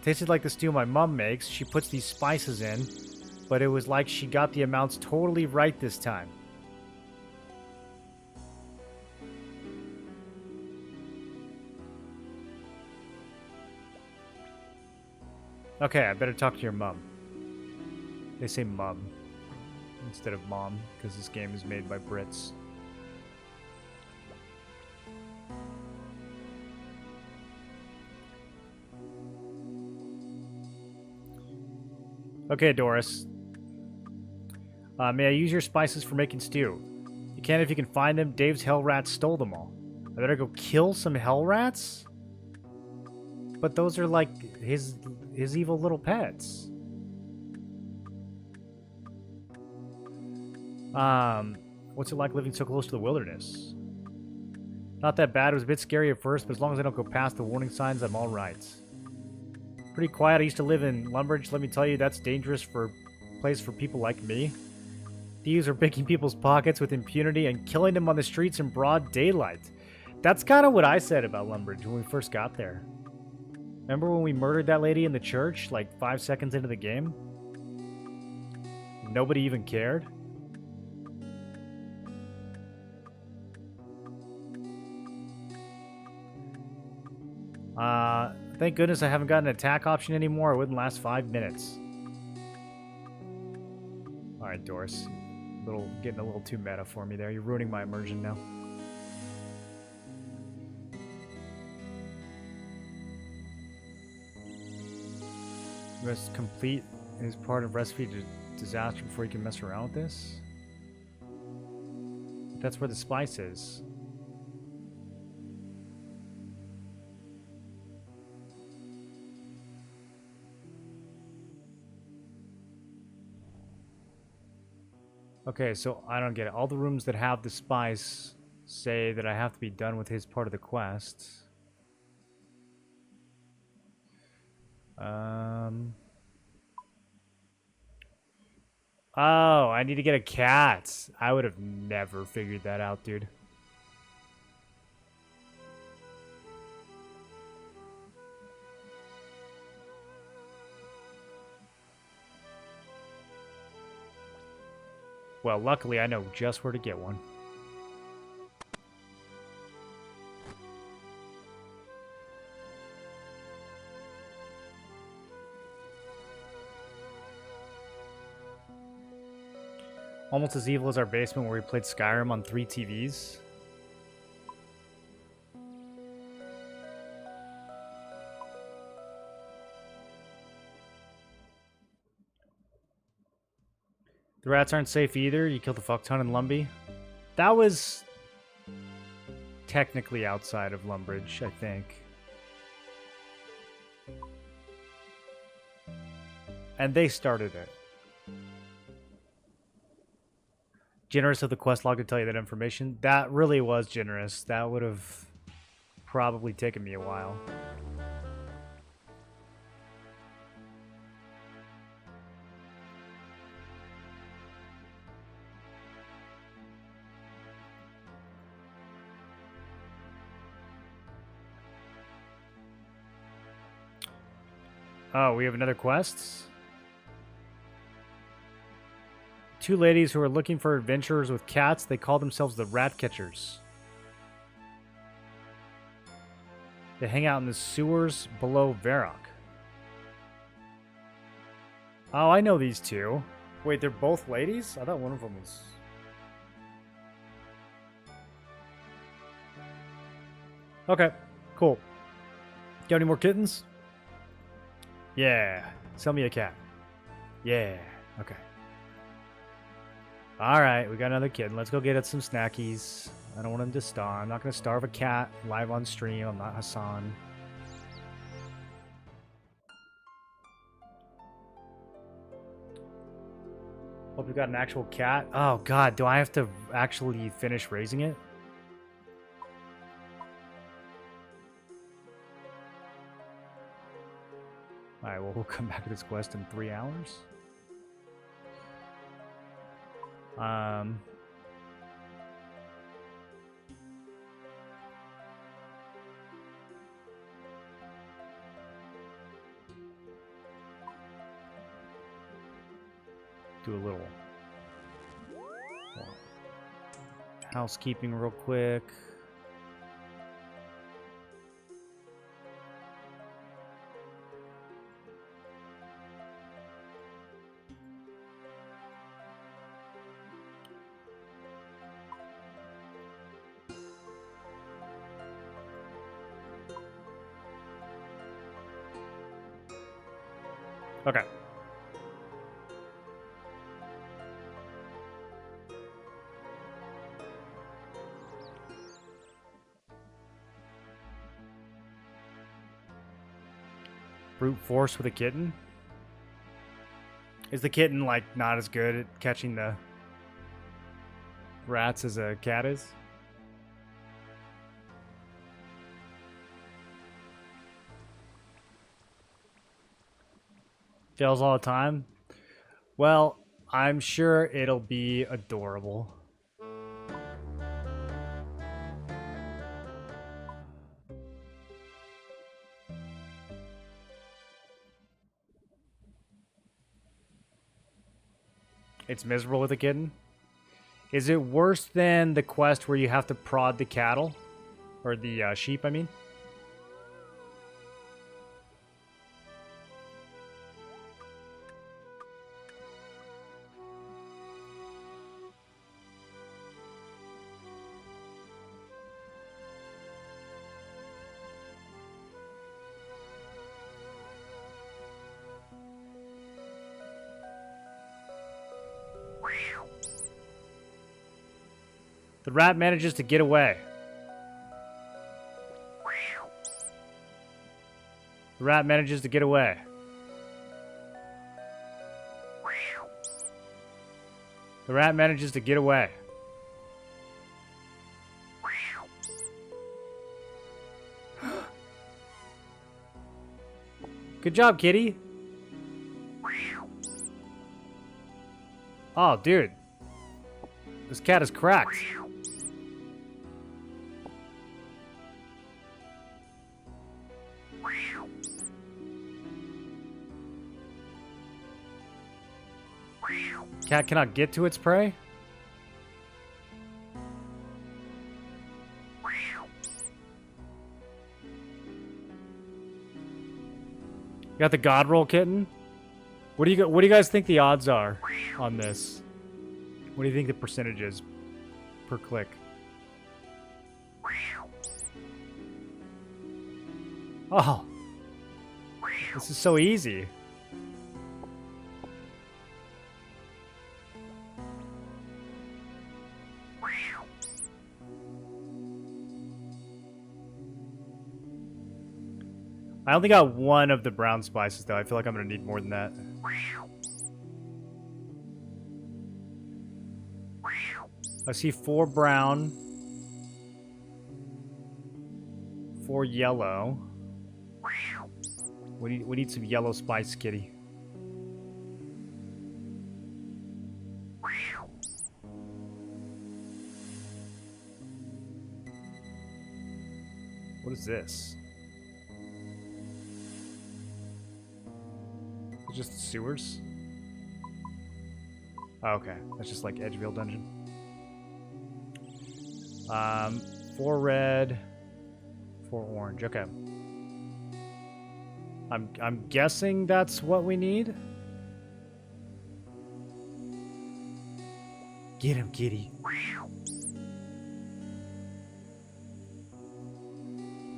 It tasted like the stew my mom makes. She puts these spices in, but it was like she got the amounts totally right this time. Okay, I better talk to your mom. They say mum instead of mom, because this game is made by Brits. Okay, Doris. May I use your spices for making stew? You can if you can find them. Dave's hell rats stole them all. I better go kill some hell rats? But those are like his evil little pets. What's it like living so close to the wilderness? Not that bad. It was a bit scary at first, but as long as I don't go past the warning signs, I'm all right. Pretty quiet. I used to live in Lumbridge. Let me tell you, that's dangerous for a place for people like me. Thieves are picking people's pockets with impunity and killing them on the streets in broad daylight. That's kind of what I said about Lumbridge when we first got there. Remember when we murdered that lady in the church, like 5 seconds into the game? Nobody even cared? Thank goodness I haven't got an attack option anymore. It wouldn't last 5 minutes. Alright, Doris. Getting a little too meta for me there. You're ruining my immersion now. You must complete his part of recipe to disaster before you can mess around with this. That's where the spice is. Okay, so I don't get it. All the rooms that have the spice say that I have to be done with his part of the quest. Oh, I need to get a cat. I would have never figured that out, dude. Well, luckily I know just where to get one. Almost as evil as our basement where we played Skyrim on 3 TVs. The rats aren't safe either. You killed a fuck ton in Lumbee. That was technically outside of Lumbridge, I think. And they started it. Generous of the quest log to tell you that information. That really was generous. That would have probably taken me a while. Oh, we have another quest? Two ladies who are looking for adventurers with cats. They call themselves the Rat Catchers. They hang out in the sewers below Varrock. Oh, I know these two. Wait, they're both ladies? I thought one of them was... Okay, cool. Got any more kittens? Yeah. Sell me a cat. Yeah. Okay. Alright, we got another kitten. Let's go get us some snackies. I don't want him to starve. I'm not going to starve a cat live on stream. I'm not Hassan. Hope we got an actual cat. Oh, God. Do I have to actually finish raising it? Alright, well, we'll come back to this quest in 3 hours. Do a little housekeeping real quick. Okay. Brute force with a kitten? Is the kitten, like, not as good at catching the rats as a cat is? Fails all the time? Well, I'm sure it'll be adorable. It's miserable with a kitten? Is it worse than the quest where you have to prod the cattle? Or the sheep, I mean? The rat manages to get away. The rat manages to get away. The rat manages to get away. Good job, kitty. Oh, dude. This cat is cracked. Cat cannot get to its prey? You got the god roll kitten? What do you guys think the odds are on this? What do you think the percentage is per click? Oh. This is so easy. I only got one of the brown spices, though. I feel like I'm going to need more than that. I see 4 brown, 4 yellow. We need some yellow spice, kitty. What is this? It's just the sewers? Oh, okay. That's just like Edgeville dungeon. 4 red, 4 orange. Okay. I'm guessing that's what we need. Get him, kitty.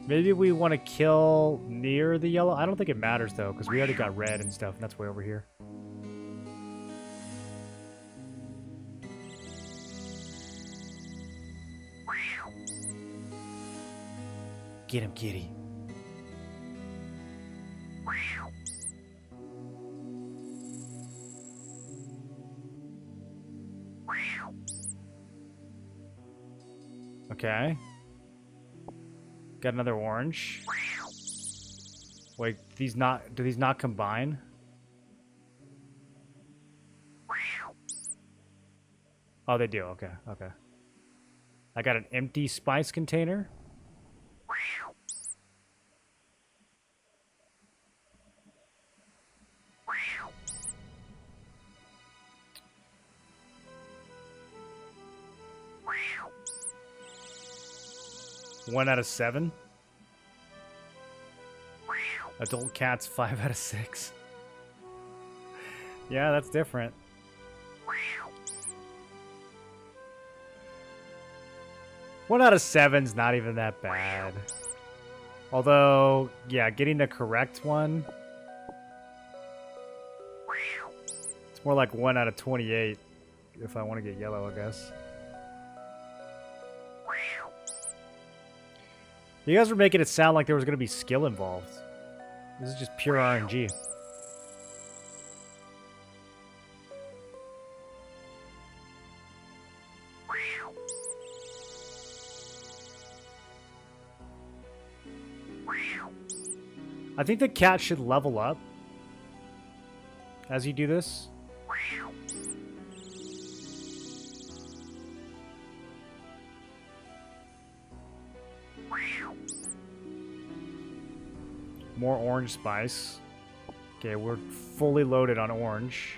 Maybe we want to kill near the yellow. I don't think it matters though, because we already got red and stuff, and that's way over here. Get him, kitty. Okay. Got another orange. Wait, do these not combine? Oh, they do. Okay, okay. I got an empty spice container. One out of 7. Adult cats 5 out of 6. Yeah, that's different. One out of 7's not even that bad. Although, yeah, getting the correct one. It's more like 1 out of 28 if I want to get yellow, I guess. You guys were making it sound like there was going to be skill involved. This is just pure RNG. I think the cat should level up as you do this. More orange spice. Okay, we're fully loaded on orange.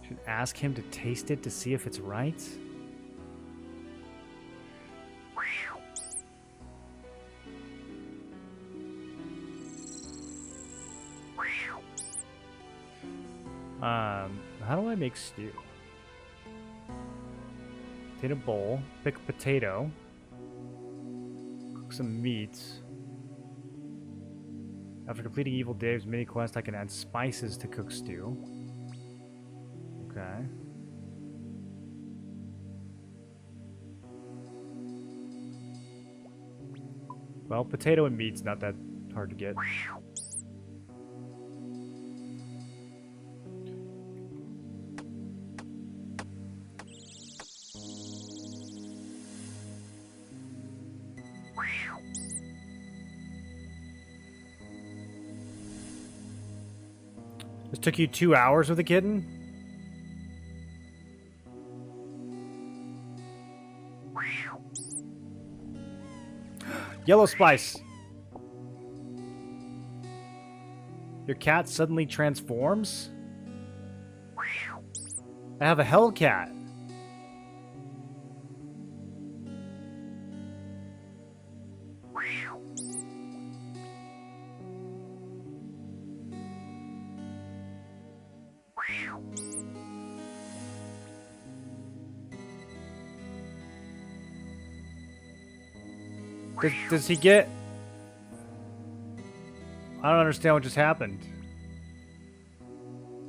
Should ask him to taste it to see if it's right. How do I make stew? Take a bowl, pick a potato, cook some meat. After completing Evil Dave's mini quest, I can add spices to cook stew. Okay. Well, potato and meat's not that hard to get. This took you 2 hours with a kitten? Yellow spice. Your cat suddenly transforms? I have a hellcat. Does he get... I don't understand what just happened.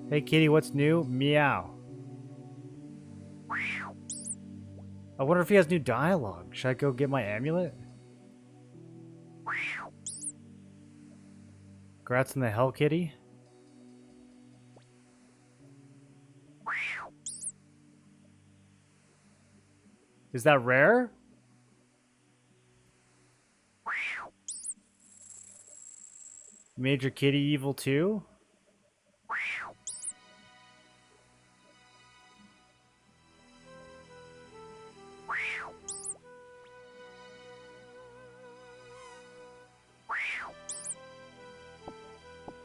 Hey kitty, what's new? Meow. I wonder if he has new dialogue. Should I go get my amulet? Congrats on the Hell Kitty. Is that rare? Major Kitty Evil 2?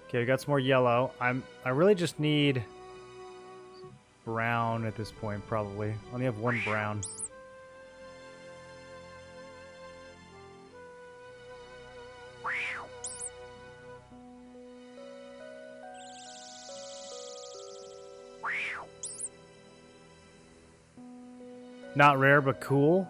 Okay, we got some more yellow. I really just need brown at this point, probably. I only have one brown. Not rare, but cool.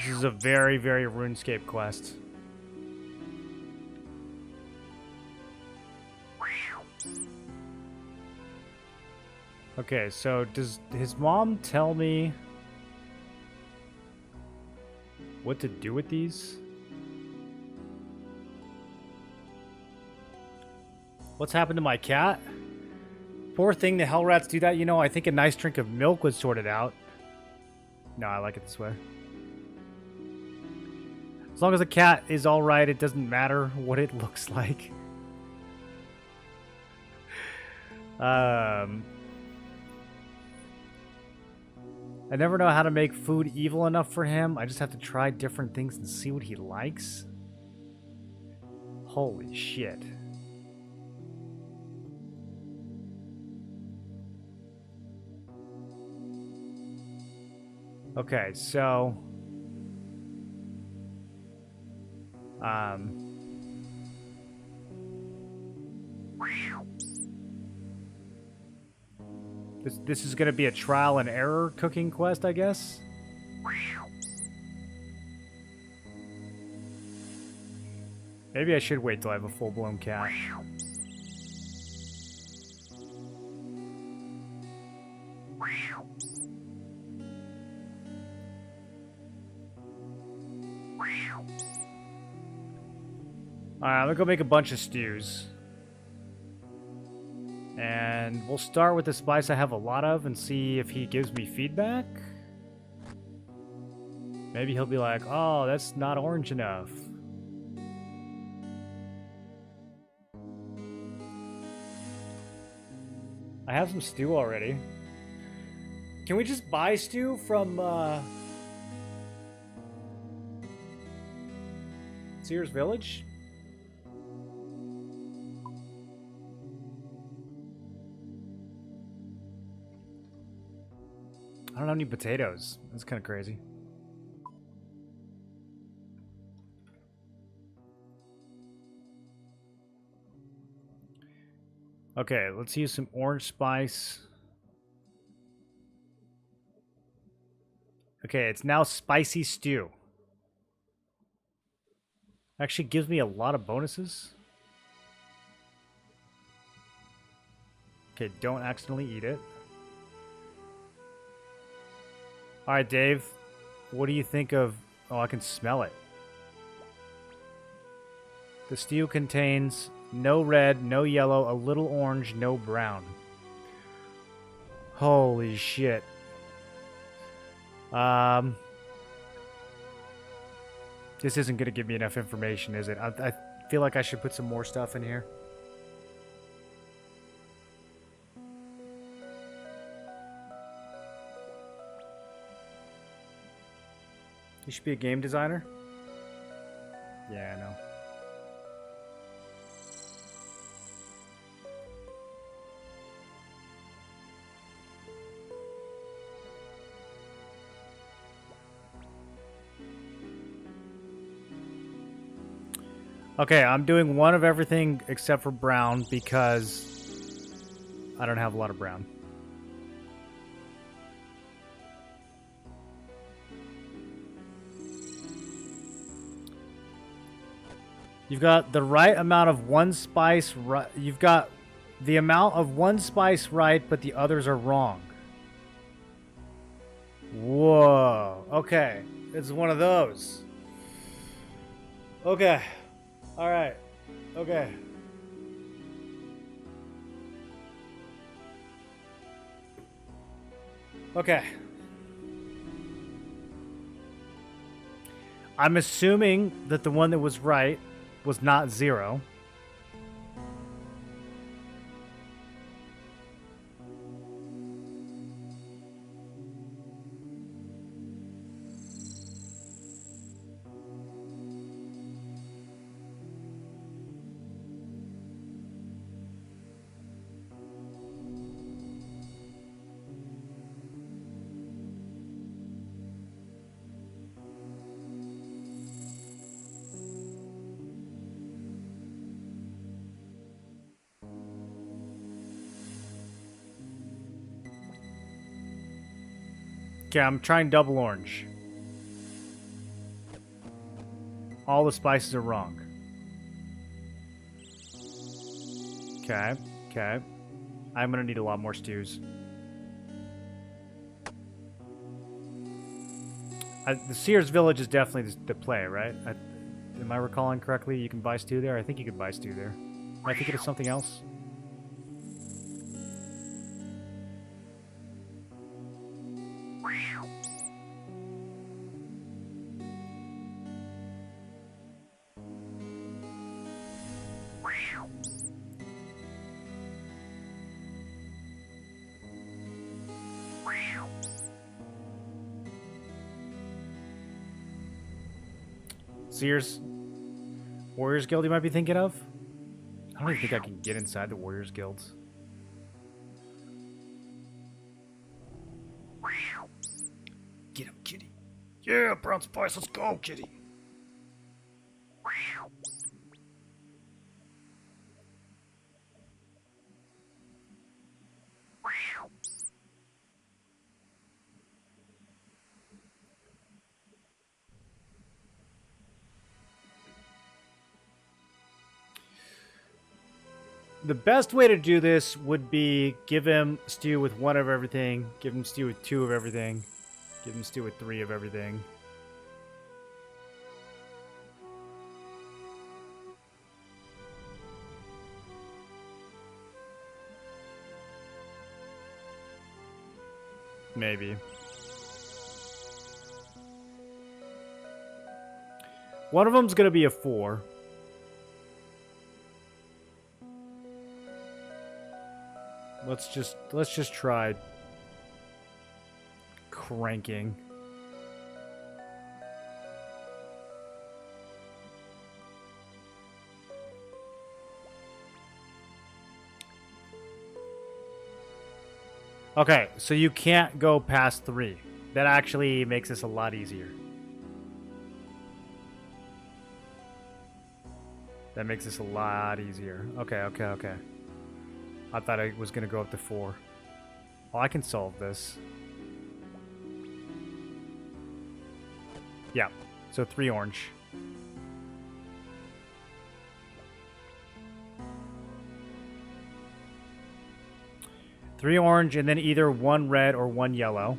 This is a very, very RuneScape quest. Okay, so does his mom tell me what to do with these? What's happened to my cat? Poor thing, the hell rats do that. You know, I think a nice drink of milk would sort it out. No, I like it this way. As long as the cat is alright, it doesn't matter what it looks like. I never know how to make food evil enough for him. I just have to try different things and see what he likes. Holy shit. Okay, so... This is going to be a trial and error cooking quest, I guess? Maybe I should wait till I have a full-blown cat. Alright, I'm gonna go make a bunch of stews. And we'll start with the spice I have a lot of and see if he gives me feedback. Maybe he'll be like, oh, that's not orange enough. I have some stew already. Can we just buy stew from, Sears Village? I don't have any potatoes. That's kind of crazy. Okay, let's use some orange spice. Okay, it's now spicy stew. Actually gives me a lot of bonuses. Okay, don't accidentally eat it. Alright, Dave. What do you think of... Oh, I can smell it. The stew contains no red, no yellow, a little orange, no brown. Holy shit. This isn't going to give me enough information, is it? I feel like I should put some more stuff in here. You should be a game designer? Yeah, I know. Okay, I'm doing one of everything except for brown because I don't have a lot of brown. You've got the right amount of one spice right. You've got the amount of one spice right, but the others are wrong. Whoa. Okay. It's one of those. Okay. All right. Okay. Okay. I'm assuming that the one that was right was not 0. Okay, I'm trying double orange. All the spices are wrong. Okay, okay. I'm gonna need a lot more stews. The Sears Village is definitely the play, right? Am I recalling correctly? You can buy stew there? I think you can buy stew there. Am I thinking of something else? Sears Warriors Guild you might be thinking of? I don't even think I can get inside the Warriors Guilds. Get him, kitty. Yeah, brown spice, let's go, kitty. The best way to do this would be give him stew with 1 of everything, give him stew with 2 of everything, give him stew with 3 of everything. Maybe. One of them's gonna be a 4. Let's just try cranking. Okay, so you can't go past 3. That actually makes this a lot easier. That makes this a lot easier. Okay, okay, okay. I thought I was going to go up to 4. Oh, I can solve this. Yeah, so 3 orange. Three orange and then either 1 red or 1 yellow.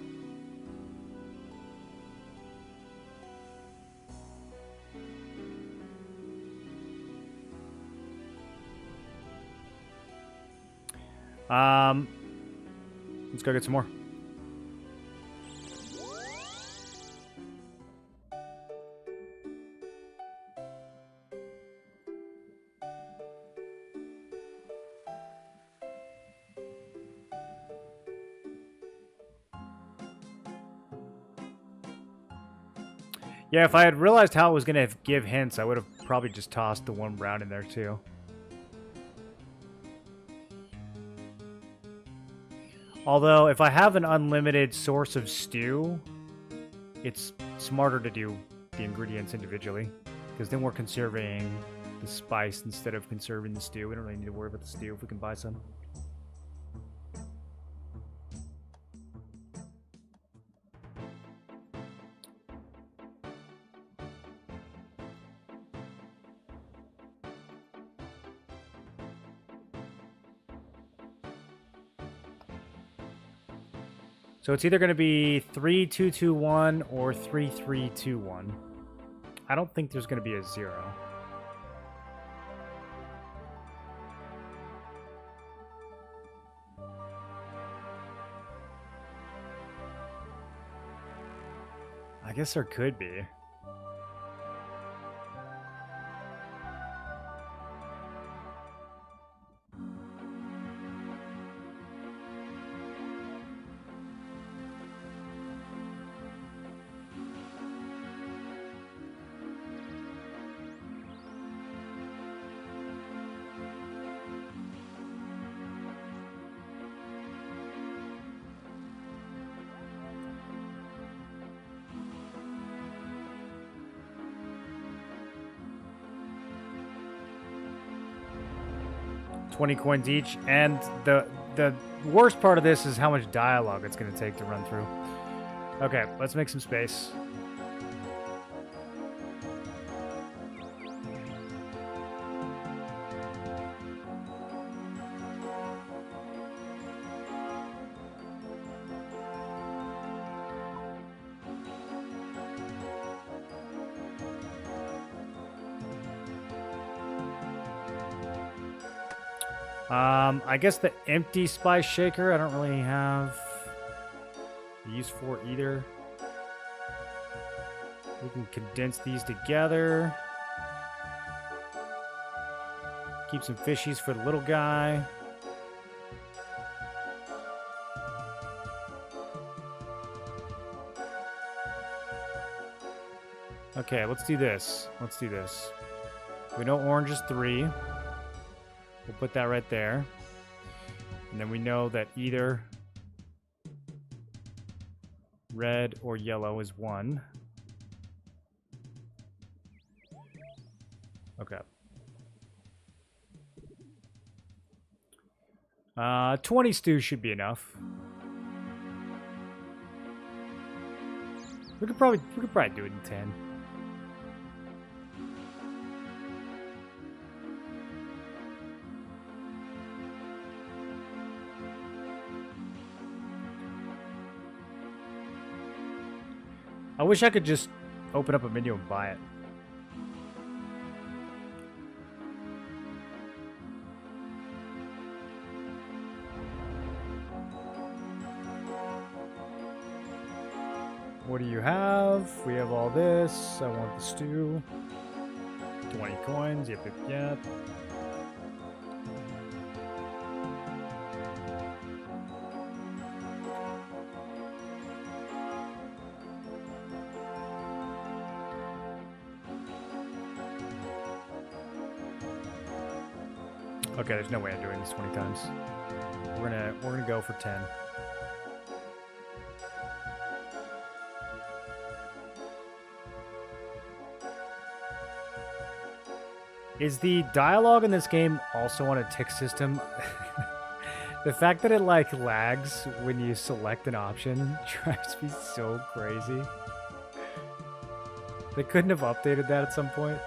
Let's go get some more. Yeah, if I had realized how it was going to give hints, I would have probably just tossed the 1 brown in there too. Although, if I have an unlimited source of stew, it's smarter to do the ingredients individually, because then we're conserving the spice instead of conserving the stew. We don't really need to worry about the stew if we can buy some. So it's either going to be 3-2-2-1 or 3-3-2-1. I don't think there's going to be a 0. I guess there could be. $20 each, and the worst part of this is how much dialogue it's going to take to run through. Okay, let's make some space. I guess the empty spice shaker I don't really have use for either. We can condense these together. Keep some fishies for the little guy. Okay, let's do this. Let's do this. We know orange is 3. We'll put that right there. And then we know that either red or yellow is 1. Okay. 20 stews should be enough. We could probably do it in 10. I wish I could just open up a menu and buy it. What do you have? We have all this. I want the stew. 20 coins. Yep, yep, yep. Okay, there's no way I'm doing this 20 times. We're gonna go for 10. Is the dialogue in this game also on a tick system? The fact that it like lags when you select an option drives me so crazy. They couldn't have updated that at some point.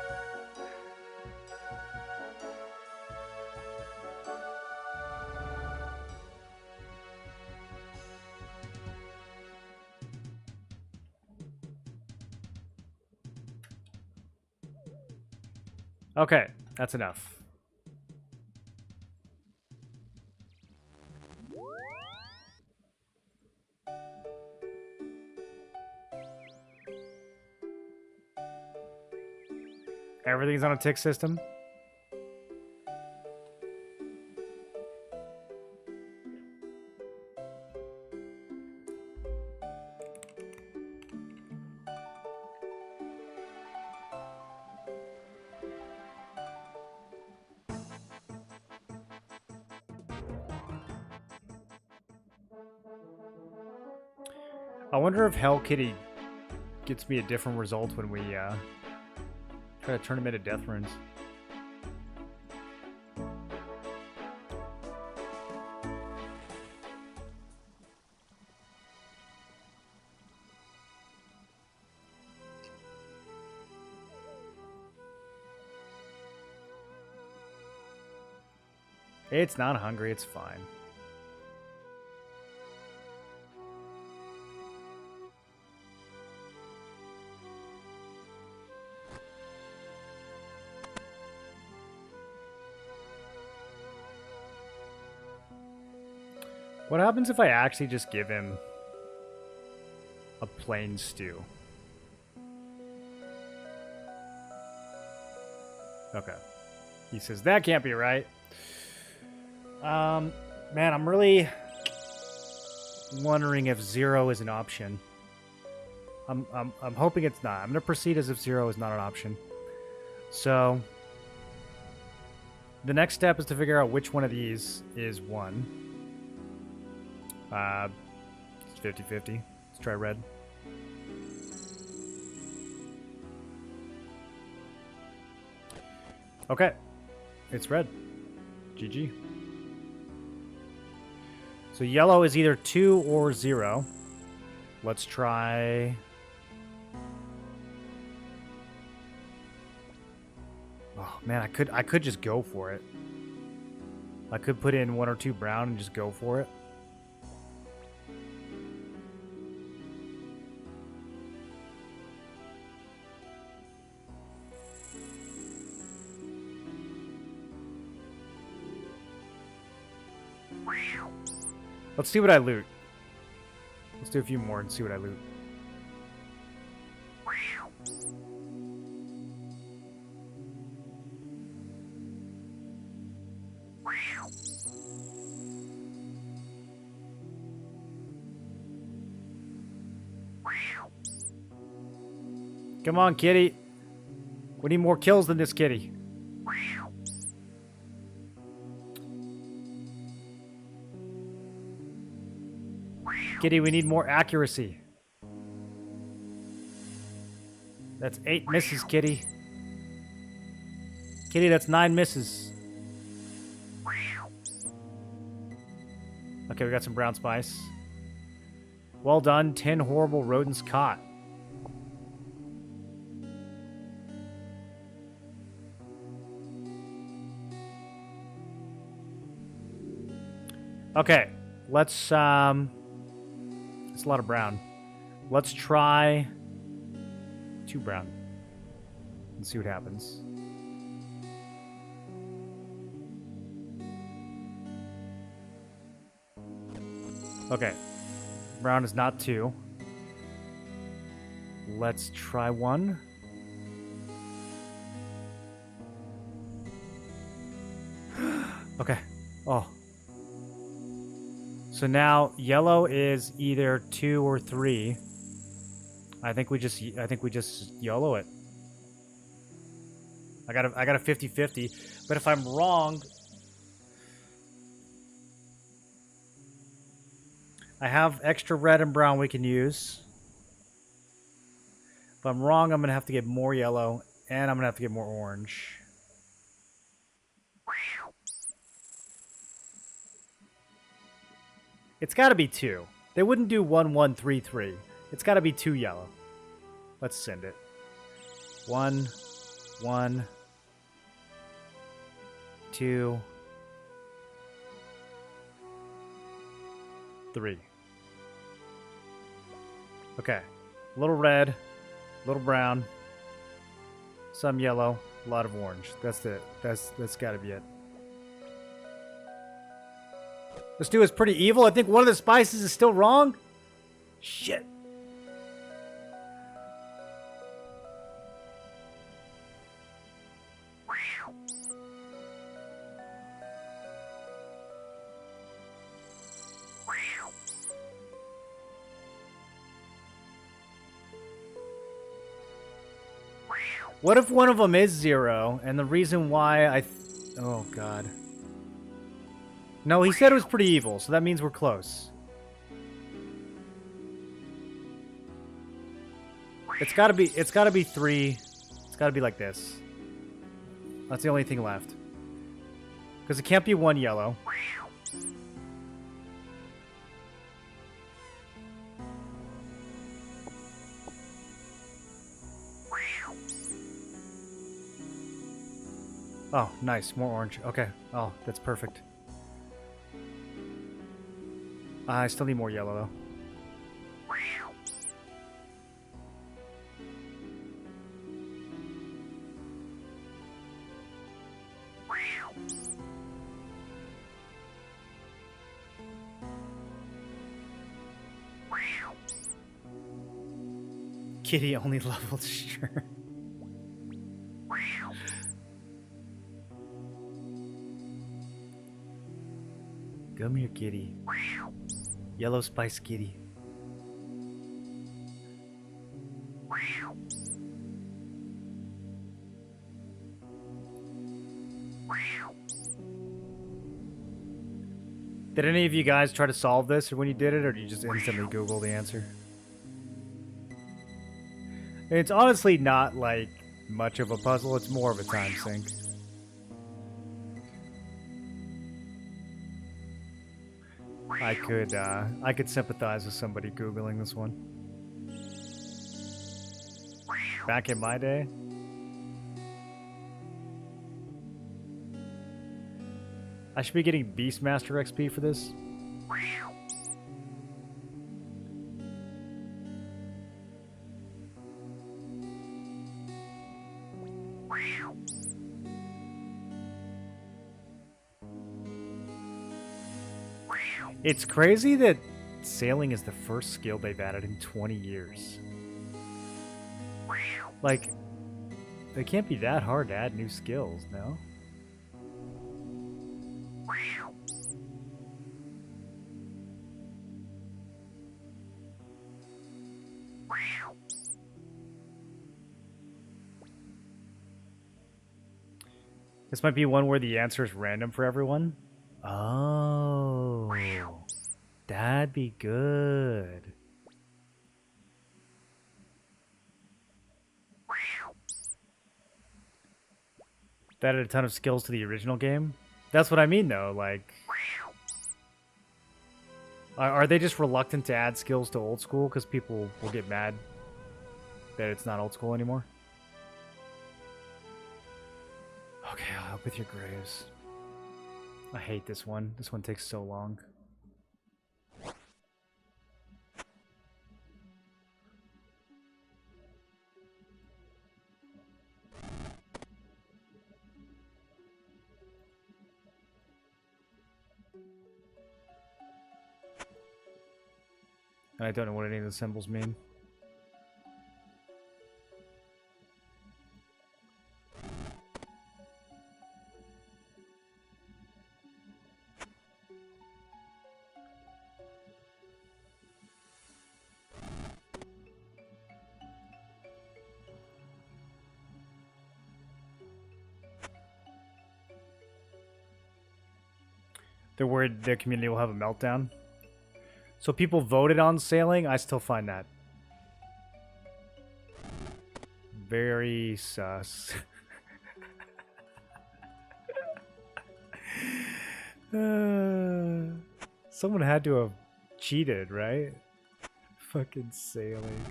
Okay, that's enough. Everything's on a tick system. I wonder if Hell Kitty gets me a different result when we try to turn him into death runes. It's not hungry. It's fine. What happens if I actually just give him a plain stew? Okay. He says, that can't be right. Man, I'm really wondering if 0 is an option. I'm hoping it's not. I'm going to proceed as if 0 is not an option. So, the next step is to figure out which one of these is 1. It's 50-50. Let's try red. Okay. It's red. GG. So yellow is either 2 or 0. Let's try... Oh, man, I could just go for it. I could put in 1 or 2 brown and just go for it. Let's see what I loot. Let's do a few more and see what I loot. Come on, kitty. We need more kills than this kitty. Kitty, we need more accuracy. That's 8 misses, kitty. Kitty, that's 9 misses. Okay, we got some brown spice. Well done. 10 horrible rodents caught. Okay, let's it's a lot of brown. Let's try 2 brown and see what happens. Okay, brown is not 2. Let's try 1. Okay. Oh. So now yellow is either 2 or 3. I think we just YOLO it. I got a 50-50, but if I'm wrong, I have extra red and brown we can use. If I'm wrong, I'm going to have to get more yellow and I'm going to have to get more orange. It's got to be 2. They wouldn't do 1, 1, 3, 3. It's got to be 2 yellow. Let's send it. 1, 1, 2, 3. Okay. A little red, a little brown, some yellow, a lot of orange. That's it. That's got to be it. This dude is pretty evil. I think one of the spices is still wrong. Shit. What if one of them is 0, and the reason why oh, God. No, he said it was pretty evil, so that means we're close. It's gotta be 3. It's gotta be like this. That's the only thing left. Because it can't be 1 yellow. Oh, nice. More orange. Okay. Oh, that's perfect. I still need more yellow, though. Kitty only leveled, sure. Come here, kitty. Yellow spice kitty. Did any of you guys try to solve this or when you did it, or did you just instantly Google the answer? It's honestly not, like, much of a puzzle. It's more of a time sink. I could sympathize with somebody Googling this one. Back in my day. I should be getting Beastmaster XP for this. It's crazy that sailing is the first skill they've added in 20 years. Like, it can't be that hard to add new skills, no? This might be one where the answer is random for everyone. Oh, that'd be good. That added a ton of skills to the original game. That's what I mean, though. Like, are they just reluctant to add skills to old school because people will get mad that it's not old school anymore? Okay, I'll help with your graves. I hate this one. This one takes so long. And I don't know what any of the symbols mean. They're worried their community will have a meltdown. So people voted on sailing. I still find that very sus. Someone had to have cheated, right? Fucking sailing.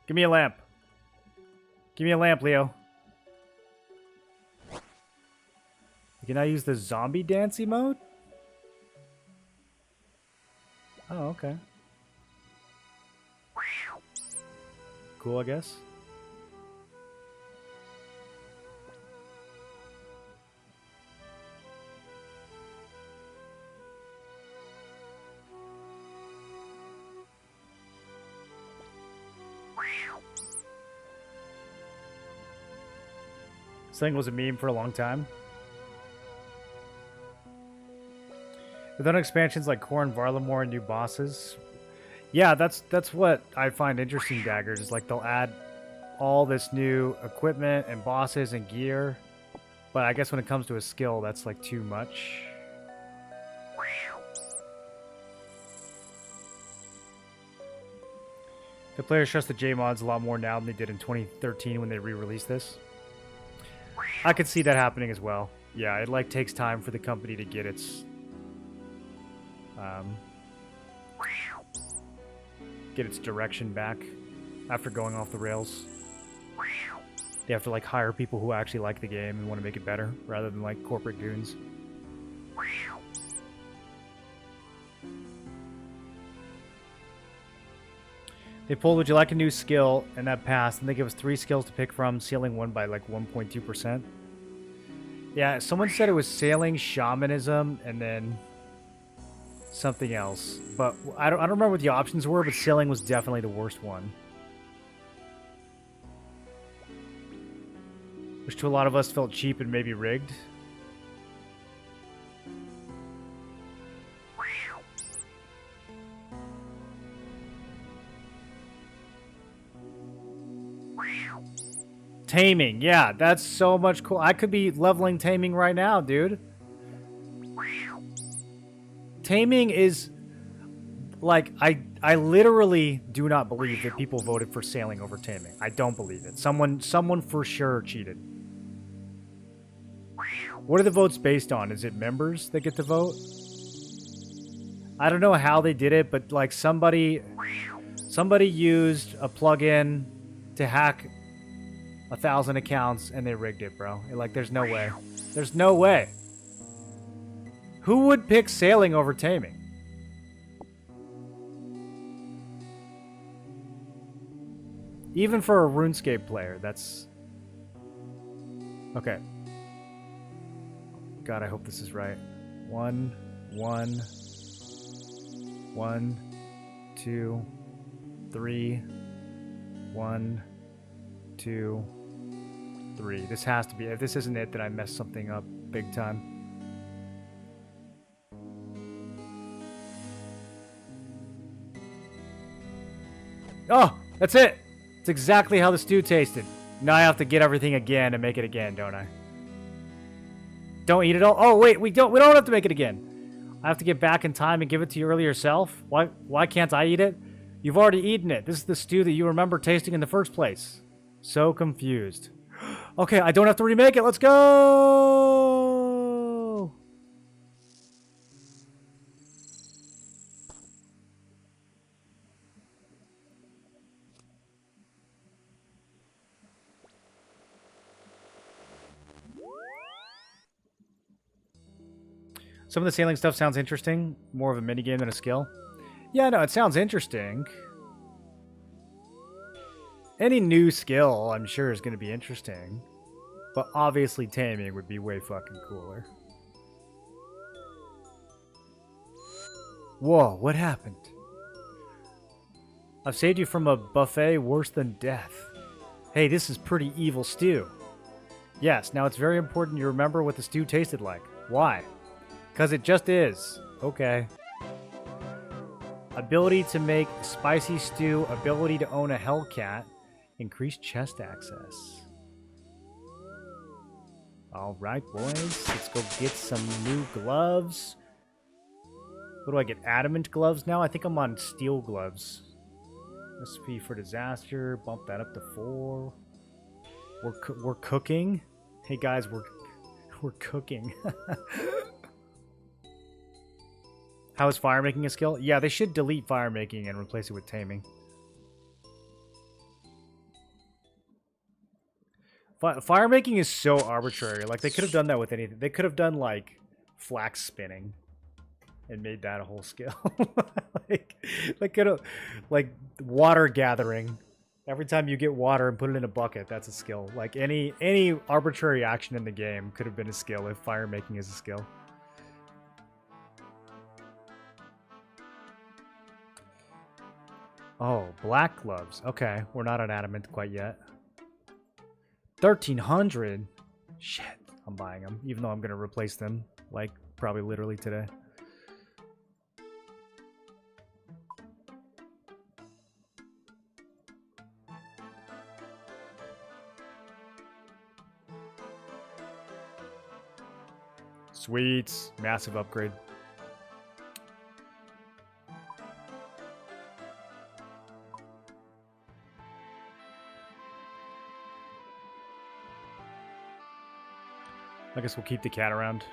Give me a lamp. Give me a lamp, Leo. Can I use the zombie dancey mode? Oh, okay. Cool, I guess. This thing was a meme for a long time. With other expansions like Core and Varlamore and new bosses. Yeah, that's what I find interesting, Daggers, is like they'll add all this new equipment and bosses and gear. But I guess when it comes to a skill, that's like too much. The players trust the J-mods a lot more now than they did in 2013 when they re-released this. I could see that happening as well. Yeah, it like takes time for the company to get its direction back after going off the rails. They have to like hire people who actually like the game and want to make it better rather than like corporate goons. They pulled, would you like a new skill? And that passed. And they gave us 3 skills to pick from. Sailing won by like 1.2%. Yeah, someone said it was sailing, shamanism, and then something else. But I don't remember what the options were, but sailing was definitely the worst one. Which to a lot of us felt cheap and maybe rigged. Taming, yeah, that's so much cool. I could be leveling taming right now, dude. Taming is like I literally do not believe that people voted for sailing over taming. I don't believe it. Someone for sure cheated. What are the votes based on? Is it members that get to vote? I don't know how they did it, but like somebody used a plugin to hack 1,000 accounts and they rigged it, bro. Like, there's no way. There's no way. Who would pick sailing over taming? Even for a RuneScape player, that's... Okay. God, I hope this is right. 1, 1, 1, 2, 3, 1, 2, 3. This has to be. If this isn't it, then I messed something up big time. Oh, that's it. It's exactly how the stew tasted. Now I have to get everything again and make it again, don't I? Don't eat it all. Oh wait, we don't have to make it again. I have to get back in time and give it to you earlier yourself. Why can't I eat it? You've already eaten it. This is the stew that you remember tasting in the first place. So confused. Okay, I don't have to remake it. Let's go! Some of the sailing stuff sounds interesting. More of a minigame than a skill. Yeah, no, it sounds interesting. Any new skill, I'm sure, is going to be interesting. But obviously taming would be way fucking cooler. Whoa, what happened? I've saved you from a buffet worse than death. Hey, this is pretty evil stew. Yes, now it's very important you remember what the stew tasted like. Why? Because it just is. Okay. Ability to make spicy stew. Ability to own a Hellcat. Increased chest access. Alright, boys. Let's go get some new gloves. What do I get? Adamant gloves now? I think I'm on steel gloves. Recipe for disaster. Bump that up to 4. We're cooking. Hey guys, we're cooking. How is fire making a skill? Yeah, they should delete fire making and replace it with taming. Fire making is so arbitrary. Like, they could have done that with anything. They could have done, like, flax spinning and made that a whole skill. like water gathering. Every time you get water and put it in a bucket, that's a skill. Like, any arbitrary action in the game could have been a skill if fire making is a skill. Oh, black gloves. Okay, we're not on adamant quite yet. 1,300? Shit, I'm buying them. Even though I'm going to replace them, like, probably literally today. Sweet. Massive upgrade. I guess we'll keep the cat around.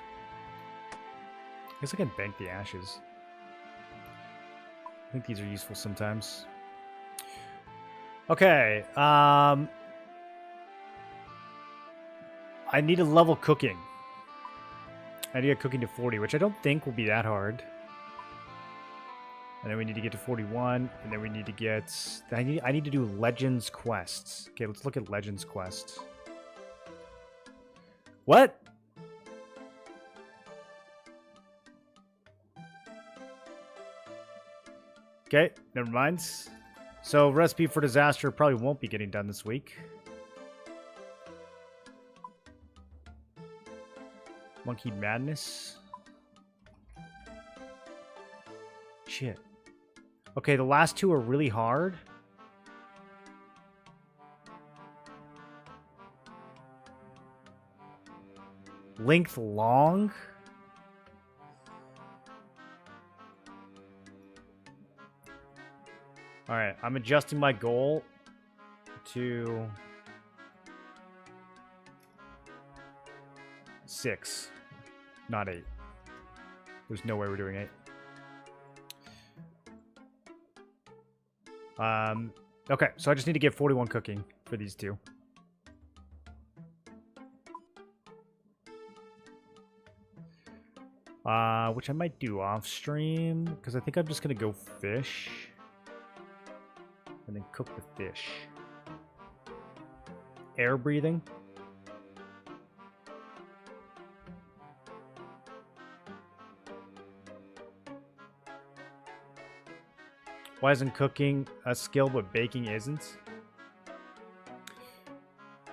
I guess I can bank the ashes. I think these are useful sometimes. Okay, I need a level cooking. I need to get cooking to 40, which I don't think will be that hard. And then we need to get to 41, and then we need to get... I need to do Legends quests. Okay, let's look at Legends quests. What? Okay, never mind. So, Recipe for Disaster probably won't be getting done this week. Monkey Madness. Shit. Okay, the last two are really hard. Length long. Alright, I'm adjusting my goal to 6, not 8. There's no way we're doing 8. Okay, so I just need to get 41 cooking for these two. Which I might do off stream, because I think I'm just gonna go fish. And then cook the fish. Air breathing. Why isn't cooking a skill but baking isn't?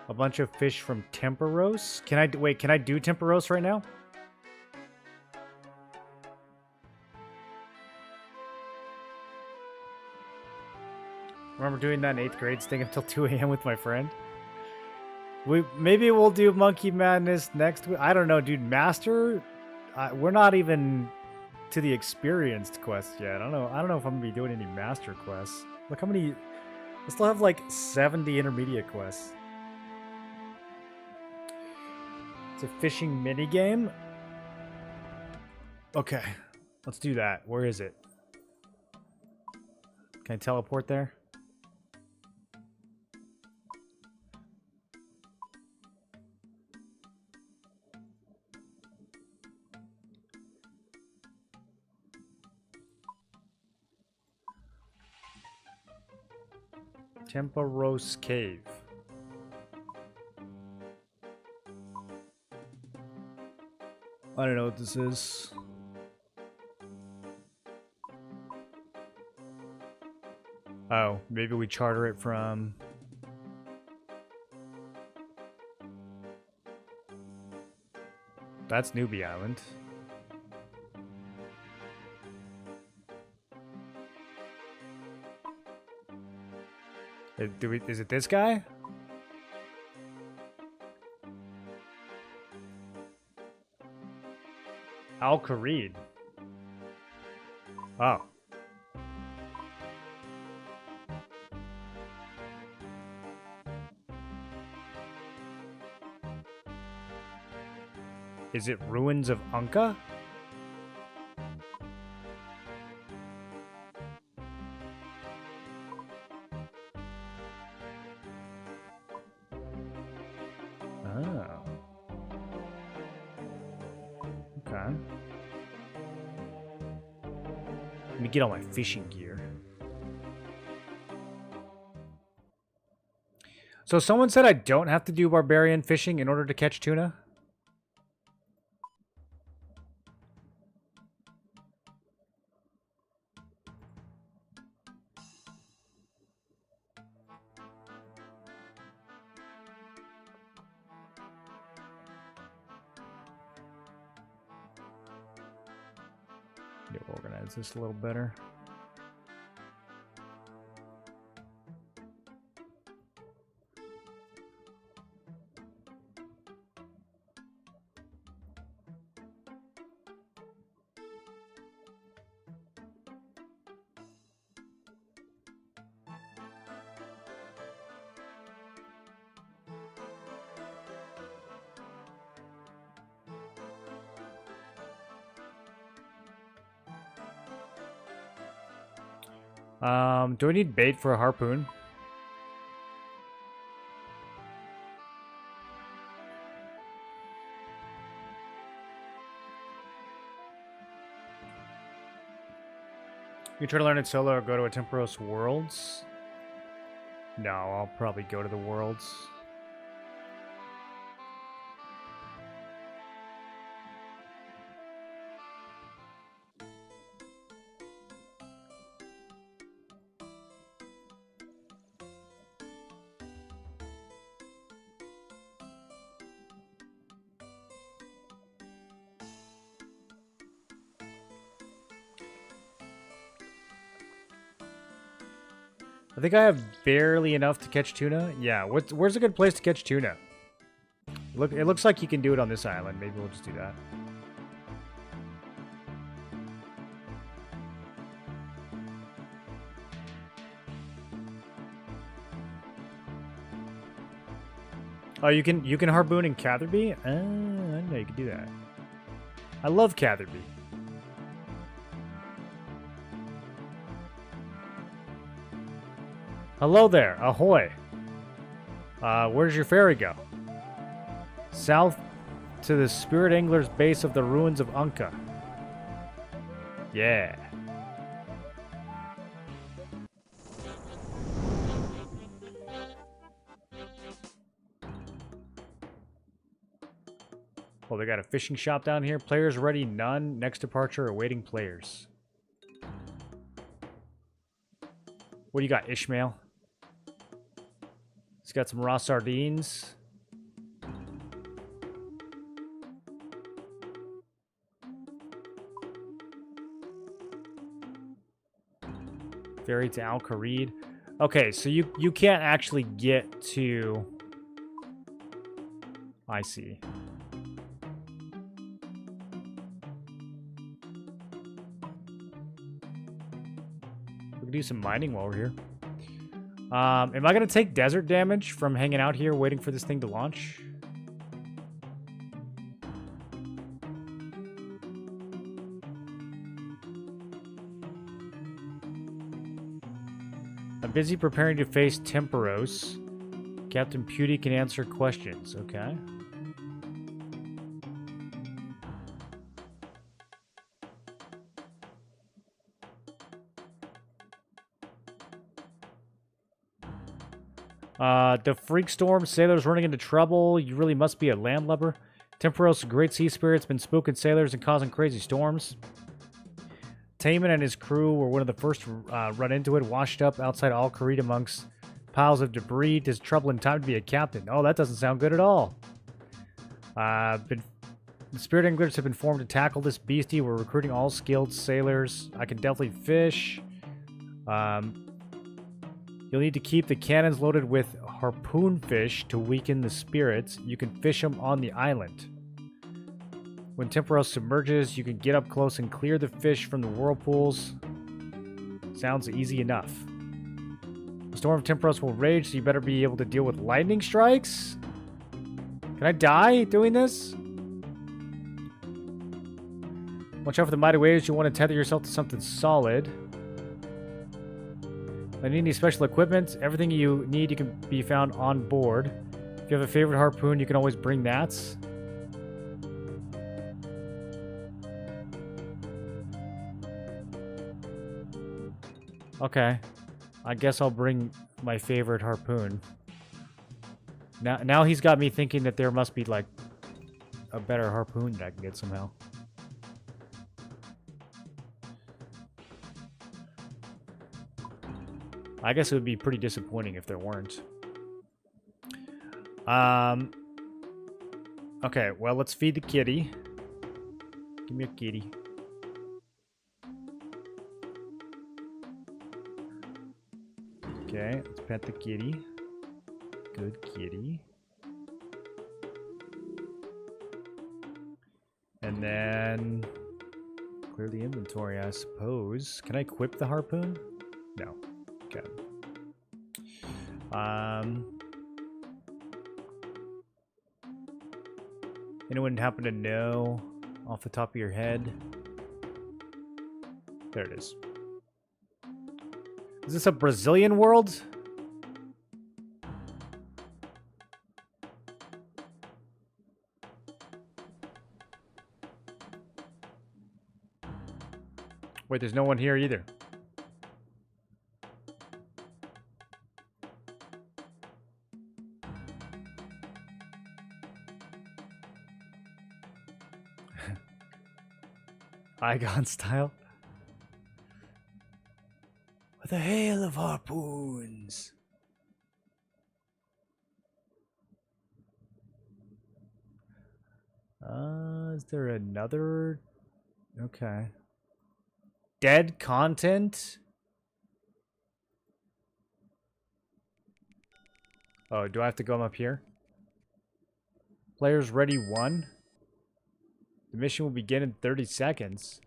A bunch of fish from Temperos? Can I wait, can I do Temperos right now? Remember doing that in 8th grade, staying until 2 a.m. with my friend? Maybe we'll do Monkey Madness next week. I don't know, dude. Master? We're not even to the experienced quest yet. I don't know if I'm gonna be doing any master quests. Look how many. I still have like 70 intermediate quests. It's a fishing mini game. Okay, let's do that. Where is it? Can I teleport there? Temperos Cave. I don't know what this is. Oh, maybe we charter it from... That's Newbie Island. Is it this guy? Al Kharid. Oh. Is it Ruins of Unka? Oh. Okay. Let me get all my fishing gear. So someone said I don't have to do barbarian fishing in order to catch tuna? Need to organize this a little better. Do I need bait for a harpoon? You try to learn it solo or go to a Temperos Worlds? No, I'll probably go to the Worlds. I think I have barely enough to catch tuna. Yeah, where's a good place to catch tuna? Look, it looks like you can do it on this island. Maybe we'll just do that. Oh, you can harpoon in Catherby? I didn't know you could do that. I love Catherby. Hello there, ahoy. Where does your ferry go? South to the Spirit Angler's base of the ruins of Unka. Yeah. Well, they got a fishing shop down here. Players ready, none. Next departure, awaiting players. What do you got, Ishmael? He's got some raw sardines. Ferry to Al Kharid. Okay, so you can't actually get to... I see. We can do some mining while we're here. Am I going to take desert damage from hanging out here waiting for this thing to launch? I'm busy preparing to face Temperos. Captain Pewdie can answer questions. Okay. The freak storm, sailors running into trouble. You really must be a landlubber. Temperos, great sea spirit's been spooking sailors and causing crazy storms. Taman and his crew were one of the first to run into it, washed up outside Al Kharid amongst piles of debris. Tis trouble in time to be a captain. Oh, that doesn't sound good at all. The spirit anglers have been formed to tackle this beastie. We're recruiting all skilled sailors. I can definitely fish. You'll need to keep the cannons loaded with harpoon fish to weaken the spirits. You can fish them on the island. When Temperos submerges, you can get up close and clear the fish from the whirlpools. Sounds easy enough. The storm of Temperos will rage, so you better be able to deal with lightning strikes? Can I die doing this? Watch out for the mighty waves. You'll want to tether yourself to something solid. If I need any special equipment, everything you need can be found on board. If you have a favorite harpoon, you can always bring that. Okay. I guess I'll bring my favorite harpoon. Now he's got me thinking that there must be, like, a better harpoon that I can get somehow. I guess it would be pretty disappointing if there weren't. Okay, well, let's feed the kitty. Give me a kitty. Okay, let's pet the kitty. Good kitty. And then clear the inventory, I suppose. Can I equip the harpoon? No. Okay. Anyone happen to know off the top of your head? There it is. Is this a Brazilian world? Wait, there's no one here either. Igon style. With a hail of harpoons. Is there another? Okay. Dead content? Oh, do I have to go up here? Players ready 1. The mission will begin in 30 seconds.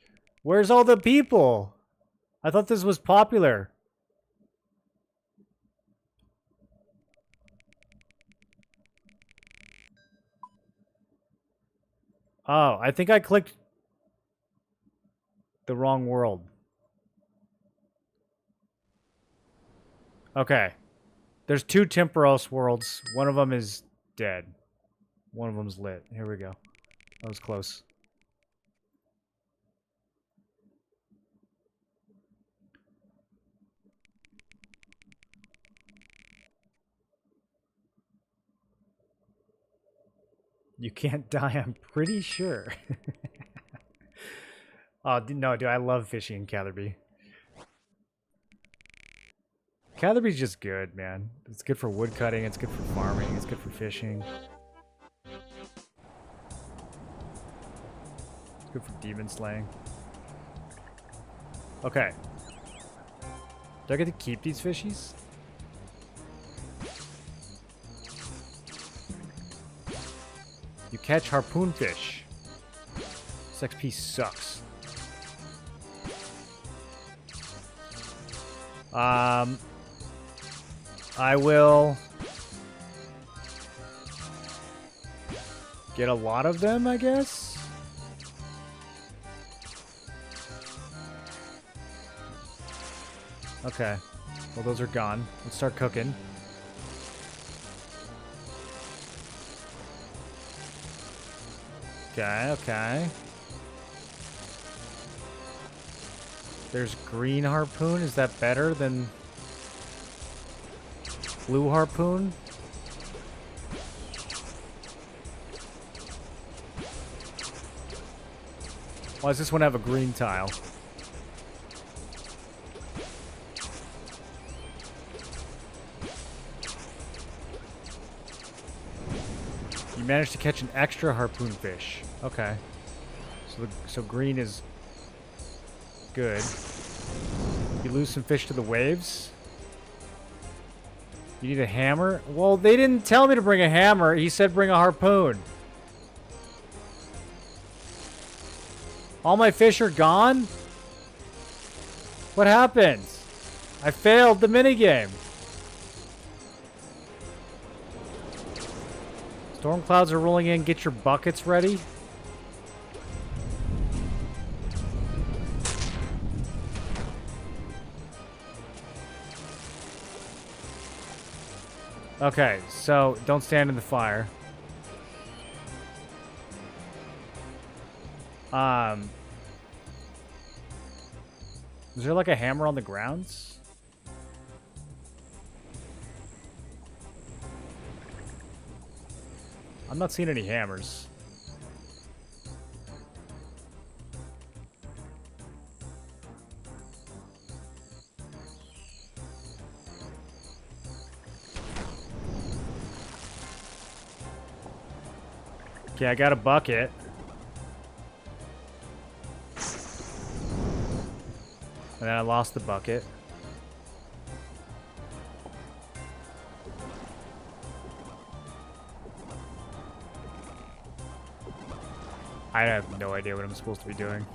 Where's all the people? I thought this was popular. Oh, I think I clicked the wrong world. Okay. There's 2 Temporos worlds. One of them is dead. One of them's lit. Here we go. That was close. You can't die, I'm pretty sure. Oh, no, dude, I love fishing in Catherby. Catherby's just good, man. It's good for wood cutting, it's good for farming, it's good for fishing. It's good for demon slaying. Okay. Do I get to keep these fishies? You catch harpoon fish. This XP sucks. I will get a lot of them, I guess. Okay. Well, those are gone. Let's start cooking. Okay, okay. There's green harpoon. Is that better than blue harpoon? Why does this one have a green tile? You managed to catch an extra harpoon fish. Okay. So green is good. You lose some fish to the waves. You need a hammer? Well, they didn't tell me to bring a hammer. He said bring a harpoon. All my fish are gone? What happened? I failed the minigame. Storm clouds are rolling in. Get your buckets ready. Okay, so don't stand in the fire. Is there like a hammer on the grounds? I'm not seeing any hammers. Okay, I got a bucket. And then I lost the bucket. I have no idea what I'm supposed to be doing.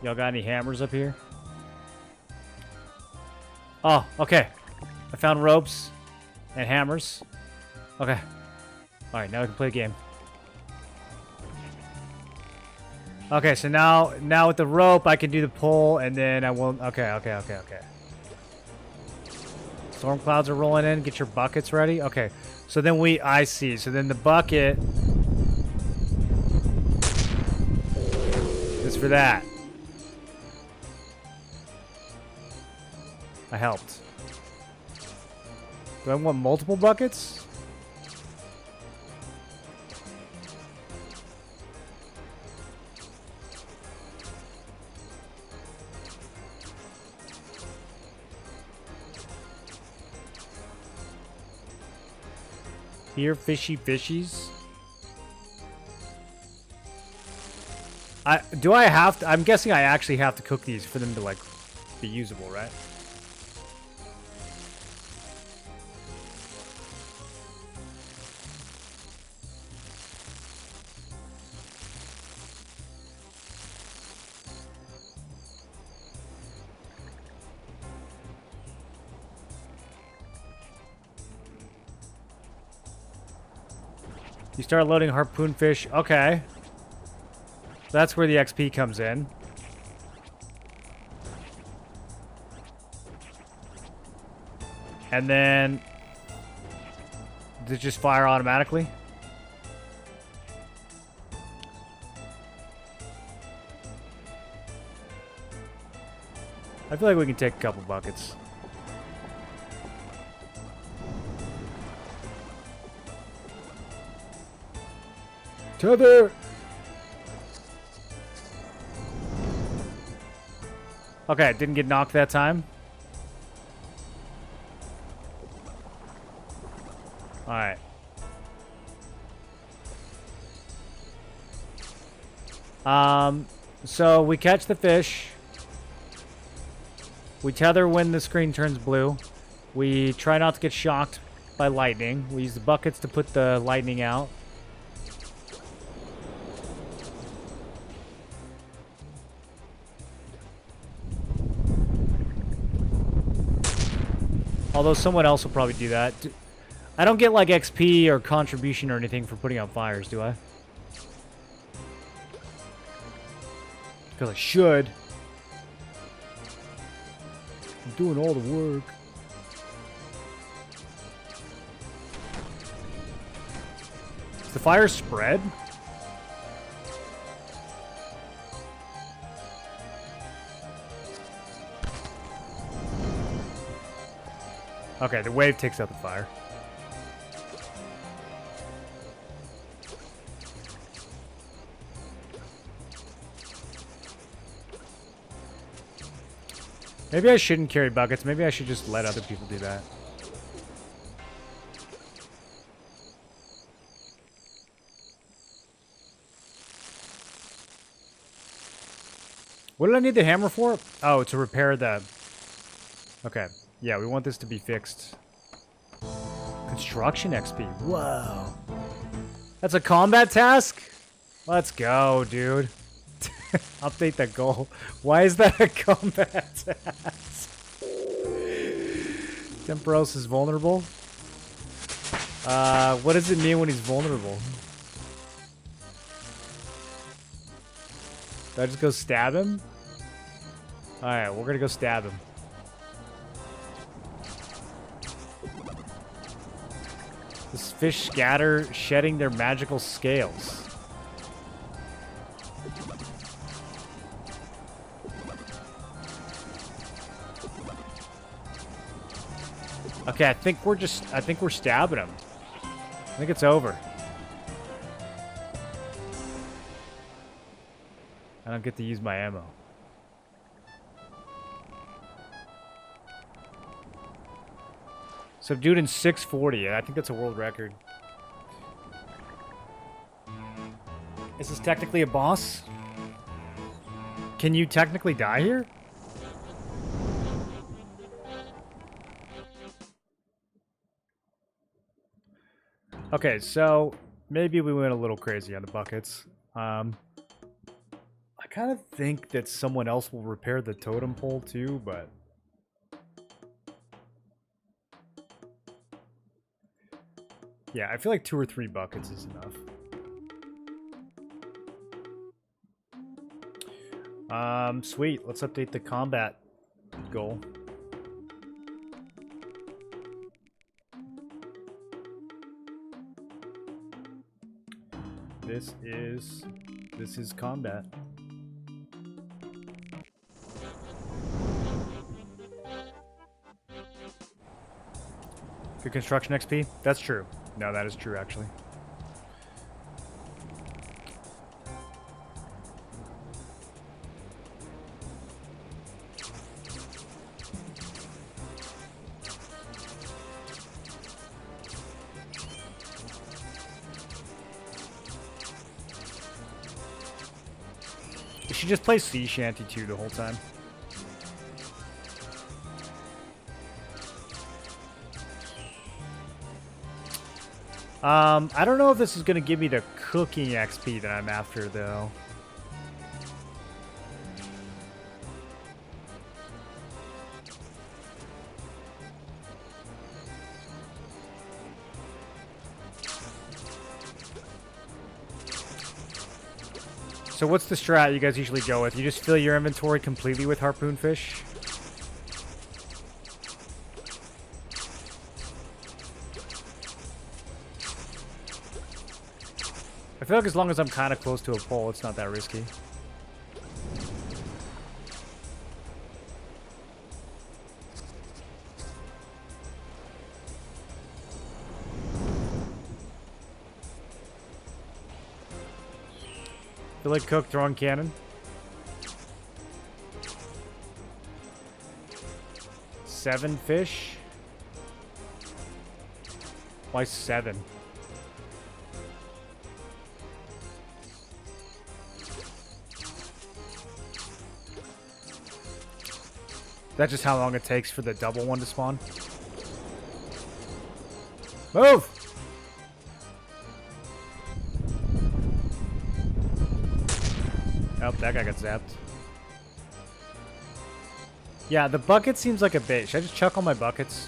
Y'all got any hammers up here? Oh, okay. I found ropes and hammers. Okay. Alright, now we can play a game. Okay, so now with the rope, I can do the pull, and then I won't. Okay. Storm clouds are rolling in. Get your buckets ready. Okay, so then I see. So then the bucket is for that. I helped. Do I want multiple buckets? Here, fishies. Do I have to? I'm guessing I actually have to cook these for them to like be usable, right? You start loading harpoon fish. Okay. That's where the XP comes in. And then... does it just fire automatically? I feel like we can take a couple buckets. Tether! Okay, didn't get knocked that time. Alright. So we catch the fish. We tether when the screen turns blue. We try not to get shocked by lightning. We use the buckets to put the lightning out. Although someone else will probably do that. I don't get like XP or contribution or anything for putting out fires, do I? Because I should. I'm doing all the work. Does the fire spread? Okay, the wave takes out the fire. Maybe I shouldn't carry buckets. Maybe I should just let other people do that. What did I need the hammer for? Oh, to repair the... Okay. Yeah, we want this to be fixed. Construction XP. Whoa. That's a combat task? Let's go, dude. Update that goal. Why is that a combat task? Temperos is vulnerable? What does it mean when he's vulnerable? Do I just go stab him? Alright, we're gonna go stab him. This fish scatter, shedding their magical scales. Okay, I think we're stabbing him. I think it's over. I don't get to use my ammo. Subdued in 640. I think that's a world record. Is this technically a boss? Can you technically die here? Okay, so maybe we went a little crazy on the buckets. I kind of think that someone else will repair the totem pole too, but... yeah, I feel like 2 or 3 buckets is enough. Sweet. Let's update the combat goal. This is combat. Good construction XP? That's true. No, that is true, actually. She just plays sea shanty too the whole time. I don't know if this is going to give me the cooking XP that I'm after, though. So what's the strat you guys usually go with? You just fill your inventory completely with harpoon fish? I feel like as long as I'm kind of close to a pole, it's not that risky. Feel like cook, throwing cannon. 7 fish? Why 7? That's just how long it takes for the double one to spawn. Move! Oh, that guy got zapped. Yeah, the bucket seems like a bait. Should I just chuck all my buckets?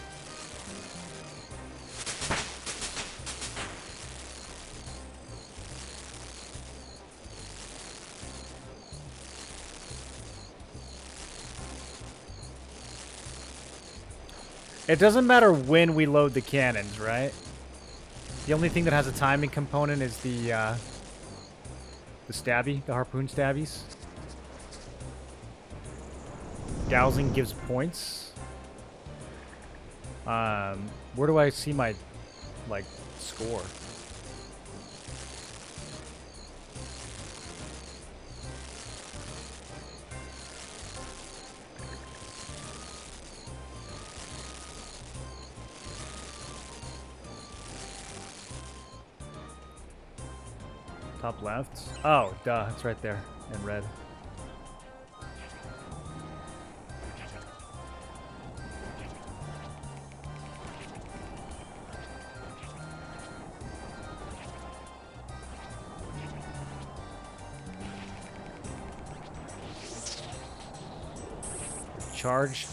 It doesn't matter when we load the cannons, right? The only thing that has a timing component is the stabby, the harpoon stabbies. Dowsing gives points. Where do I see my, like, score? Top left. Oh, duh. It's right there in red. Charged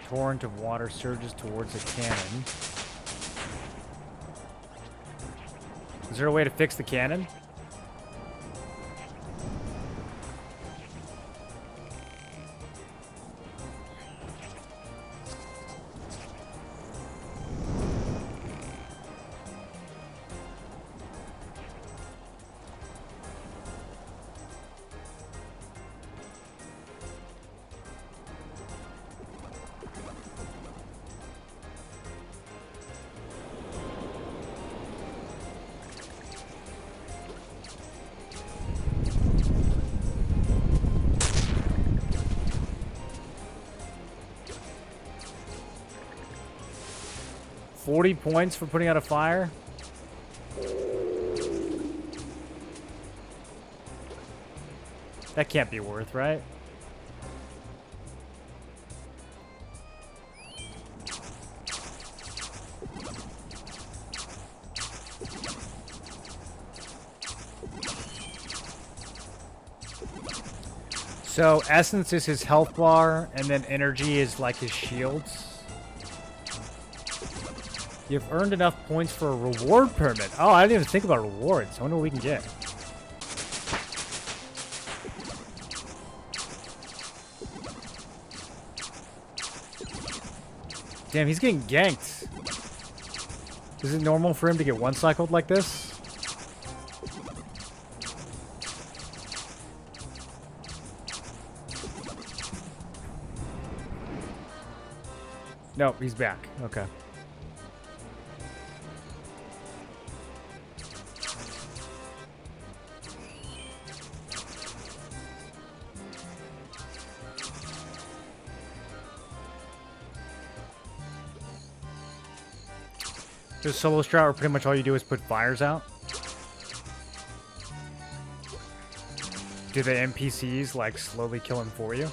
torrent of water surges towards a cannon. Is there a way to fix the cannon? $40 points for putting out a fire? That can't be worth, right? So essence is his health bar, and then energy is like his shields. You've earned enough points for a reward permit. Oh, I didn't even think about rewards. I wonder what we can get. Damn, he's getting ganked. Is it normal for him to get one-cycled like this? No, he's back. Okay. There's solo strat where pretty much all you do is put fires out. Do the NPCs like slowly kill him for you?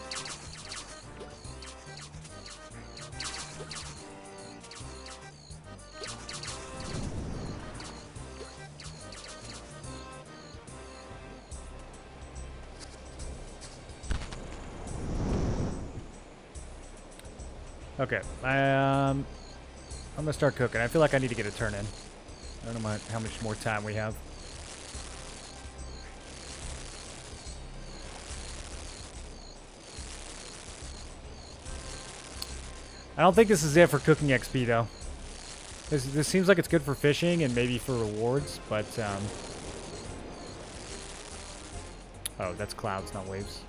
Okay, I'm gonna start cooking. I feel like I need to get a turn in. I don't know how much more time we have. I don't think this is it for cooking XP though. This seems like it's good for fishing and maybe for rewards, but oh, that's clouds, not waves.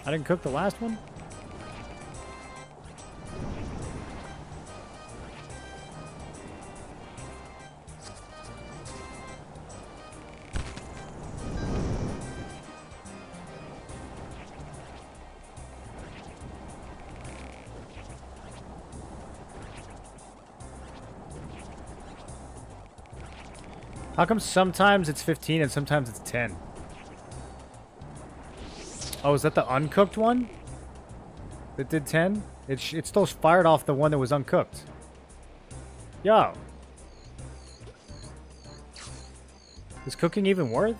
I didn't cook the last one? How come sometimes it's 15 and sometimes it's 10? Oh, is that the uncooked one? That did 10? It still fired off the one that was uncooked. Yo. Is cooking even worth?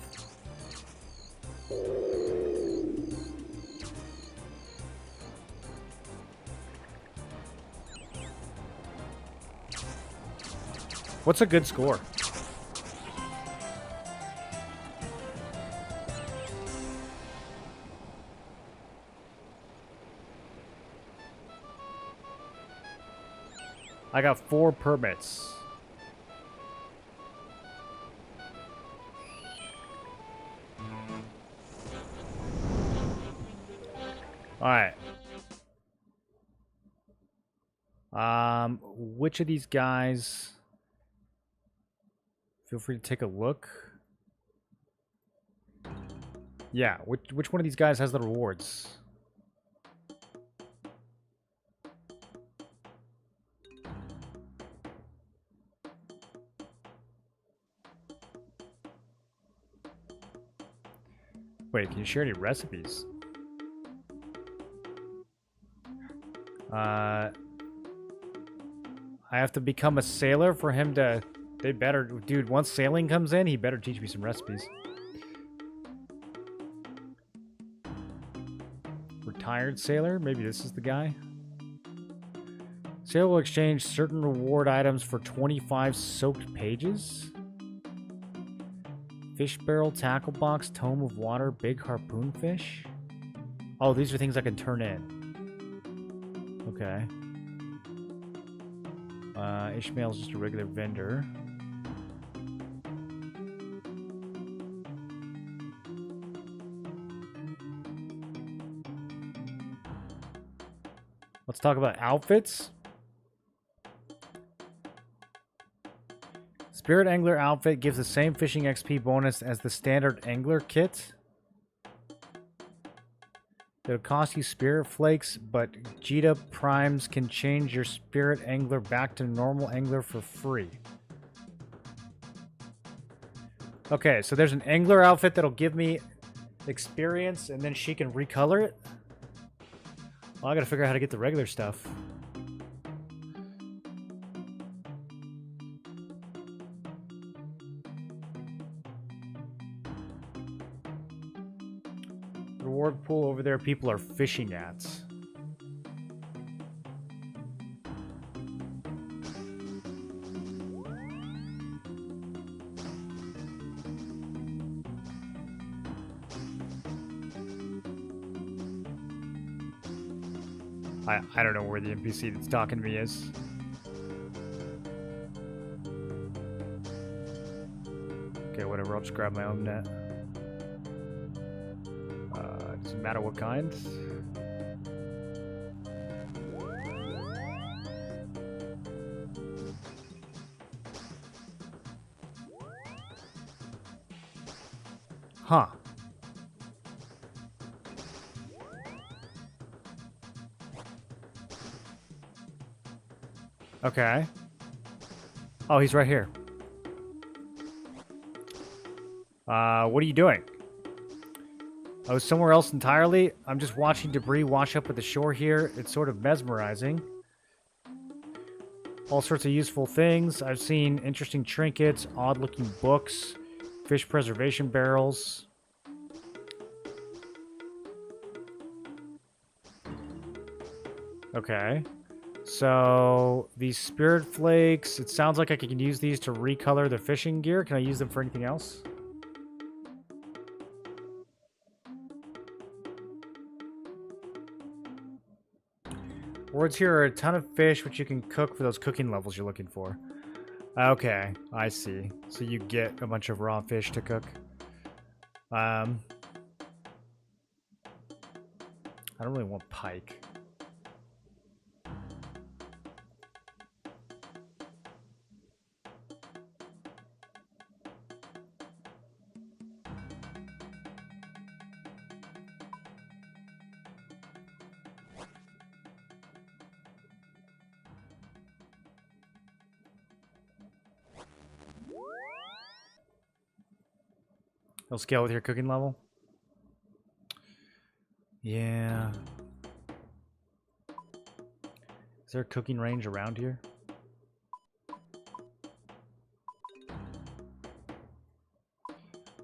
What's a good score? I got 4 permits. Alright. Which of these guys... Feel free to take a look. Yeah, which one of these guys has the rewards? Wait, can you share any recipes? I have to become a sailor for him to... They better... Dude, once sailing comes in, he better teach me some recipes. Retired sailor? Maybe this is the guy? Sailor will exchange certain reward items for 25 soaked pages? Fish barrel, tackle box, tome of water, big harpoon fish. Oh, these are things I can turn in. Okay. Ishmael's just a regular vendor. Let's talk about outfits. Spirit Angler outfit gives the same fishing XP bonus as the standard Angler kit. It'll cost you Spirit Flakes, but Jita Primes can change your Spirit Angler back to normal Angler for free. Okay, so there's an Angler outfit that'll give me experience, and then she can recolor it? Well, I gotta figure out how to get the regular stuff. reward pool over there people are fishing at. I don't know where the NPC that's talking to me is. Okay, whatever, I'll just grab my own net. Doesn't matter what kind. Huh. Okay. Oh, he's right here. What are you doing? I was somewhere else entirely. I'm just watching debris wash up at the shore here. It's sort of mesmerizing. All sorts of useful things. I've seen interesting trinkets, odd-looking books, fish preservation barrels. Okay. So, these spirit flakes, it sounds like I can use these to recolor the fishing gear. Can I use them for anything else? Words here are a ton of fish, which you can cook for those cooking levels you're looking for. Okay, I see. So you get a bunch of raw fish to cook. I don't really want pike. They'll scale with your cooking level? Yeah. Is there a cooking range around here?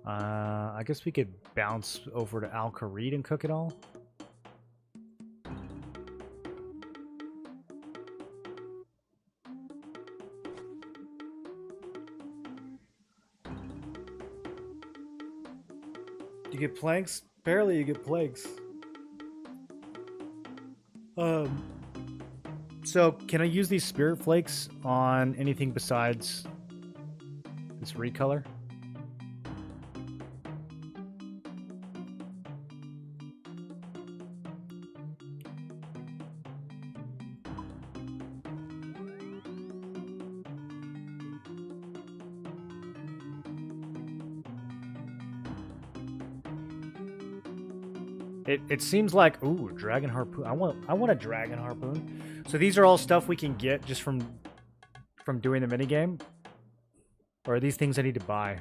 I guess we could bounce over to Al Kharid and cook it all. You get planks? Barely you get plagues. So can I use these spirit flakes on anything besides this recolor? It seems like, ooh, dragon harpoon. I want a dragon harpoon. So these are all stuff we can get just from doing the minigame? Or are these things I need to buy?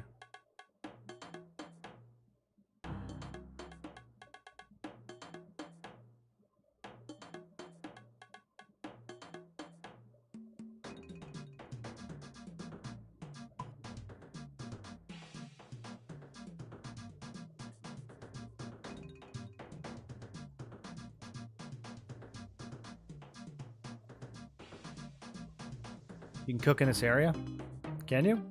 You can cook in this area? Can you?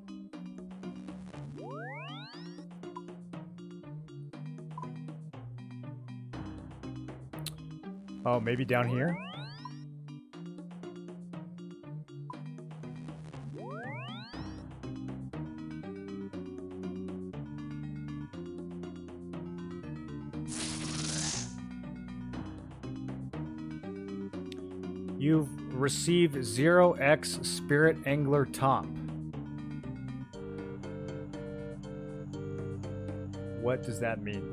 Oh, maybe down here? You've received 0x Spirit Angler Top. What does that mean?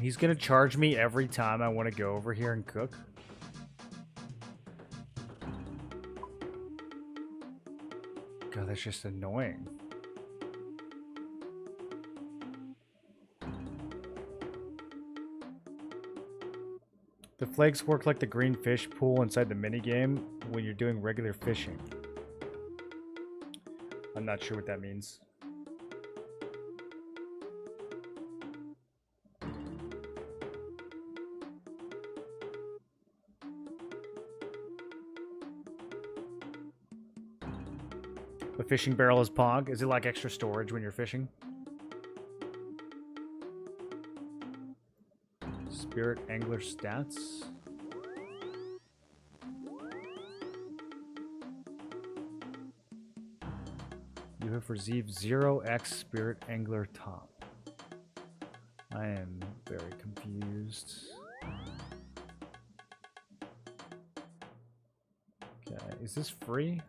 He's gonna charge me every time I want to go over here and cook. God, that's just annoying. The flakes work like the green fish pool inside the minigame when you're doing regular fishing. I'm not sure what that means. The fishing barrel is Pog. Is it like extra storage when you're fishing? Spirit Angler stats. You have received 0x Spirit Angler top. I am very confused. Okay, is this free?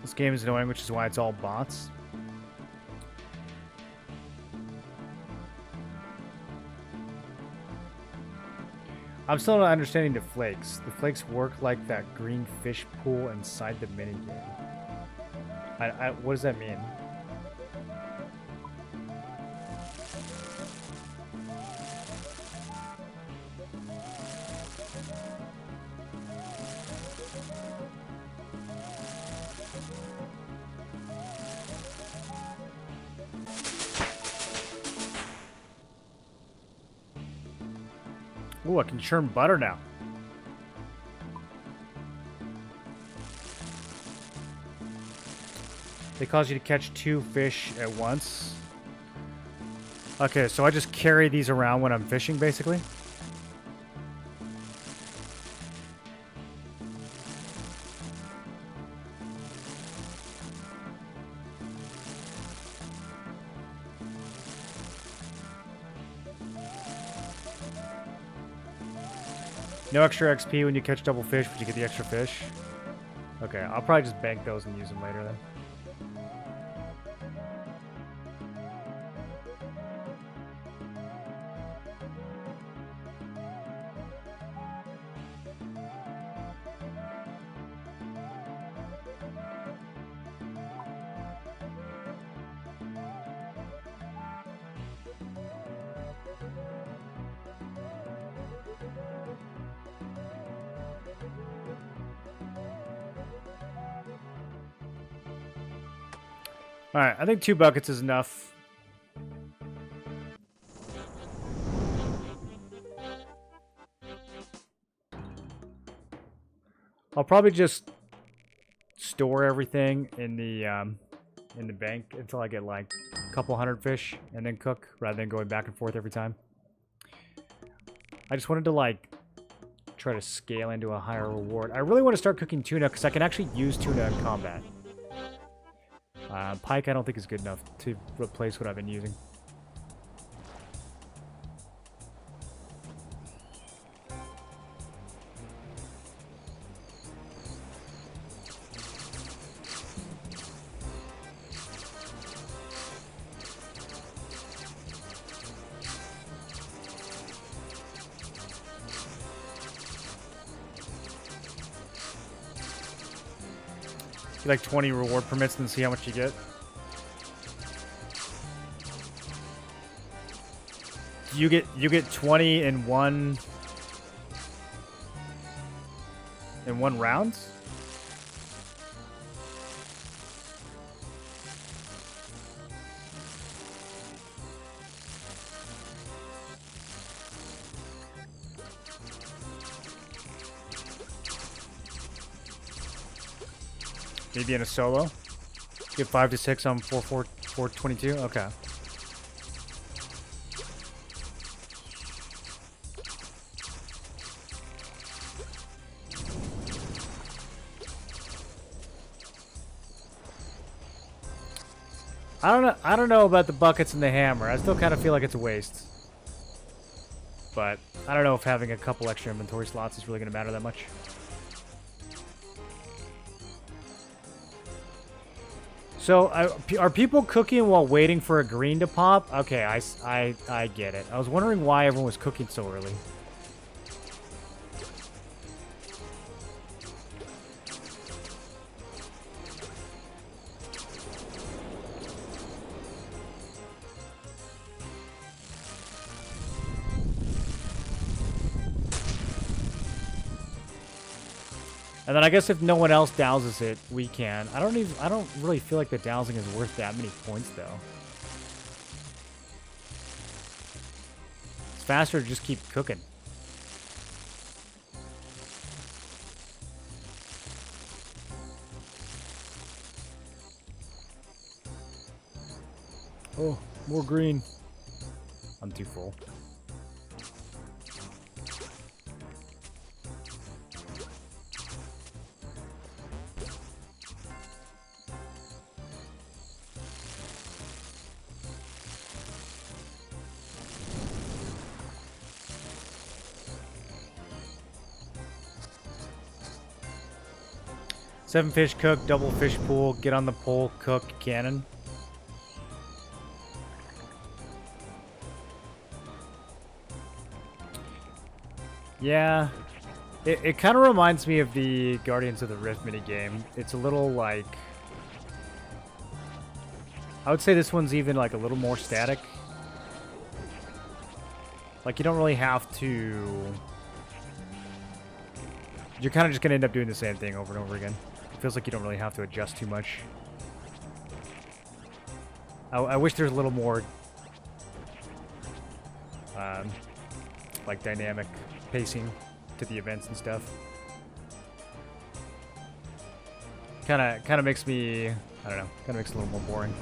This game is annoying, which is why it's all bots. I'm still not understanding the flakes. The flakes work like that green fish pool inside the minigame. What does that mean? Ooh, I can churn butter now. They cause you to catch 2 fish at once. Okay, so I just carry these around when I'm fishing, basically. No extra XP when you catch double fish, but you get the extra fish. Okay, I'll probably just bank those and use them later then. Alright, I think 2 buckets is enough. I'll probably just store everything in the bank until I get like a couple hundred fish and then cook rather than going back and forth every time. I just wanted to like try to scale into a higher reward. I really want to start cooking tuna because I can actually use tuna in combat. Pike I don't think is good enough to replace what I've been using. Like 20 reward permits and see how much you get. You get 20 in one round? Maybe in a solo. Get 5 to 6 on 422. Okay. I don't know about the buckets and the hammer. I still kind of feel like it's a waste. but I don't know if having a couple extra inventory slots is really going to matter that much. So, are people cooking while waiting for a green to pop? Okay, I get it. I was wondering why everyone was cooking so early. And then I guess if no one else douses it, we can. I don't really feel like the dowsing is worth that many points though. It's faster to just keep cooking. Oh, more green. I'm too full. Seven fish cook, double fish pool, get on the pole, cook, cannon. Yeah, it kind of reminds me of the Guardians of the Rift minigame. It's a little like... I would say this one's even like a little more static. Like you don't really have to... You're kind of just going to end up doing the same thing over and over again. It feels like you don't really have to adjust too much. I wish there's a little more like dynamic pacing to the events and stuff. Kind of makes me, I don't know, kind of makes it a little more boring.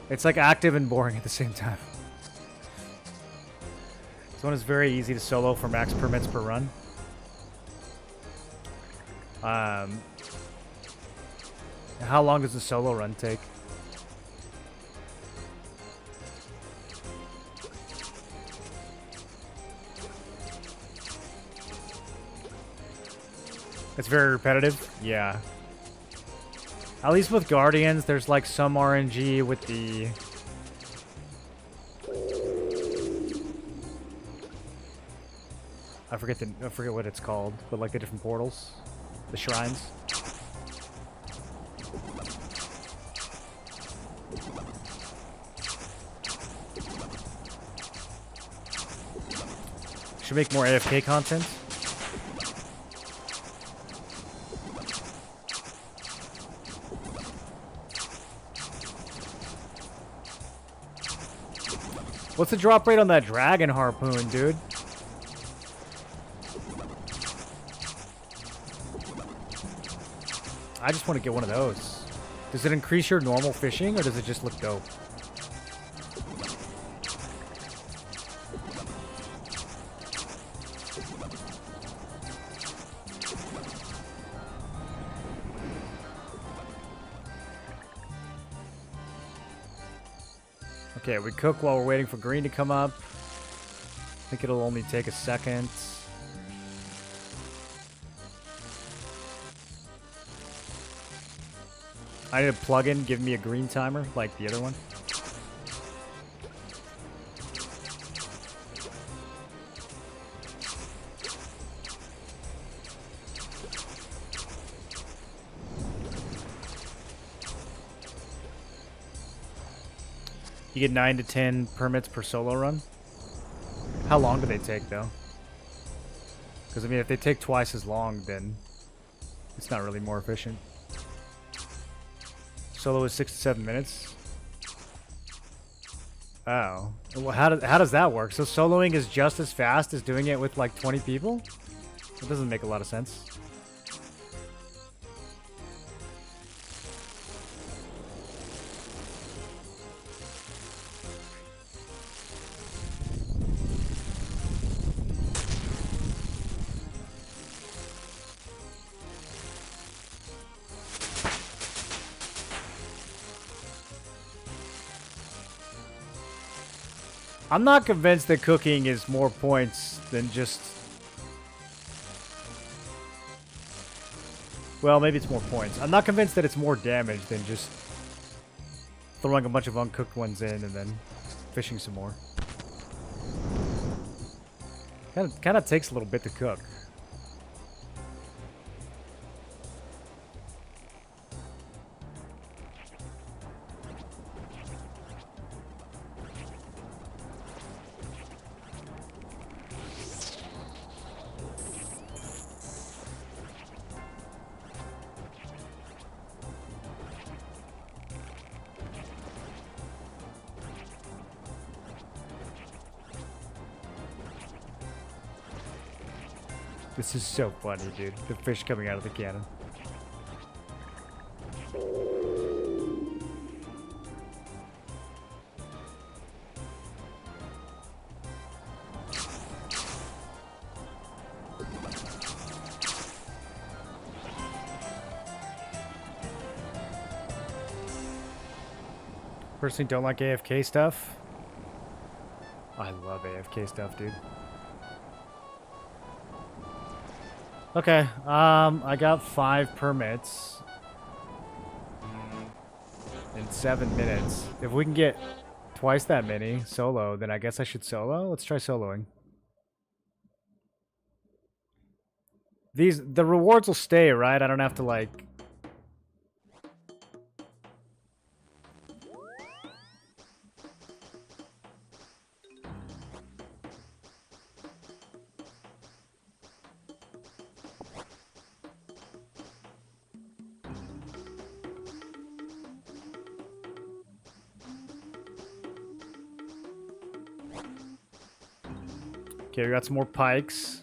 It's like active and boring at the same time. This one is very easy to solo for max permits per run. How long does the solo run take? It's very repetitive? Yeah. At least with Guardians, there's like some RNG with the... I forget what it's called, but like the different portals. The shrines. Should make more AFK content. What's the drop rate on that dragon harpoon, dude? I just want to get one of those. Does it increase your normal fishing, or does it just look dope? Okay, we cook while we're waiting for green to come up. I think it'll only take a second. I need a plugin, give me a green timer, like the other one. You get 9 to 10 permits per solo run. How long do they take, though? Because, I mean, if they take twice as long, then it's not really more efficient. Solo is 6 to 7 minutes. Oh. Well, how does that work? So soloing is just as fast as doing it with, like, 20 people? It doesn't make a lot of sense. I'm not convinced that cooking is more points than just... Well, maybe it's more points. I'm not convinced that it's more damage than just throwing a bunch of uncooked ones in and then fishing some more. Kind of takes a little bit to cook. This is so funny, dude. The fish coming out of the cannon. Personally, don't like AFK stuff. I love AFK stuff, dude. Okay, I got 5 permits in 7 minutes. If we can get twice that many solo, then I guess I should solo. Let's try soloing. The rewards will stay, right? I don't have to like... Okay, we got some more pikes.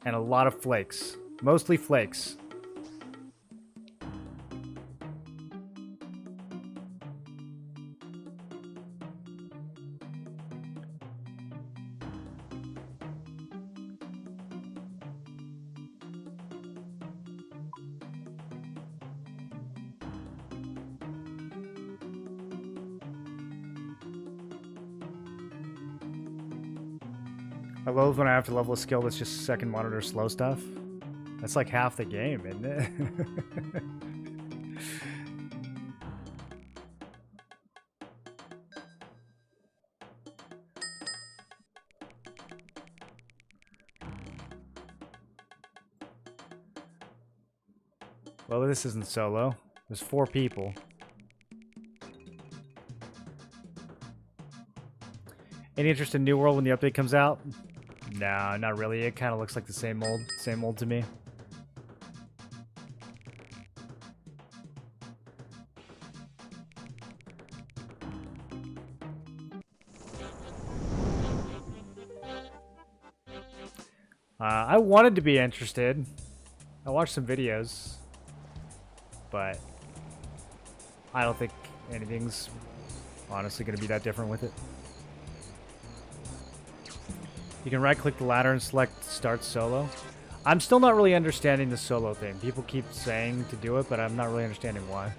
And a lot of flakes. Mostly flakes. I love when I have to level a skill that's just second monitor slow stuff. That's like half the game, isn't it? Well, this isn't solo. There's 4 people. Any interest in New World when the update comes out? No, not really. It kind of looks like the same old to me. I wanted to be interested. I watched some videos, but I don't think anything's honestly going to be that different with it. You can right-click the ladder and select Start Solo. I'm still not really understanding the solo thing. People keep saying to do it, but I'm not really understanding why.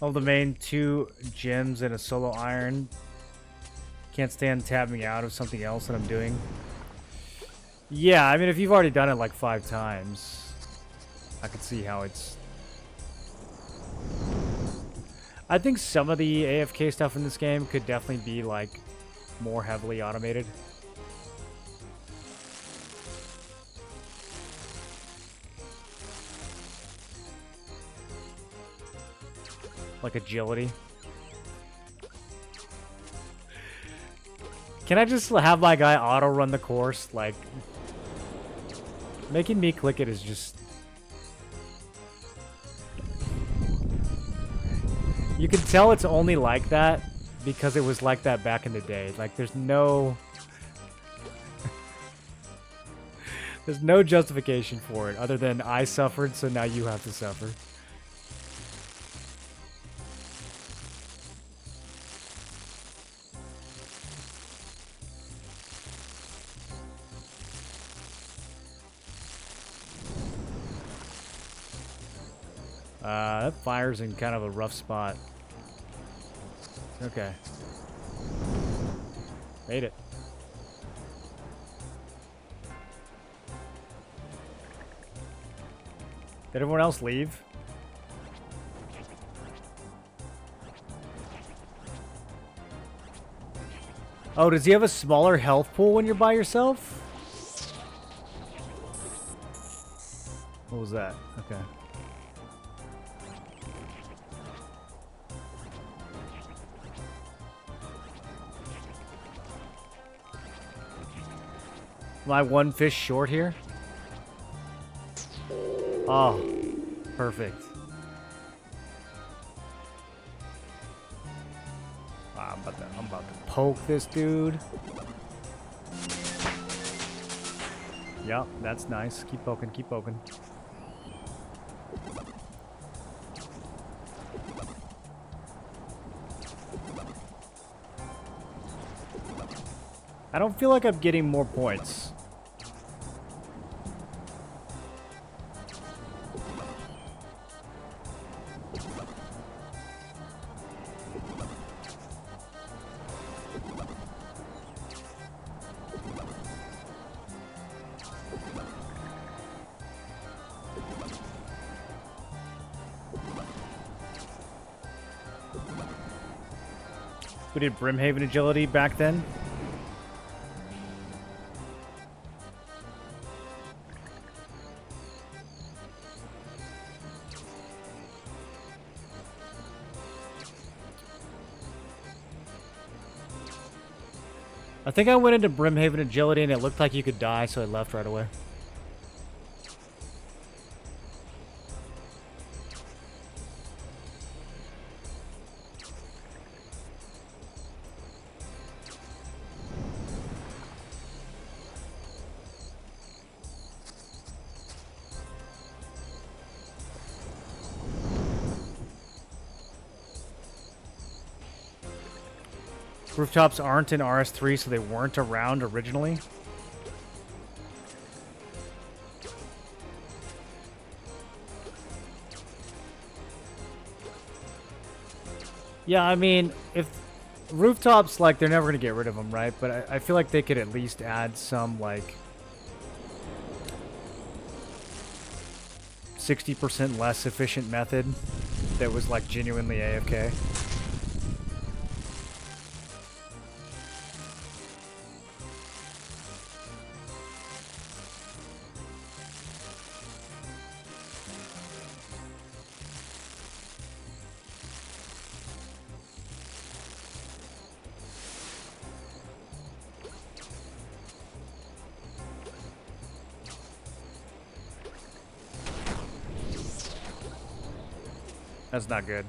All the main 2 gems and a solo iron. Can't stand tabbing out of something else that I'm doing. Yeah, I mean, if you've already done it like 5 times, I could see how it's... I think some of the AFK stuff in this game could definitely be like more heavily automated. Like agility. Can I just have my guy auto run the course? Like, making me click it is just... You can tell it's only like that because it was like that back in the day. Like, there's no... There's no justification for it other than I suffered, so now you have to suffer. That fire's in kind of a rough spot. Okay. Made it. Did everyone else leave? Oh, does he have a smaller health pool when you're by yourself? What was that? Okay. Am I one fish short here? Oh, perfect. Wow, I'm about to poke this dude. Yep, that's nice. Keep poking, keep poking. I don't feel like I'm getting more points. We did Brimhaven agility back then. I think I went into Brimhaven agility and it looked like you could die, so I left right away. Rooftops aren't in RS3, so they weren't around originally. Yeah, I mean, if rooftops, like, they're never going to get rid of them, right? But I feel like they could at least add some, like, 60% less efficient method that was, like, genuinely AFK. That's not good.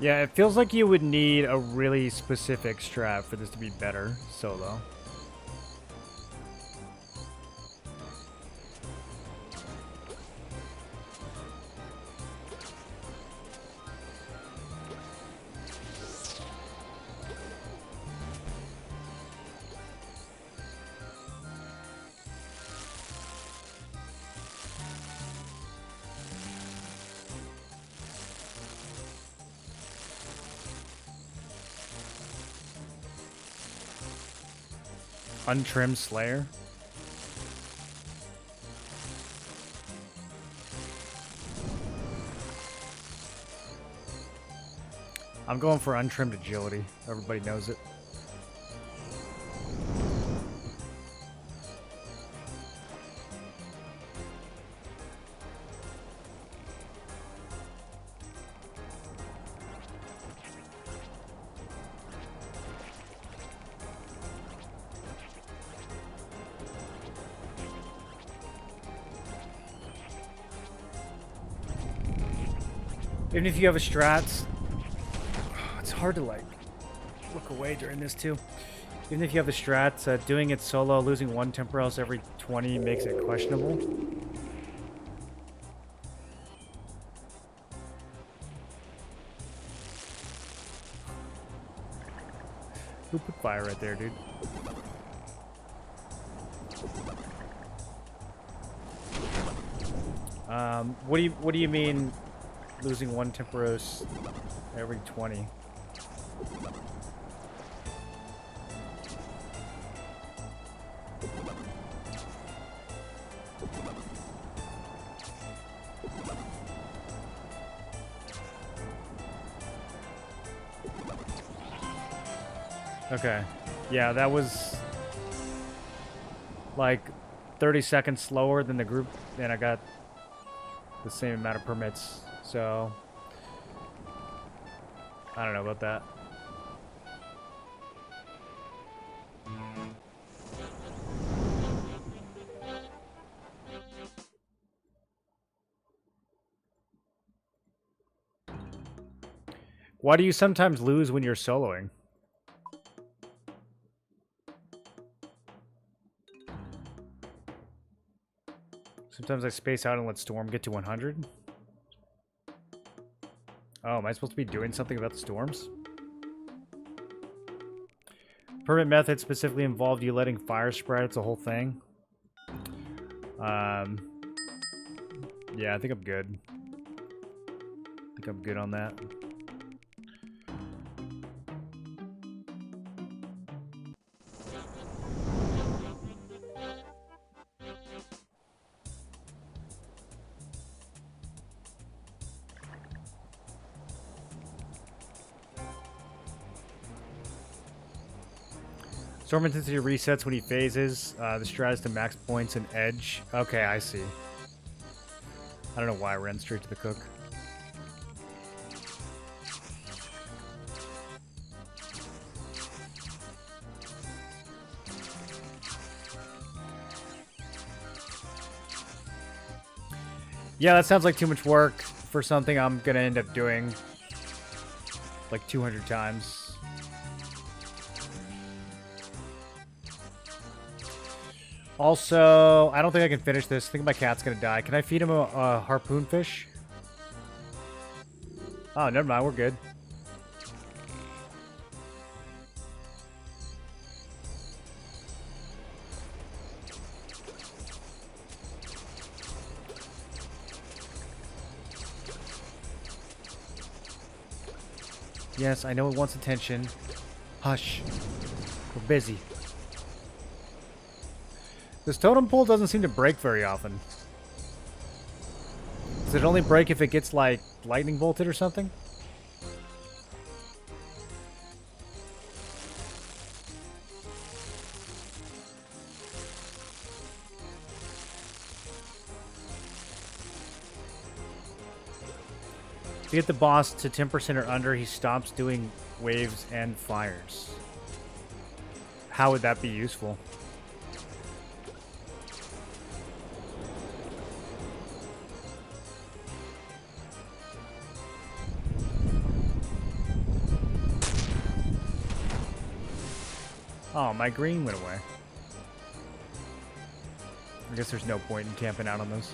Yeah, it feels like you would need a really specific strat for this to be better solo. Untrimmed Slayer. I'm going for untrimmed agility. Everybody knows it. Even if you have a strat, it's hard to like look away during this too. Even if you have a strat, doing it solo, losing 1 temporals every 20 makes it questionable. Who put fire right there, dude? What do you mean losing 1 temporos every 20? Okay. Yeah, that was like 30 seconds slower than the group, and I got the same amount of permits. So I don't know about that. Why do you sometimes lose when you're soloing? Sometimes I space out and let Storm get to 100. Oh, am I supposed to be doing something about the storms? Permit method specifically involved you letting fire spread. It's a whole thing. Yeah, I think I'm good. I think I'm good on that. Storm intensity resets when he phases. The strat is to max points and edge. Okay, I see. I don't know why I ran straight to the cook. Yeah, that sounds like too much work for something I'm gonna end up doing like 200 times. Also, I don't think I can finish this. I think my cat's gonna die. Can I feed him a harpoon fish? Oh, never mind. We're good. Yes, I know it wants attention. Hush. We're busy. This totem pole doesn't seem to break very often. Does it only break if it gets, like, lightning bolted or something? If you get the boss to 10% or under, he stops doing waves and fires. How would that be useful? Oh, my green went away. I guess there's no point in camping out on those.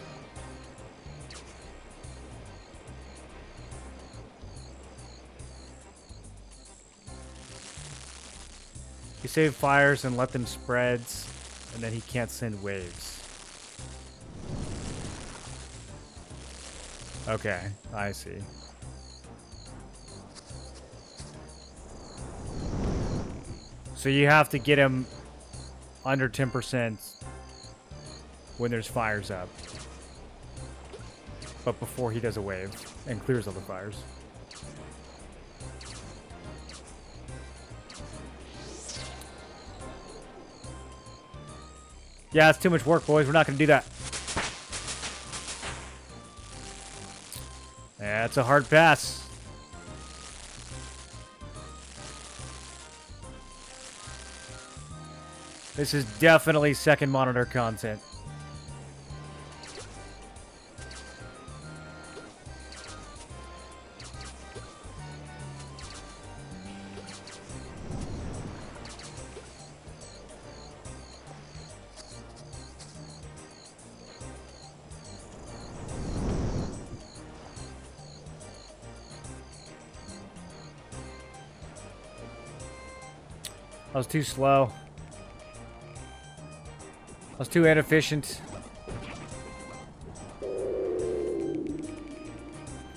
You save fires and let them spread, and then he can't send waves. Okay, I see. So you have to get him under 10% when there's fires up. But before he does a wave and clears all the fires. Yeah, it's too much work, boys. We're not going to do that. Yeah, it's a hard pass. This is definitely second monitor content. I was too slow. I was too inefficient.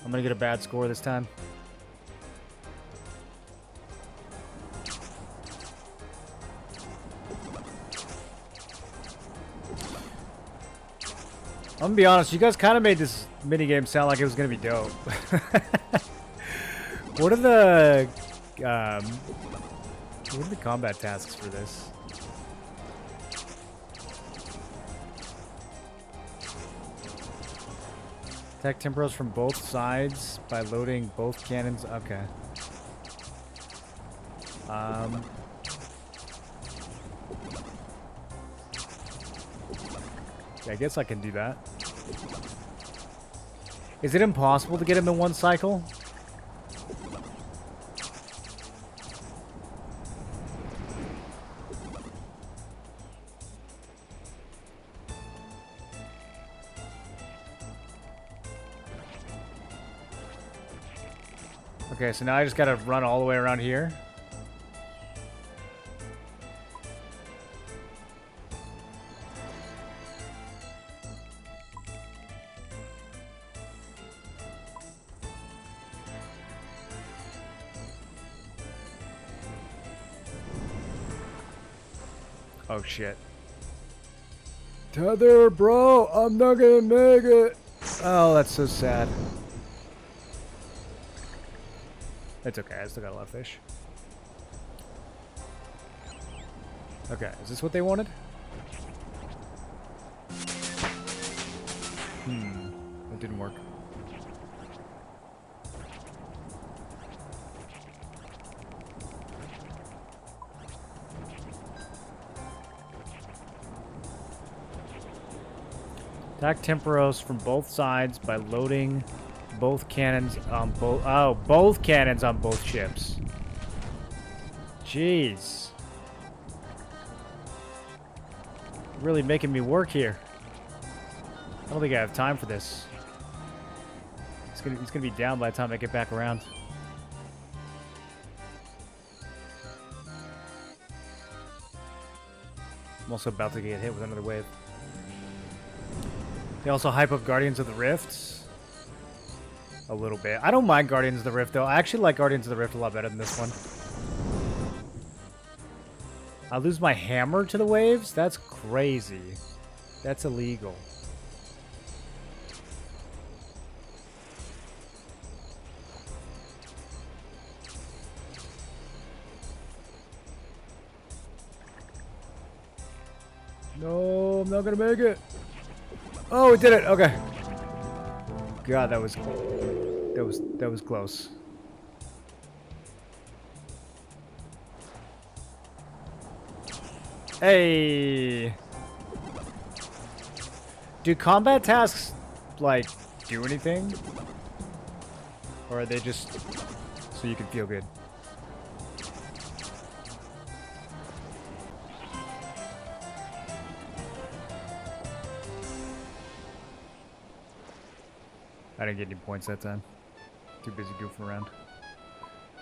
I'm gonna get a bad score this time. I'm gonna be honest, you guys kind of made this minigame sound like it was gonna be dope. What are the combat tasks for this? Attack temporos from both sides by loading both cannons. Okay. Yeah, I guess I can do that. Is it impossible to get him in one cycle? Okay, so now I just gotta run all the way around here. Oh shit. Tether, bro, I'm not gonna make it. Oh, that's so sad. It's okay, I still got a lot of fish. Okay, is this what they wanted? It didn't work. Attack temporos from both sides by loading both cannons on both... Oh, both cannons on both ships. Jeez. Really making me work here. I don't think I have time for this. It's gonna be down by the time I get back around. I'm also about to get hit with another wave. They also hype up Guardians of the Rift. A little bit. I don't mind Guardians of the Rift, though. I actually like Guardians of the Rift a lot better than this one. I lose my hammer to the waves? That's crazy. That's illegal. No, I'm not gonna make it. Oh, we did it. Okay. God, that was close. Hey. Do combat tasks like do anything? Or are they just so you can feel good? I didn't get any points that time. Too busy goofing around.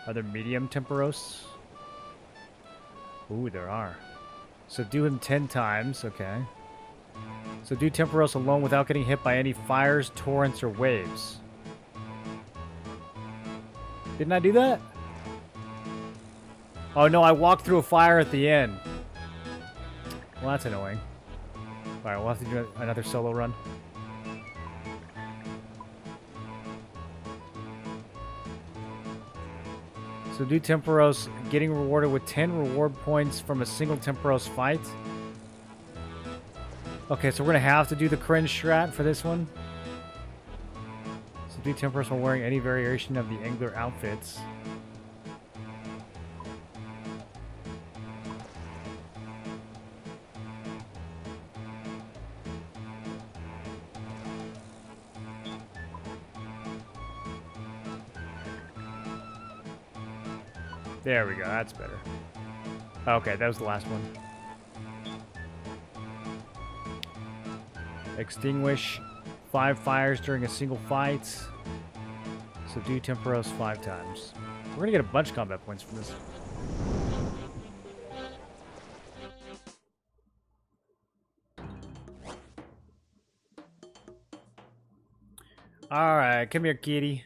Are there medium temporos? Ooh, there are. So do him 10 times, okay. So do temporos alone without getting hit by any fires, torrents, or waves. Didn't I do that? Oh no, I walked through a fire at the end. Well, that's annoying. Alright, we'll have to do another solo run. So do temporos, getting rewarded with 10 reward points from a single temporos fight. Okay, so we're gonna have to do the cringe strat for this one. Subdue Temperance while wearing any variation of the angler outfits. There we go, that's better. Okay, that was the last one. Extinguish 5 fires during a single fight. Subdue Temperos 5 times. We're gonna get a bunch of combat points from this. Alright, come here, kitty.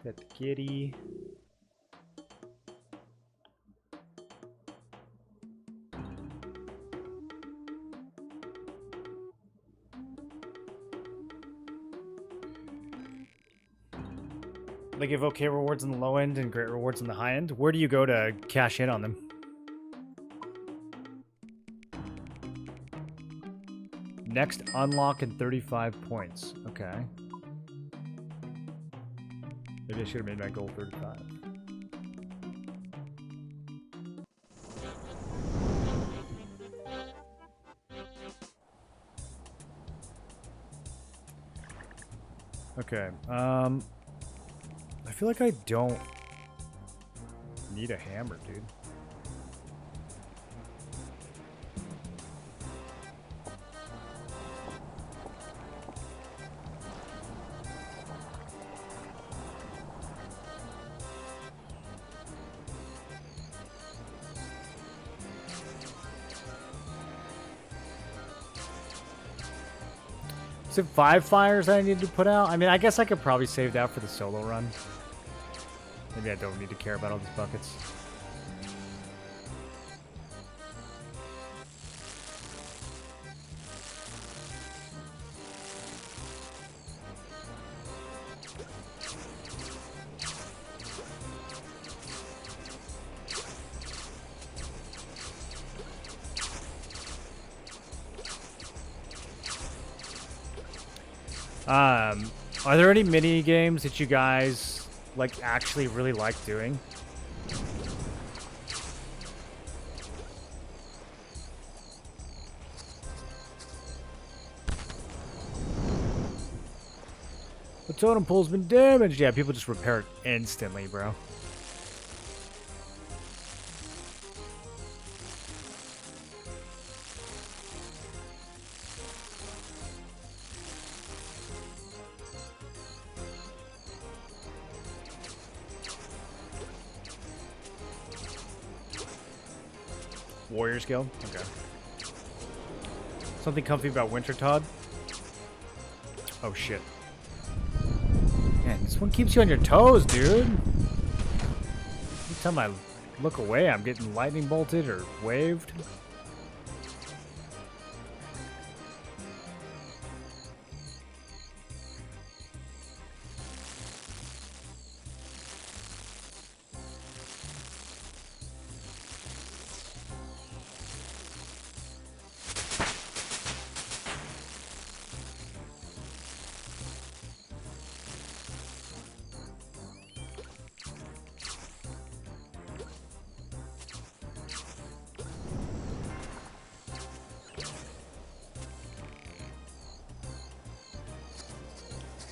Got the kitty. They give okay rewards on the low end and great rewards on the high end. Where do you go to cash in on them? Next unlock in 35 points. Okay. Maybe I should have made my goal 35. Okay. I feel like I don't need a hammer, dude. Is it 5 fires I need to put out? I mean, I guess I could probably save that for the solo run. Maybe I don't need to care about all these buckets. Are there any mini games that you guys like actually really like doing? The totem pole's been damaged. Yeah, people just repair it instantly, bro. Warriors Guild? Okay. Something comfy about Winter Todd? Oh shit. Man, this one keeps you on your toes, dude. Every time I look away, I'm getting lightning bolted or waved.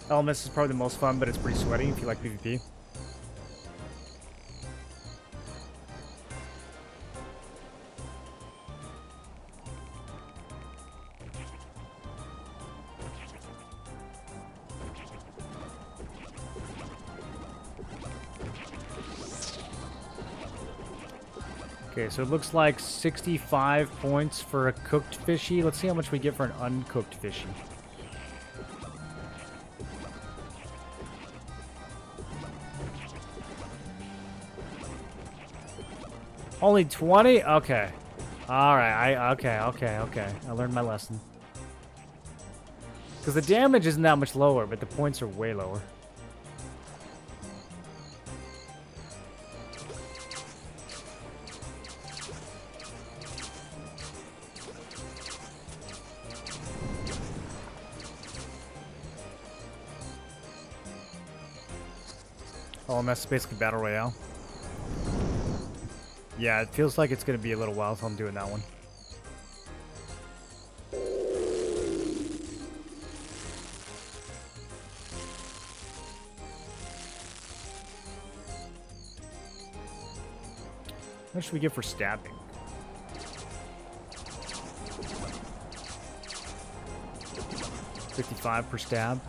Elements is probably the most fun, but it's pretty sweaty if you like PvP. Okay, so it looks like 65 points for a cooked fishy. Let's see how much we get for an uncooked fishy. Only 20? Okay. Alright, okay. I learned my lesson. Because the damage isn't that much lower, but the points are way lower. LMS is basically Battle Royale. Yeah, it feels like it's going to be a little while, so I'm doing that one. What should we get for stabbing? $55 per stab.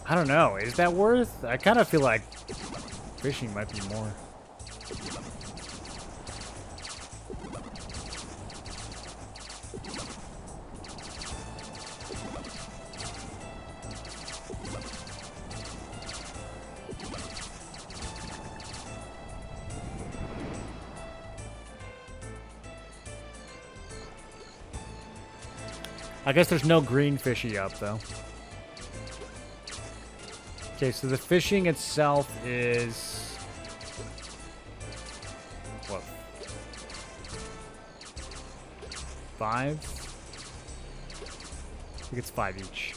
I don't know. Is that worth? I kind of feel like fishing might be more. I guess there's no green fishy up, though. Okay, so the fishing itself is... what? 5? I think it's 5 each.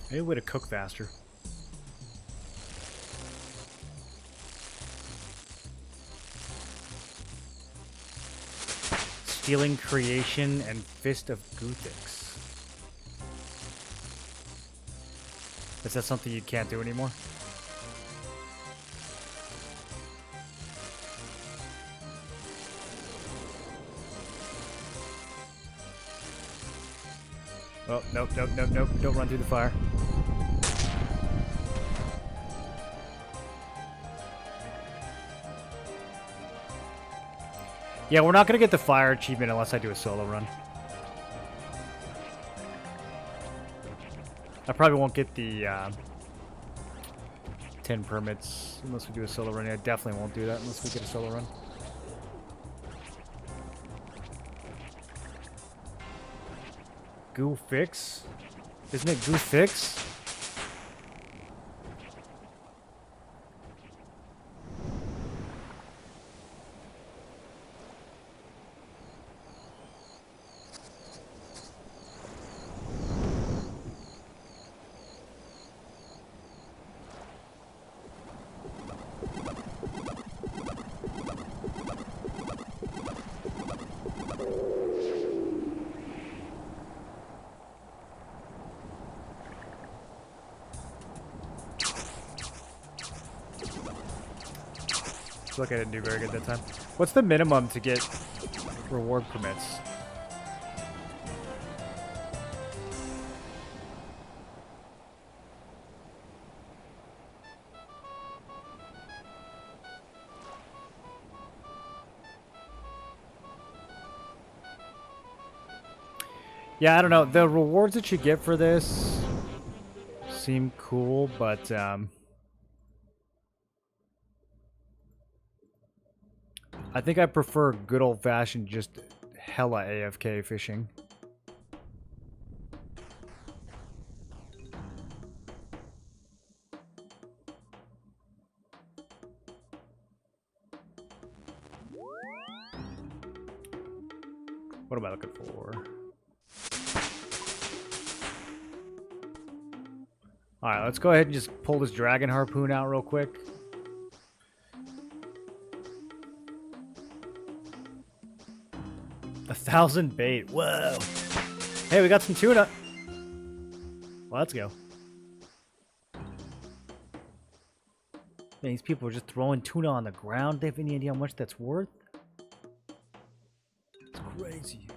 Maybe a way to cook faster. Stealing Creation and Fist of Guthix. Is that something you can't do anymore? Oh, nope, nope, nope, nope. Don't run through the fire. Yeah, we're not going to get the fire achievement unless I do a solo run. I probably won't get the 10 permits unless we do a solo run. I definitely won't do that unless we get a solo run. Goo Fix? Isn't it Goo Fix? Looks like I didn't do very good that time. What's the minimum to get reward permits? Yeah, I don't know. The rewards that you get for this seem cool, but I think I prefer good old-fashioned just hella AFK fishing. What am I looking for? Alright, let's go ahead and just pull this dragon harpoon out real quick. $1,000 bait. Whoa. Hey, we got some tuna. Well, let's go. Man, these people are just throwing tuna on the ground. They have any idea how much that's worth? It's crazy.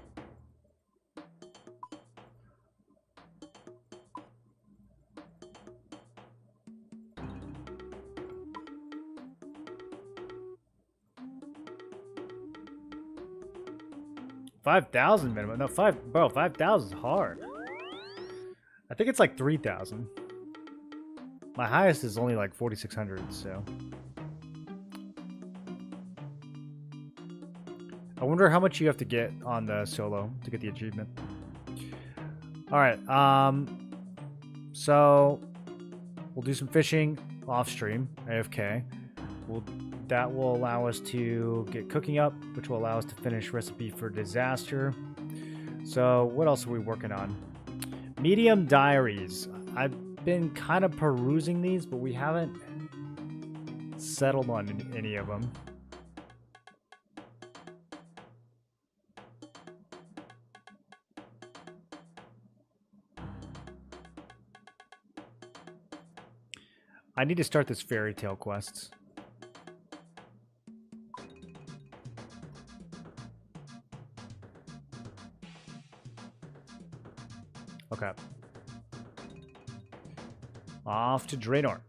$5,000 minimum. No, 5,000 is hard. I think it's like 3,000. My highest is only like 4,600, so. I wonder how much you have to get on the solo to get the achievement. Alright, so we'll do some fishing off stream, AFK. That will allow us to get cooking up, which will allow us to finish recipe for disaster. So what else are we working on? Medium diaries. I've been kind of perusing these, but we haven't settled on any of them. I need to start this fairy tale quests. Okay. Off to Draenor.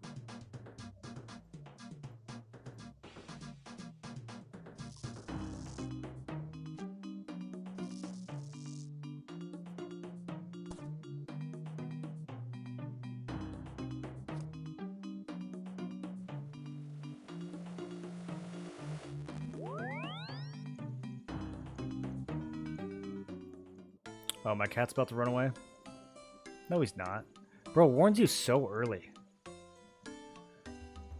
Oh, my cat's about to run away? No, he's not. Bro, warns you so early.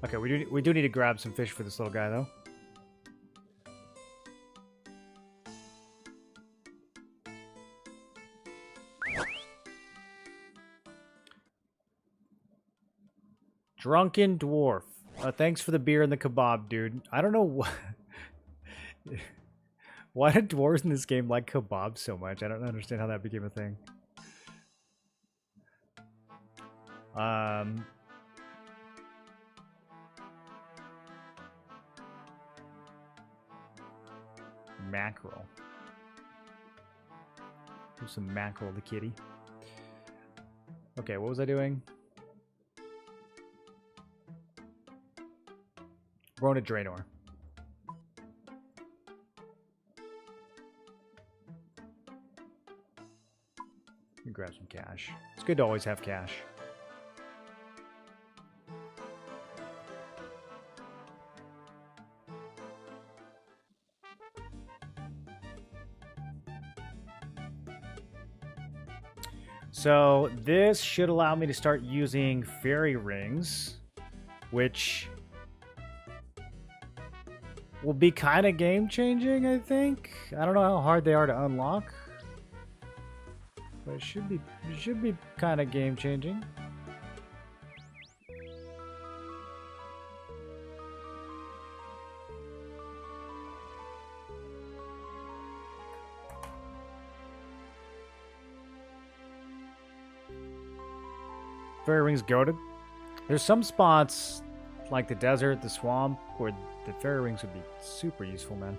Okay, we do need to grab some fish for this little guy, though. Drunken Dwarf. Thanks for the beer and the kebab, dude. I don't know what... Why do dwarves in this game like kebab so much? I don't understand how that became a thing. Mackerel. Here's some mackerel, the kitty. Okay, what was I doing? We're going to Draenor. Let me grab some cash. It's good to always have cash. So this should allow me to start using fairy rings, which will be kind of game-changing, I think. I don't know how hard they are to unlock, but it should be kind of game-changing. Fairy rings goated. There's some spots like the desert, the swamp, where the fairy rings would be super useful, man.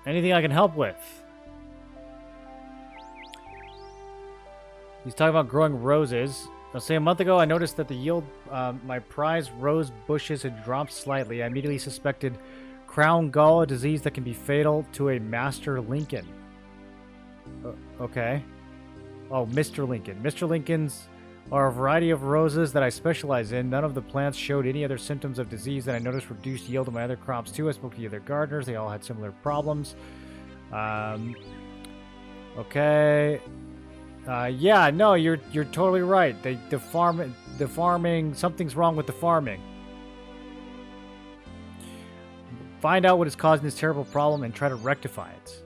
Anything I can help with? He's talking about growing roses. I'll say a month ago I noticed that the yield, my prize rose bushes had dropped slightly. I immediately suspected crown gall, a disease that can be fatal to a Master Lincoln. Okay. Oh, Mr. Lincoln. Mr. Lincolns are a variety of roses that I specialize in. None of the plants showed any other symptoms of disease, and I noticed reduced yield of my other crops too. I spoke to the other gardeners. They all had similar problems. Okay. Yeah, no, you're totally right. The farming, something's wrong with the farming. Find out what is causing this terrible problem and try to rectify it.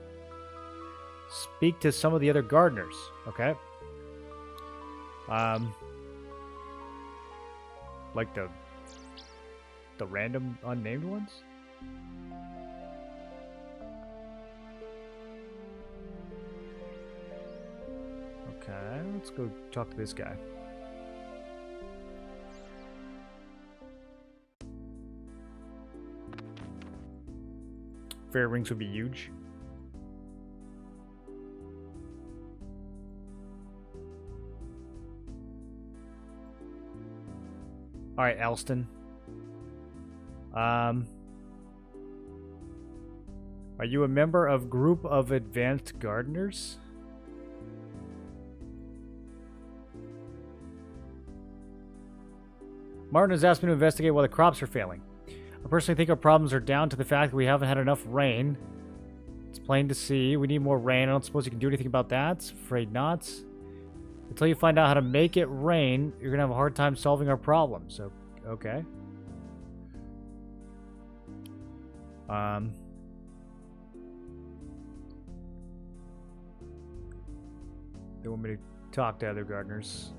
Speak to some of the other gardeners. Okay. Like the random unnamed ones? Okay, let's go talk to this guy. Fairy rings would be huge. Alright, Elston. Are you a member of Group of Advanced Gardeners? Martin has asked me to investigate why the crops are failing. I personally think our problems are down to the fact that we haven't had enough rain. It's plain to see. We need more rain. I don't suppose you can do anything about that. Afraid not. Until you find out how to make it rain, you're going to have a hard time solving our problems. So, okay. They want me to talk to other gardeners.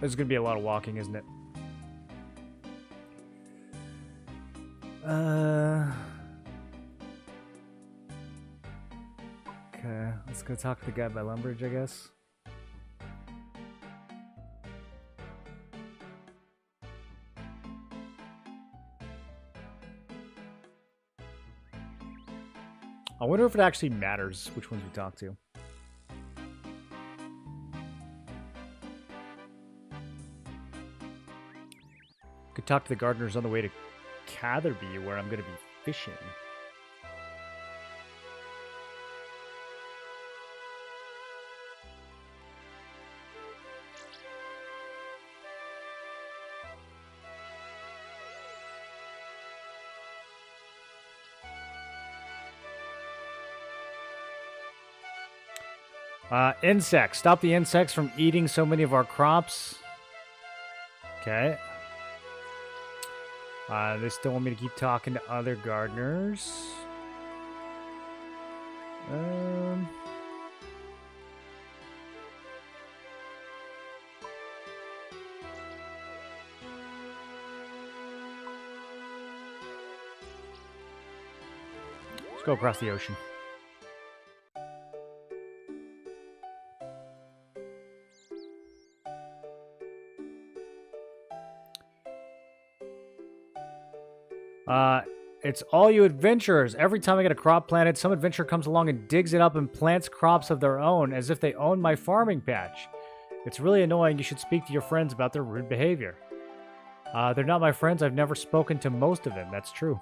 This is going to be a lot of walking, isn't it? Okay, let's go talk to the guy by Lumbridge, I guess. I wonder if it actually matters which ones we talk to. Could talk to the gardeners on the way to Catherby, where I'm going to be fishing. Insects. Stop the insects from eating so many of our crops. Okay. They still want me to keep talking to other gardeners. Let's go across the ocean. It's all you adventurers. Every time I get a crop planted, some adventurer comes along and digs it up and plants crops of their own as if they own my farming patch. It's really annoying. You should speak to your friends about their rude behavior. They're not my friends. I've never spoken to most of them. That's true.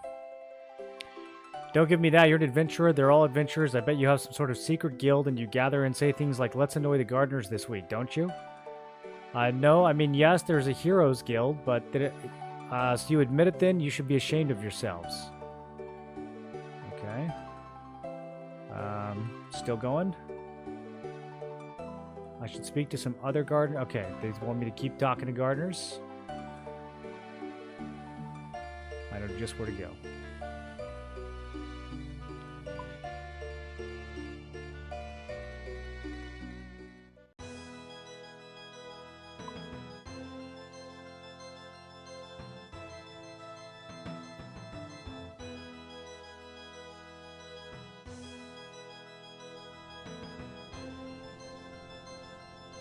Don't give me that. You're an adventurer. They're all adventurers. I bet you have some sort of secret guild and you gather and say things like, let's annoy the gardeners this week, don't you? No, I mean, yes, there's a heroes guild, but so you admit it then? You should be ashamed of yourselves. Okay. Still going? I should speak to some other gardeners. Okay, they want me to keep talking to gardeners. I know just where to go.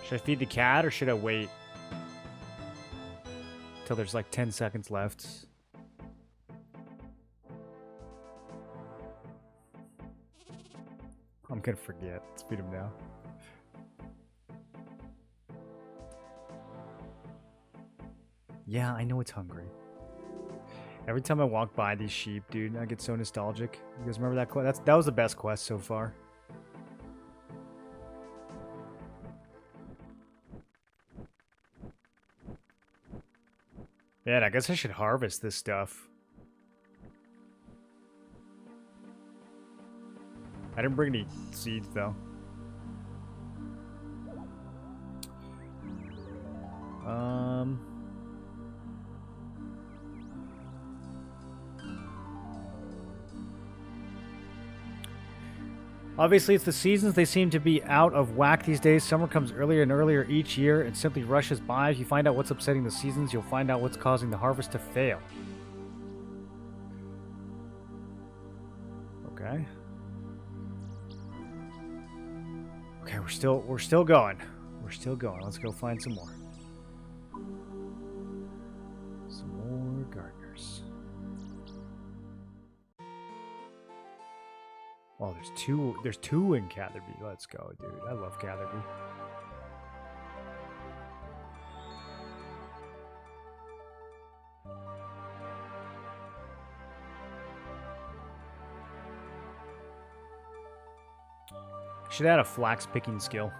Should I feed the cat or should I wait till there's like 10 seconds left? I'm gonna forget. Let's feed him now. Yeah, I know it's hungry. Every time I walk by these sheep, dude, I get so nostalgic. You guys remember that quest? That was the best quest so far. Man, I guess I should harvest this stuff. I didn't bring any seeds, though. Obviously, it's the seasons. They seem to be out of whack these days. Summer comes earlier and earlier each year and simply rushes by. If you find out what's upsetting the seasons, you'll find out what's causing the harvest to fail. Okay. Okay, we're still going. We're still going. Let's go find some more. Some more gardeners. Oh, there's two in Catherby. Let's go, dude. I love Catherby. Should add a flax picking skill.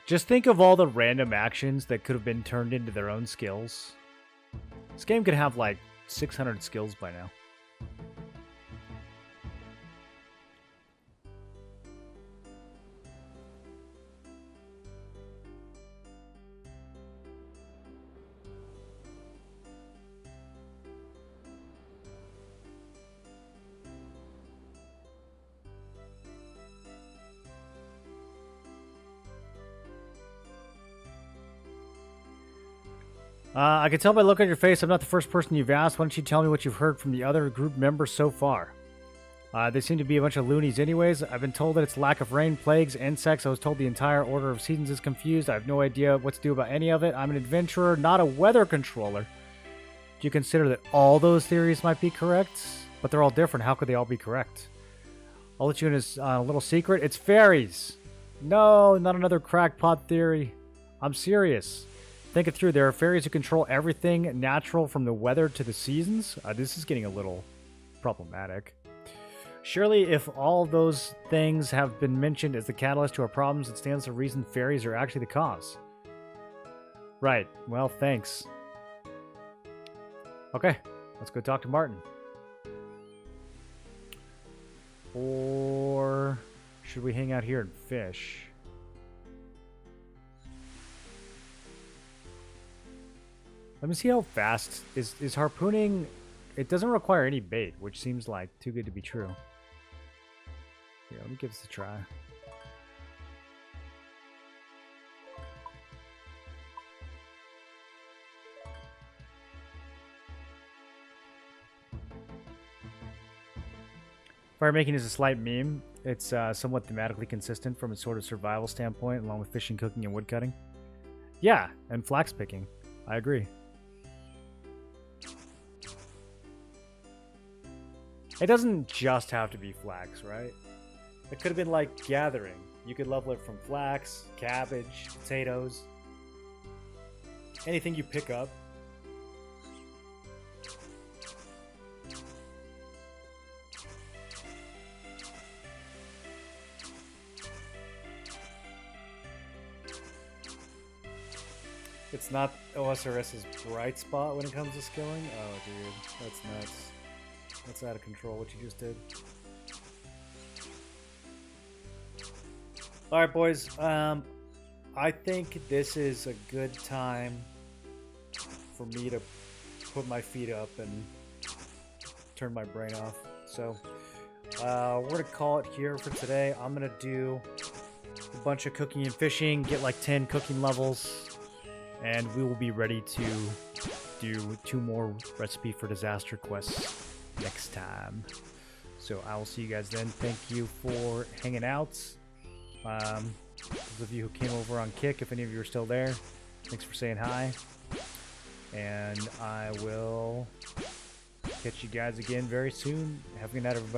Just think of all the random actions that could have been turned into their own skills. This game could have like 600 skills by now. I can tell by the look on your face I'm not the first person you've asked. Why don't you tell me what you've heard from the other group members so far? They seem to be a bunch of loonies anyways. I've been told that it's lack of rain, plagues, insects. I was told the entire order of seasons is confused. I have no idea what to do about any of it. I'm an adventurer, not a weather controller. Do you consider that all those theories might be correct? But they're all different. How could they all be correct? I'll let you in a little secret. It's fairies. No, not another crackpot theory. I'm serious. Think it through. There are fairies who control everything natural from the weather to the seasons. This is getting a little problematic. Surely, if all those things have been mentioned as the catalyst to our problems, it stands to reason fairies are actually the cause. Right. Well, thanks. Okay, let's go talk to Martin. Or should we hang out here and fish? Let me see how fast is harpooning. It doesn't require any bait, which seems like too good to be true. Here, let me give this a try. Fire making is a slight meme. It's somewhat thematically consistent from a sort of survival standpoint, along with fishing, cooking, and woodcutting. Yeah, and flax picking. I agree. It doesn't just have to be flax, right? It could have been like gathering. You could level it from flax, cabbage, potatoes. Anything you pick up. It's not OSRS's bright spot when it comes to skilling. Oh, dude, that's nuts. That's out of control what you just did. Alright, boys. I think this is a good time for me to put my feet up and turn my brain off. So, we're going to call it here for today. I'm going to do a bunch of cooking and fishing, get like 10 cooking levels, and we will be ready to do 2 more recipe for disaster quests next time. So I will see you guys then. Thank you for hanging out. Those of you who came over on Kick, if any of you are still there, thanks for saying hi. And I will catch you guys again very soon. Have a good night, everybody.